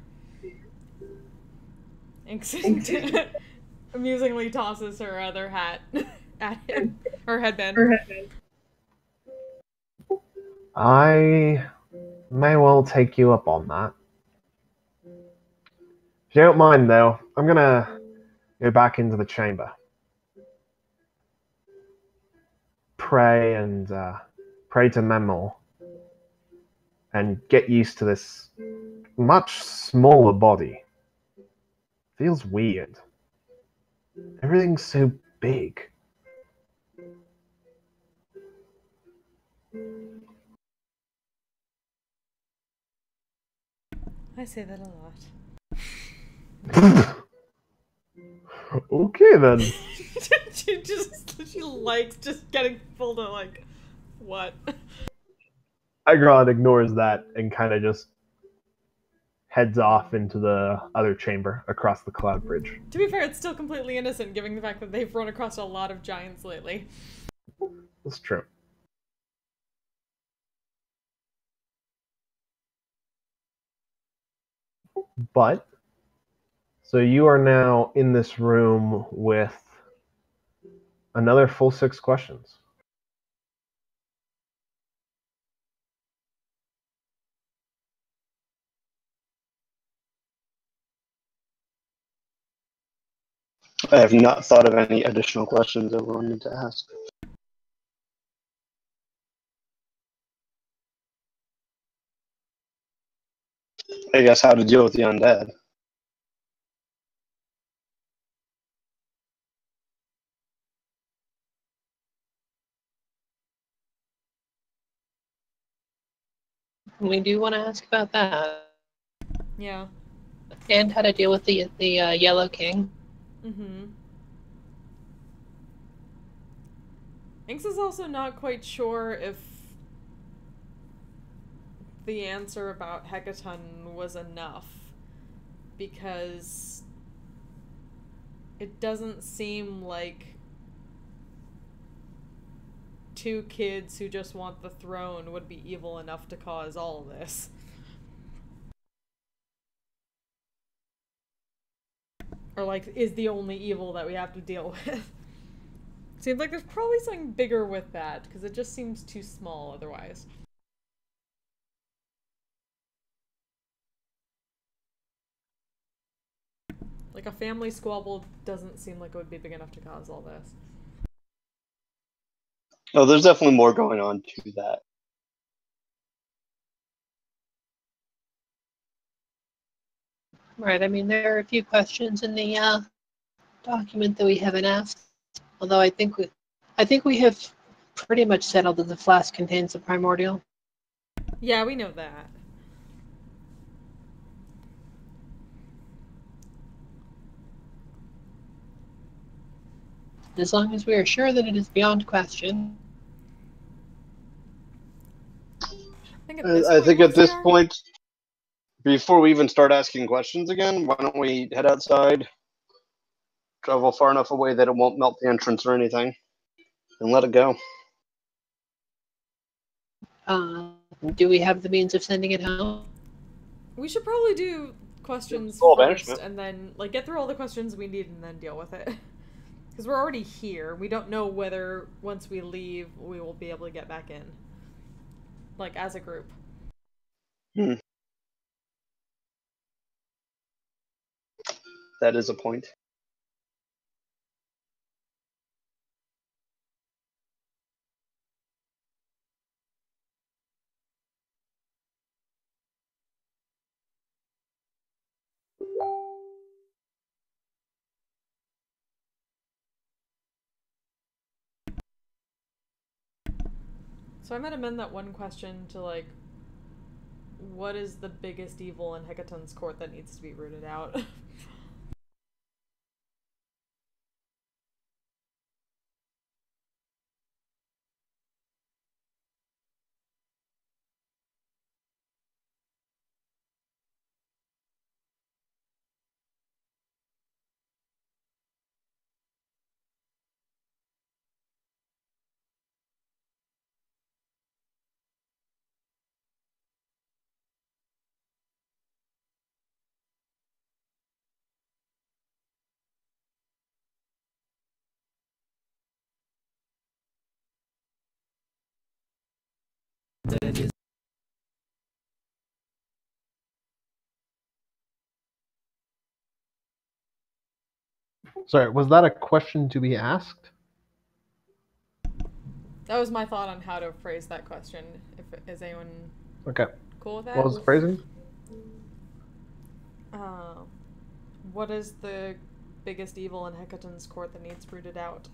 Inks amusingly tosses her other hat at him. Her headband. I may well take you up on that. If you don't mind, though, I'm gonna go back into the chamber. Pray to Memor. And get used to this much smaller body. Feels weird. Everything's so big. I say that a lot. Okay then. she likes just getting full to like, what? Agron ignores that and kind of just heads off into the other chamber across the cloud bridge. To be fair, it's still completely innocent, given the fact that they've run across a lot of giants lately. That's true. But, so you are now in this room with another full 6 questions. I have not thought of any additional questions I wanted to ask. I guess how to deal with the undead. We do want to ask about that. Yeah. And how to deal with the Yellow King. Mm-hmm. Inks is also not quite sure if the answer about Hecaton was enough, because it doesn't seem like 2 kids who just want the throne would be evil enough to cause all this. Or like, is the only evil that we have to deal with. Seems like there's probably something bigger with that, because it just seems too small otherwise. Like, a family squabble doesn't seem like it would be big enough to cause all this. Oh, there's definitely more going on to that. Right, I mean, there are a few questions in the document that we haven't asked. Although I think we have pretty much settled that the flask contains the primordial. Yeah, we know that. As long as we are sure that it is beyond question. I think at this point, before we even start asking questions again, why don't we head outside, travel far enough away that it won't melt the entrance or anything, and let it go. Do we have the means of sending it home? We should probably do questions Full first, banishment. and then like get through all the questions we need, and then deal with it. Because we're already here. We don't know whether once we leave we will be able to get back in, like as a group. That is a point. So I might amend that one question to, like, what is the biggest evil in Hecaton's court that needs to be rooted out? Sorry, was that a question to be asked? That was my thought on how to phrase that question. Is anyone Okay. cool with that? What was the phrasing? What is the biggest evil in Hecaton's court that needs rooted out?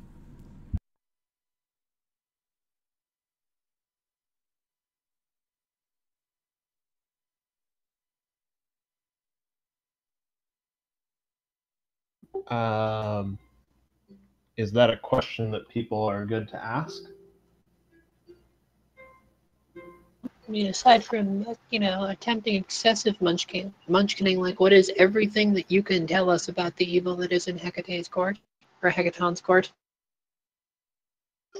Is that a question that people are good to ask? I mean, aside from, attempting excessive munchkining, like, what is everything that you can tell us about the evil that is in Hecate's court? Or Hecaton's court?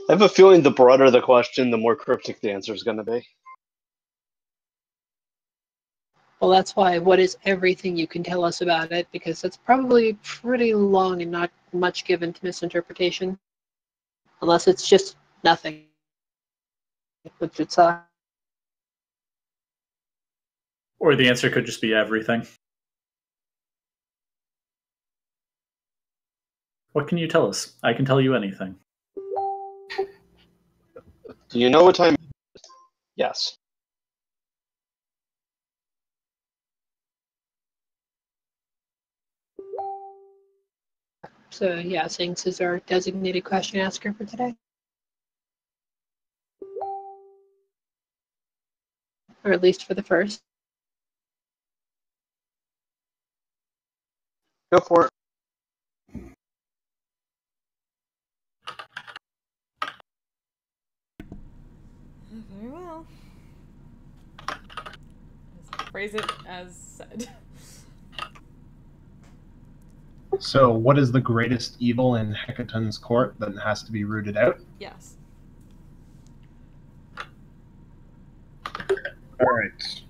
I have a feeling the broader the question, the more cryptic the answer is going to be. Well, that's why, what is everything you can tell us about it? Because that's probably pretty long and not much given to misinterpretation. Unless it's just nothing. Which it's, Or the answer could just be everything. What can you tell us? I can tell you anything. Do you know what time it is? Yes. So, yeah, Sinks is our designated question asker for today. Or at least for the first. Go for it. Very well. Phrase it as said. So, what is the greatest evil in Hecaton's court that has to be rooted out? Yes. All right.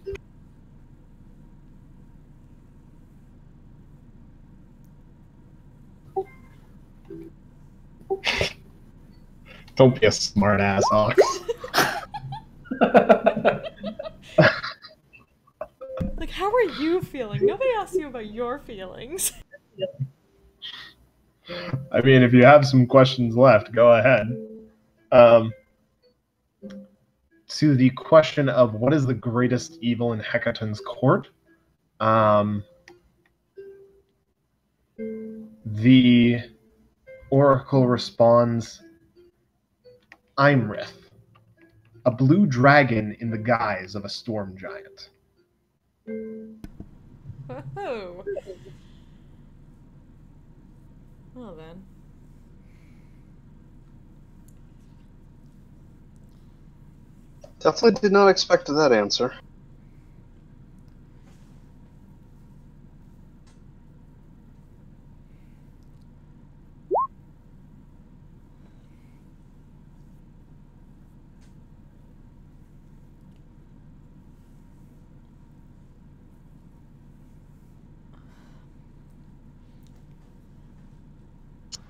Don't be a smart ass, Ox. Like, how are you feeling? Nobody asked you about your feelings. I mean, if you have some questions left, go ahead. To the question of what is the greatest evil in Hecaton's court, the oracle responds, Imrith, a blue dragon in the guise of a storm giant. Oh. Well then. Definitely did not expect that answer.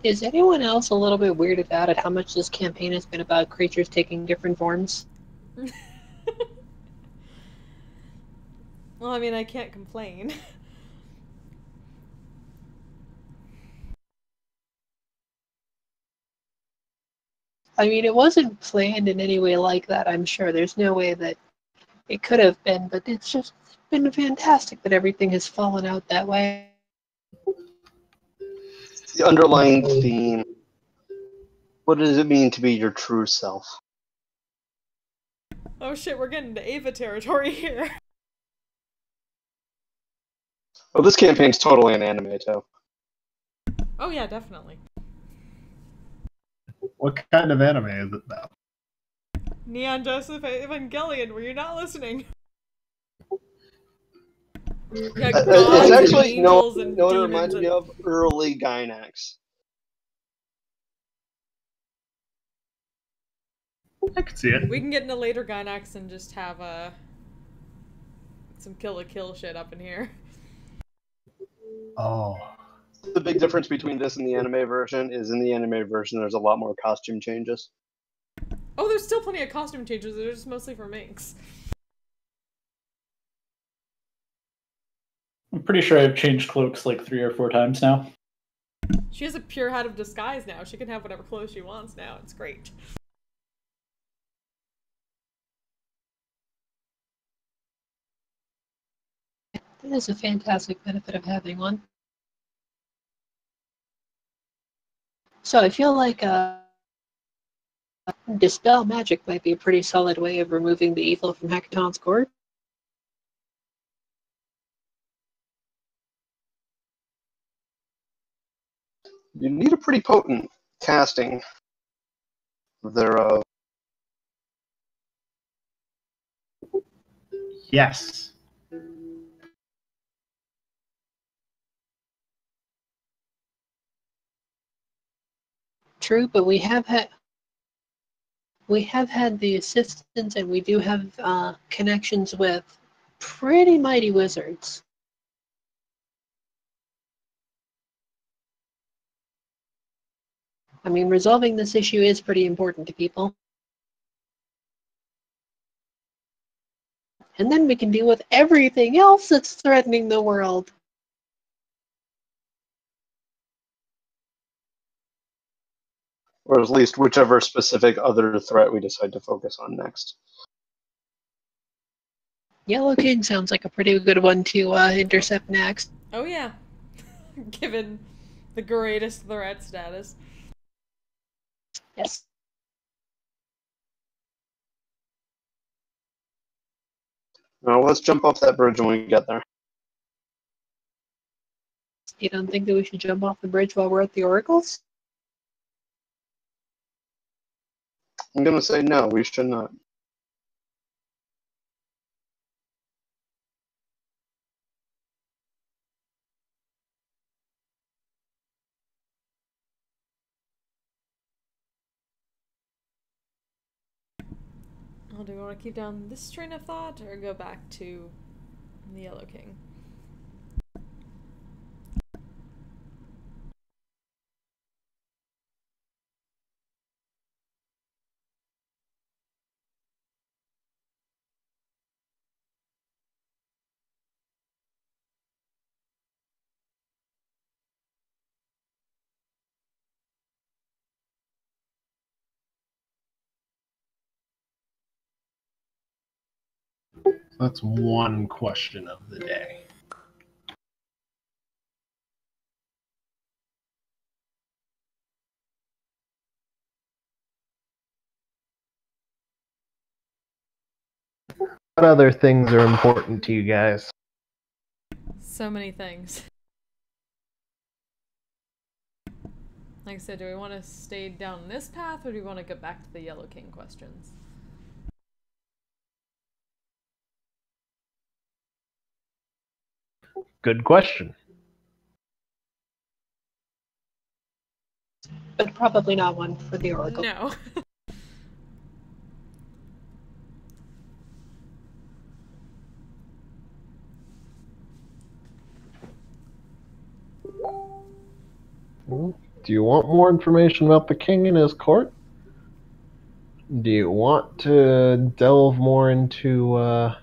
Is anyone else a little bit weirded out at how much this campaign has been about creatures taking different forms? Well, I mean, I can't complain. I mean, it wasn't planned in any way like that, I'm sure. There's no way that it could have been, but it's just been fantastic that everything has fallen out that way. The underlying theme. What does it mean to be your true self? Oh shit, we're getting into Ava territory here. Oh, this campaign's totally an anime, too. Oh yeah, definitely. What kind of anime is it though? Neon Joseph Evangelion, were you not listening? Yeah, It's gods and actually, angels and what it demons reminds me and... of? Early Gynax. I could see it. We can get into later Gynax and just have some Kill la Kill shit up in here. Oh. The big difference between this and the anime version is in the anime version there's a lot more costume changes. Oh, there's still plenty of costume changes, they're just mostly for minks. I'm pretty sure I've changed cloaks like 3 or 4 times now. She has a pure head of disguise now. She can have whatever clothes she wants now. It's great. That is a fantastic benefit of having one. So I feel like Dispel Magic might be a pretty solid way of removing the evil from Hackathon's court. You need a pretty potent casting thereof. Yes. True, but we have had the assistance, and we do have connections with pretty mighty wizards. I mean, resolving this issue is pretty important to people. And then we can deal with everything else that's threatening the world. Or at least whichever specific other threat we decide to focus on next. Yellow King sounds like a pretty good one to intercept next. Oh yeah. Given the greatest threat status. Yes. Now let's jump off that bridge when we get there. You don't think that we should jump off the bridge while we're at the oracles? I'm gonna say no, we should not. Oh, do we want to keep down this train of thought or go back to the Yellow King? That's one question of the day. What other things are important to you guys? So many things. Like I said, do we want to stay down this path or do we want to go back to the Yellow King questions? Good question. But probably not one for the oracle. No. Do you want more information about the king and his court? Do you want to delve more into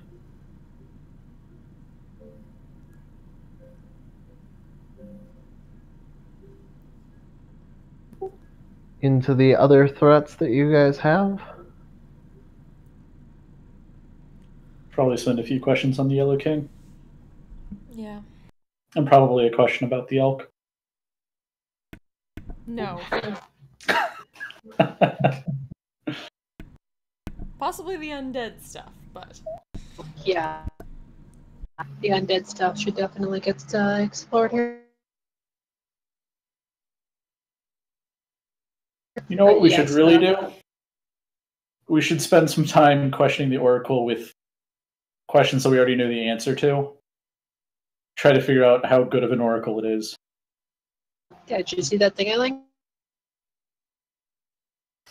into the other threats that you guys have? Probably spend a few questions on the Yellow King. Yeah. And probably a question about the elk. No. Possibly the undead stuff, but Yeah. The undead stuff should definitely get explored here. You know what we should Yes, really do? We should spend some time questioning the Oracle with questions that we already know the answer to. Try to figure out how good of an Oracle it is. Yeah, did you see that thing I linked?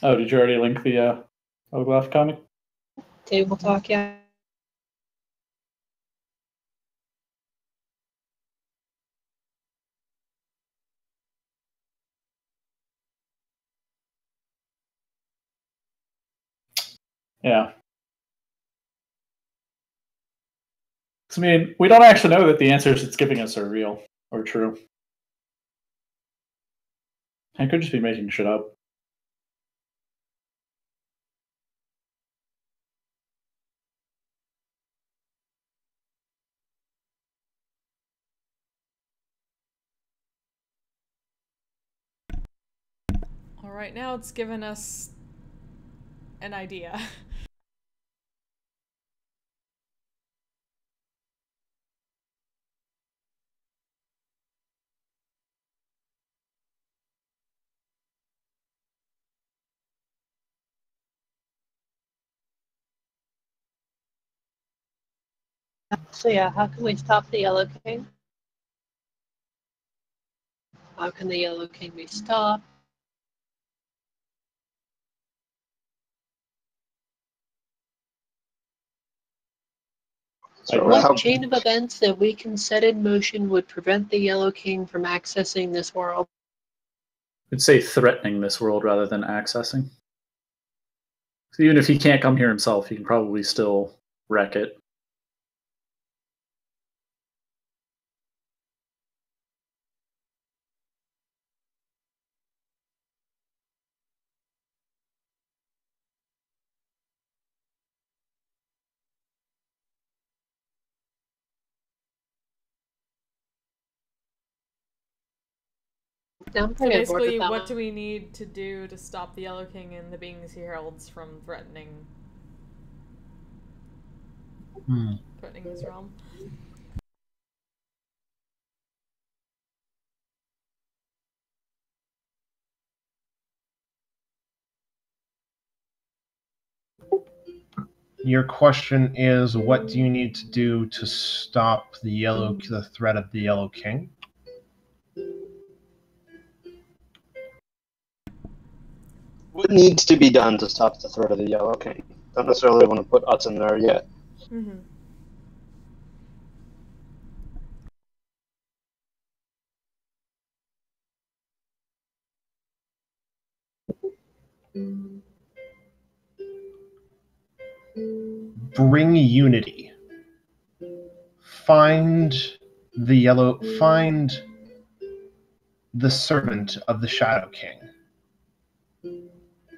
Oh, did you already link the Olaf comic? Table talk, yeah. Yeah. I mean, we don't actually know that the answers it's giving us are real or true. I could just be making shit up. alright, now it's given us an idea. So yeah, how can we stop the Yellow King? How can the Yellow King be stopped? So What how, chain of events that we can set in motion would prevent the Yellow King from accessing this world? I'd say threatening this world rather than accessing. So even if he can't come here himself, he can probably still wreck it. I'm So pretty on board basically, with that what one. do we need to do to stop the Yellow King and the beings he heralds from threatening this realm? Your question is, what do you need to do to stop the threat of the Yellow King? what needs to be done to stop the threat of the Yellow King? Don't necessarily want to put us in there yet. Mm-hmm. Bring unity. Find the servant of the Shadow King.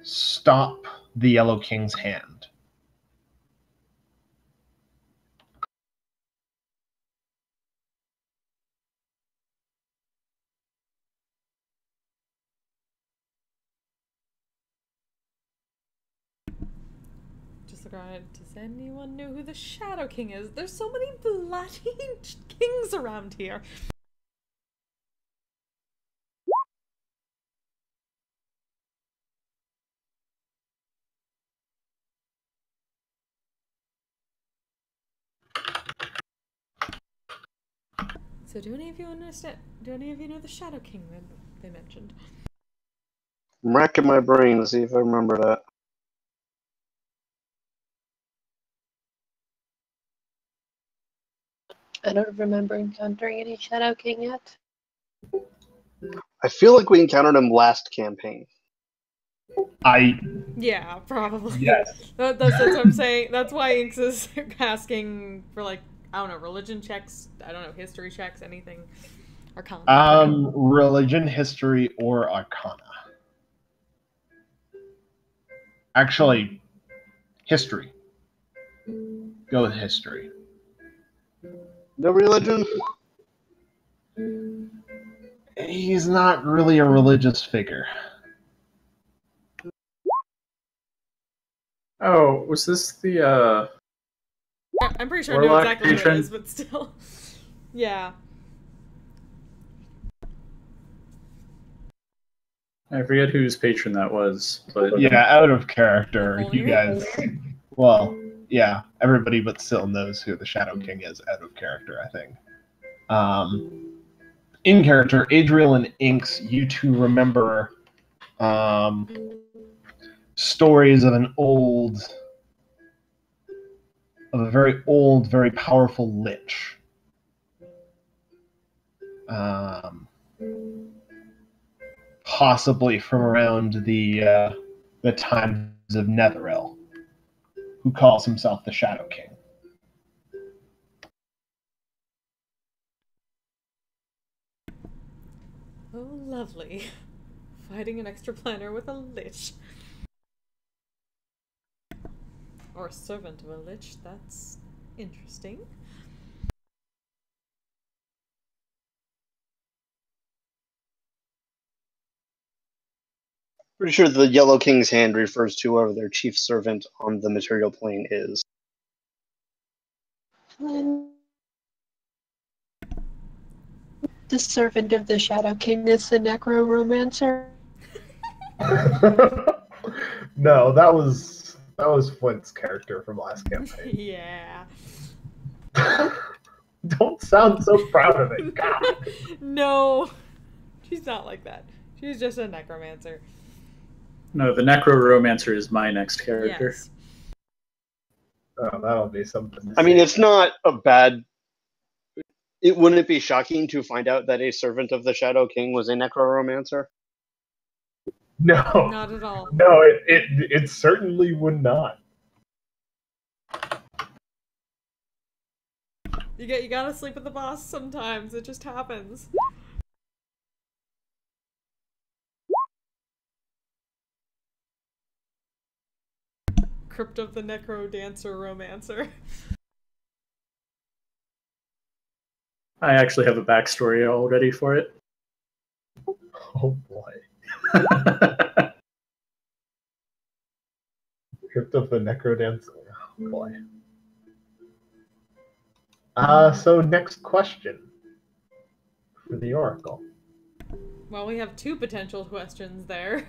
Stop the Yellow King's hand. Just look around it. Does anyone know who the Shadow King is? There's so many bloody kings around here. So do any of you understand? Do any of you know the Shadow King that they mentioned? I'm racking my brain to see if I remember that. I don't remember encountering any Shadow King yet. I feel like we encountered him last campaign. Yeah, probably. Yes. That's what I'm saying. That's why Inks is asking for, like, I don't know, religion checks, I don't know, history checks, anything. Arcana. Religion, history, or Arcana. Actually, history. Go with history. No religion? He's not really a religious figure. Oh, was this the I'm pretty sure I know Warlock exactly who it patron? is, but still. Yeah. I forget whose patron that was, but Yeah, out of character. Only You me? guys. Well, yeah, everybody but Syl knows who the Shadow King is out of character, I think. In character, Adriel and Inks, you two remember stories of a very old, very powerful lich. Possibly from around the times of Netheril, who calls himself the Shadow King. Oh, lovely. Fighting an extra planner with a lich. Or a servant of a lich, that's interesting. Pretty sure the Yellow King's hand refers to whoever their chief servant on the material plane is. The servant of the Shadow King is the Necromancer. No, that was Flint's character from last campaign. Yeah. Don't sound so proud of it. God. No. She's not like that. She's just a necromancer. no, the Necromancer is my next character. Yes. Oh, that'll be something. I mean, it's not a bad. Wouldn't it be shocking to find out that a servant of the Shadow King was a necromancer? No, Not at all. no, it certainly would not. You gotta sleep with the boss sometimes. It just happens. Crypt of the Necro Dancer Romancer. I actually have a backstory already for it. Oh boy, Crypt of the Necrodancer. Oh boy. So next question for the Oracle. Well, we have two potential questions there.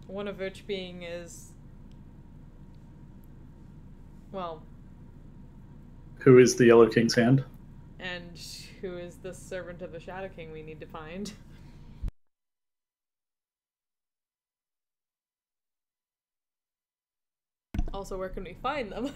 One of which being is... Well... Who is the Yellow King's hand? And who is the servant of the Shadow King we need to find? Also, where can we find them?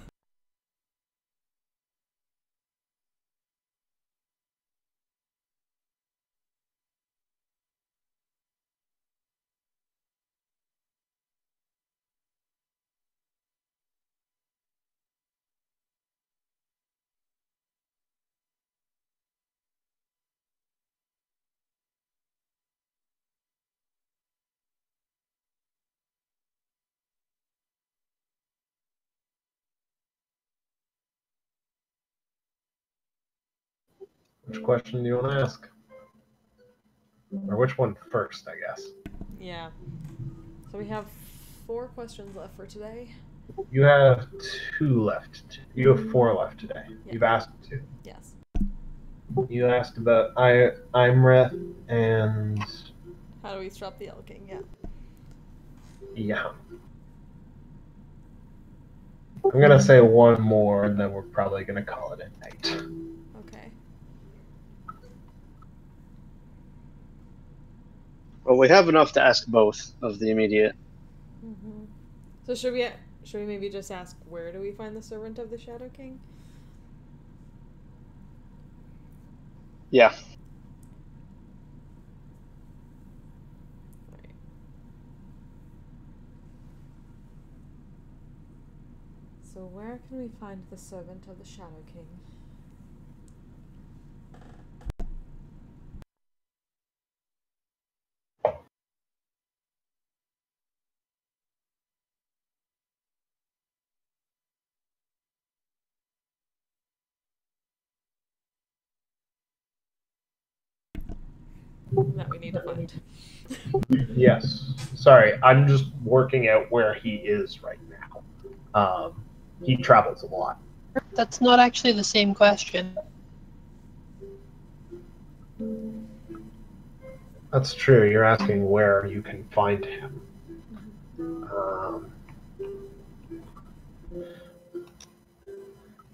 Which question do you want to ask? Or which one first, I guess? Yeah. So we have 4 questions left for today. You have 2 left. You have 4 left today. Yeah. You've asked 2. Yes. You asked about Imrith and How do we stop the Yellow King? Yeah. yeah. I'm gonna say one more, and then we're probably gonna call it a night. Okay. Well, we have enough to ask both of the immediate. Mm-hmm. So should we maybe just ask where do we find the servant of the Shadow King? Yeah. Right. So where can we find the servant of the Shadow King? that we need to find. Yes. Sorry, I'm just working out where he is right now. He travels a lot. That's not actually the same question. That's true. You're asking where you can find him.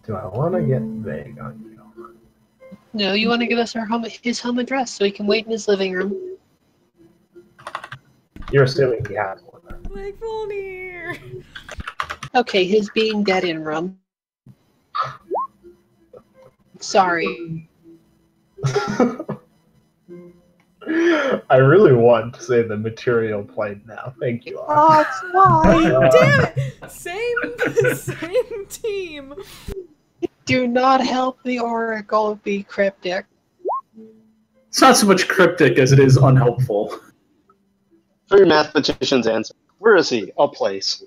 Do I want to get vague on you? No, you want to give us his home address so he can wait in his living room. You're assuming he has one. Like Volnir. Okay, his being dead in room. Sorry. I really want to say the material plane now. Thank you. That's why. Damn it! Same team. Do not help the Oracle be cryptic. It's not so much cryptic as it is unhelpful. For your mathematician's answer, where is he? A place.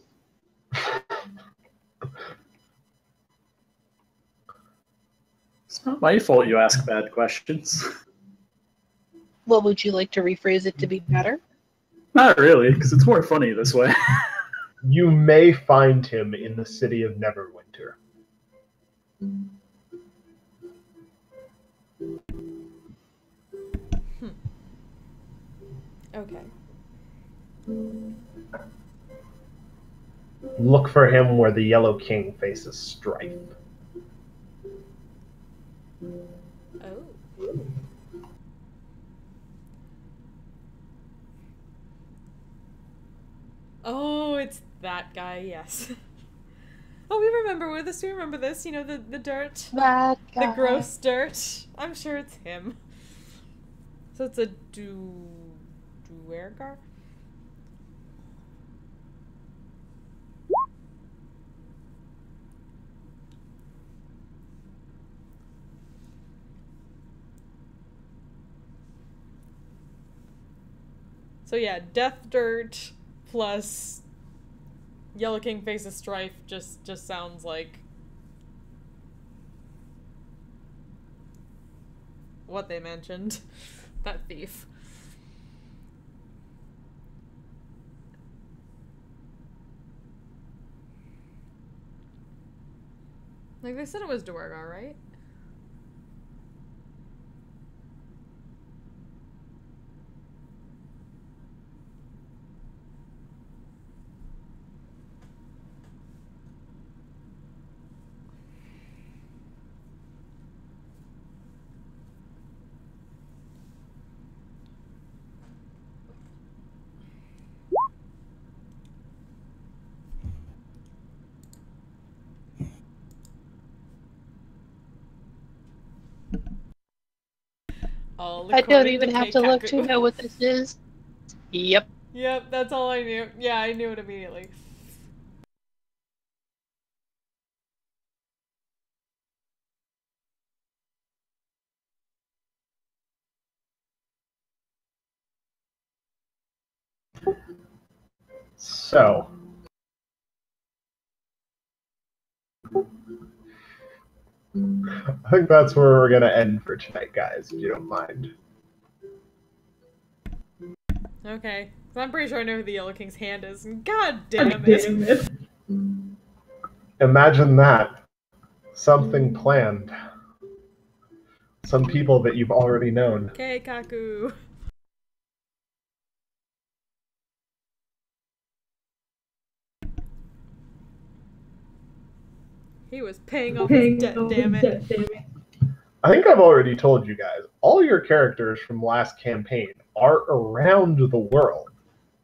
It's not my fault you ask bad questions. Well, would you like to rephrase it to be better? Not really, because it's more funny this way. You may find him in the city of Neverwinter. Okay. Look for him where the Yellow King faces strife. Oh. Oh, it's that guy, yes. Oh, we remember this. We remember this. You know, the dirt. That guy. The gross dirt. I'm sure it's him. So it's a Duergar? So yeah, Death Dirt plus Yellow King Faces Strife just sounds like what they mentioned. That thief. Like, they said it was Duergar, right? I don't even have to look to know what this is. Yep. Yep, that's all I knew. Yeah, I knew it immediately. So, I think that's where we're going to end for tonight, guys, if you don't mind. Okay. So I'm pretty sure I know who the Yellow King's hand is. God damn it. Imagine that. Something planned. Some people that you've already known. Okay, Kaku. He was paying off his debt, damn it. I think I've already told you guys, all your characters from last campaign are around the world.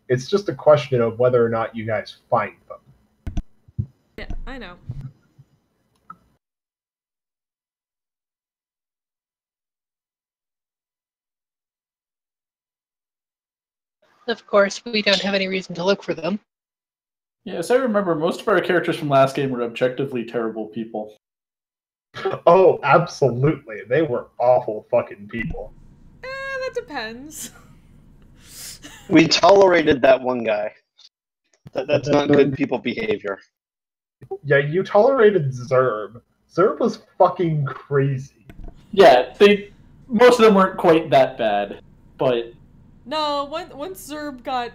It's just a question of whether or not you guys find them. Yeah, I know. Of course, we don't have any reason to look for them. Yes, I remember most of our characters from last game were objectively terrible people. Oh, absolutely. They were awful fucking people. That depends. We tolerated that one guy. That's not good people behavior. Yeah, you tolerated Zerb. Zerb was fucking crazy. Yeah, most of them weren't quite that bad, but No, once Zerb got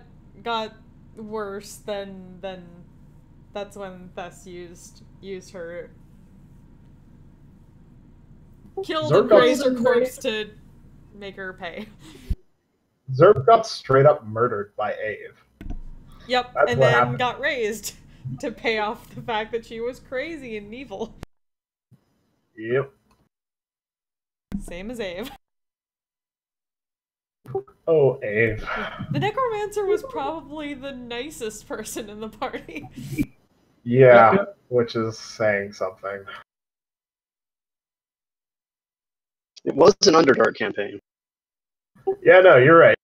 worse, then that's when Thess used her. Killed and raised her corpse to make her pay. Zerb got straight up murdered by Ave. Yep, That's and what then happened. got raised to pay off the fact that she was crazy and evil. Yep. Same as Ave. Oh, Ave. The necromancer was probably the nicest person in the party. Yeah, which is saying something. It was an Underdark campaign. Yeah, no, you're right.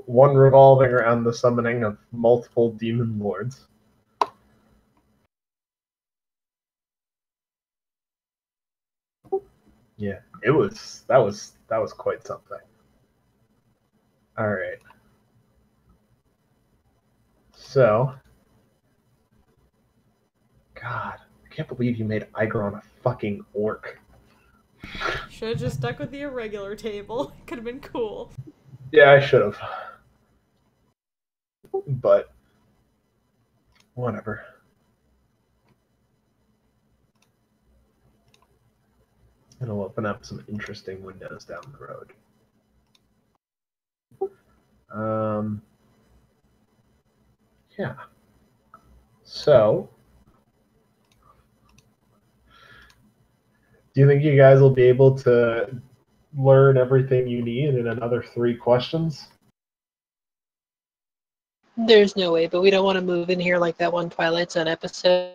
One revolving around the summoning of multiple demon lords. Yeah, that was quite something. All right. So, God, I can't believe you made Igron a fucking orc. Should have just stuck with the irregular table. Could have been cool. Yeah, I should have. But whatever. It'll open up some interesting windows down the road. Yeah. So, do you think you guys will be able to learn everything you need in another 3 questions? There's no way, but we don't want to move in here like that one Twilight Zone episode.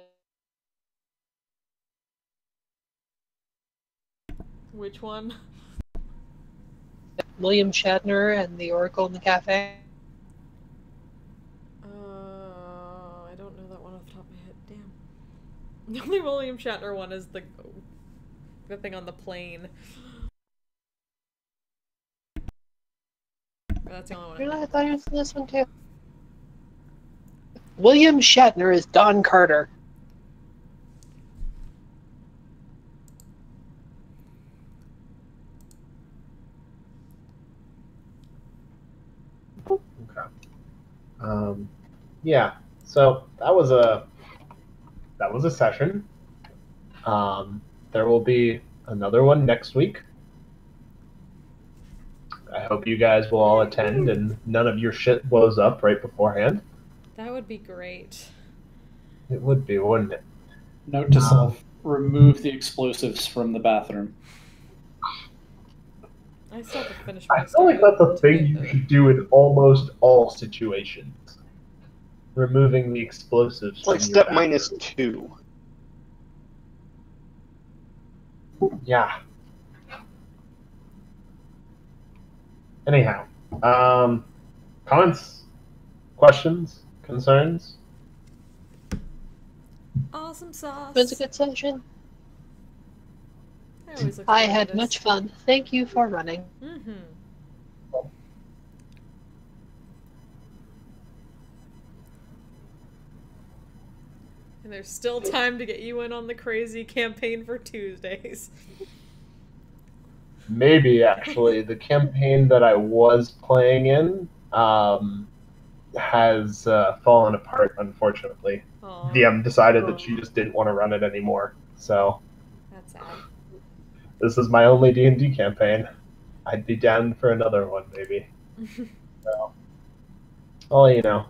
Which one? William Shatner and the Oracle in the cafe. I don't know that one off the top of my head. Damn. The only William Shatner one is the thing on the plane. That's the only one. Really? I thought he was in this one too. William Shatner is Don Carter. Okay. Yeah. So that was a session. There will be another one next week. I hope you guys will all attend and none of your shit blows up right beforehand. That would be great. It would be, wouldn't it? Note to self: remove the explosives from the bathroom. I still have to finish my I feel like that's a thing you should do in almost all situations. Removing the explosives. It's like from your step bathroom. -2. Yeah. Anyhow, comments, questions, concerns? Awesome sauce. It was a good session. I always look I forward to had this. much fun. Thank you for running. Mm-hmm. And there's still time to get you in on the crazy campaign for Tuesdays. Maybe, actually. The campaign that I was playing in has fallen apart, unfortunately. Aw, DM decided that she just didn't want to run it anymore. So that's sad. this is my only D&D campaign. I'd be down for another one, maybe. So, well, you know,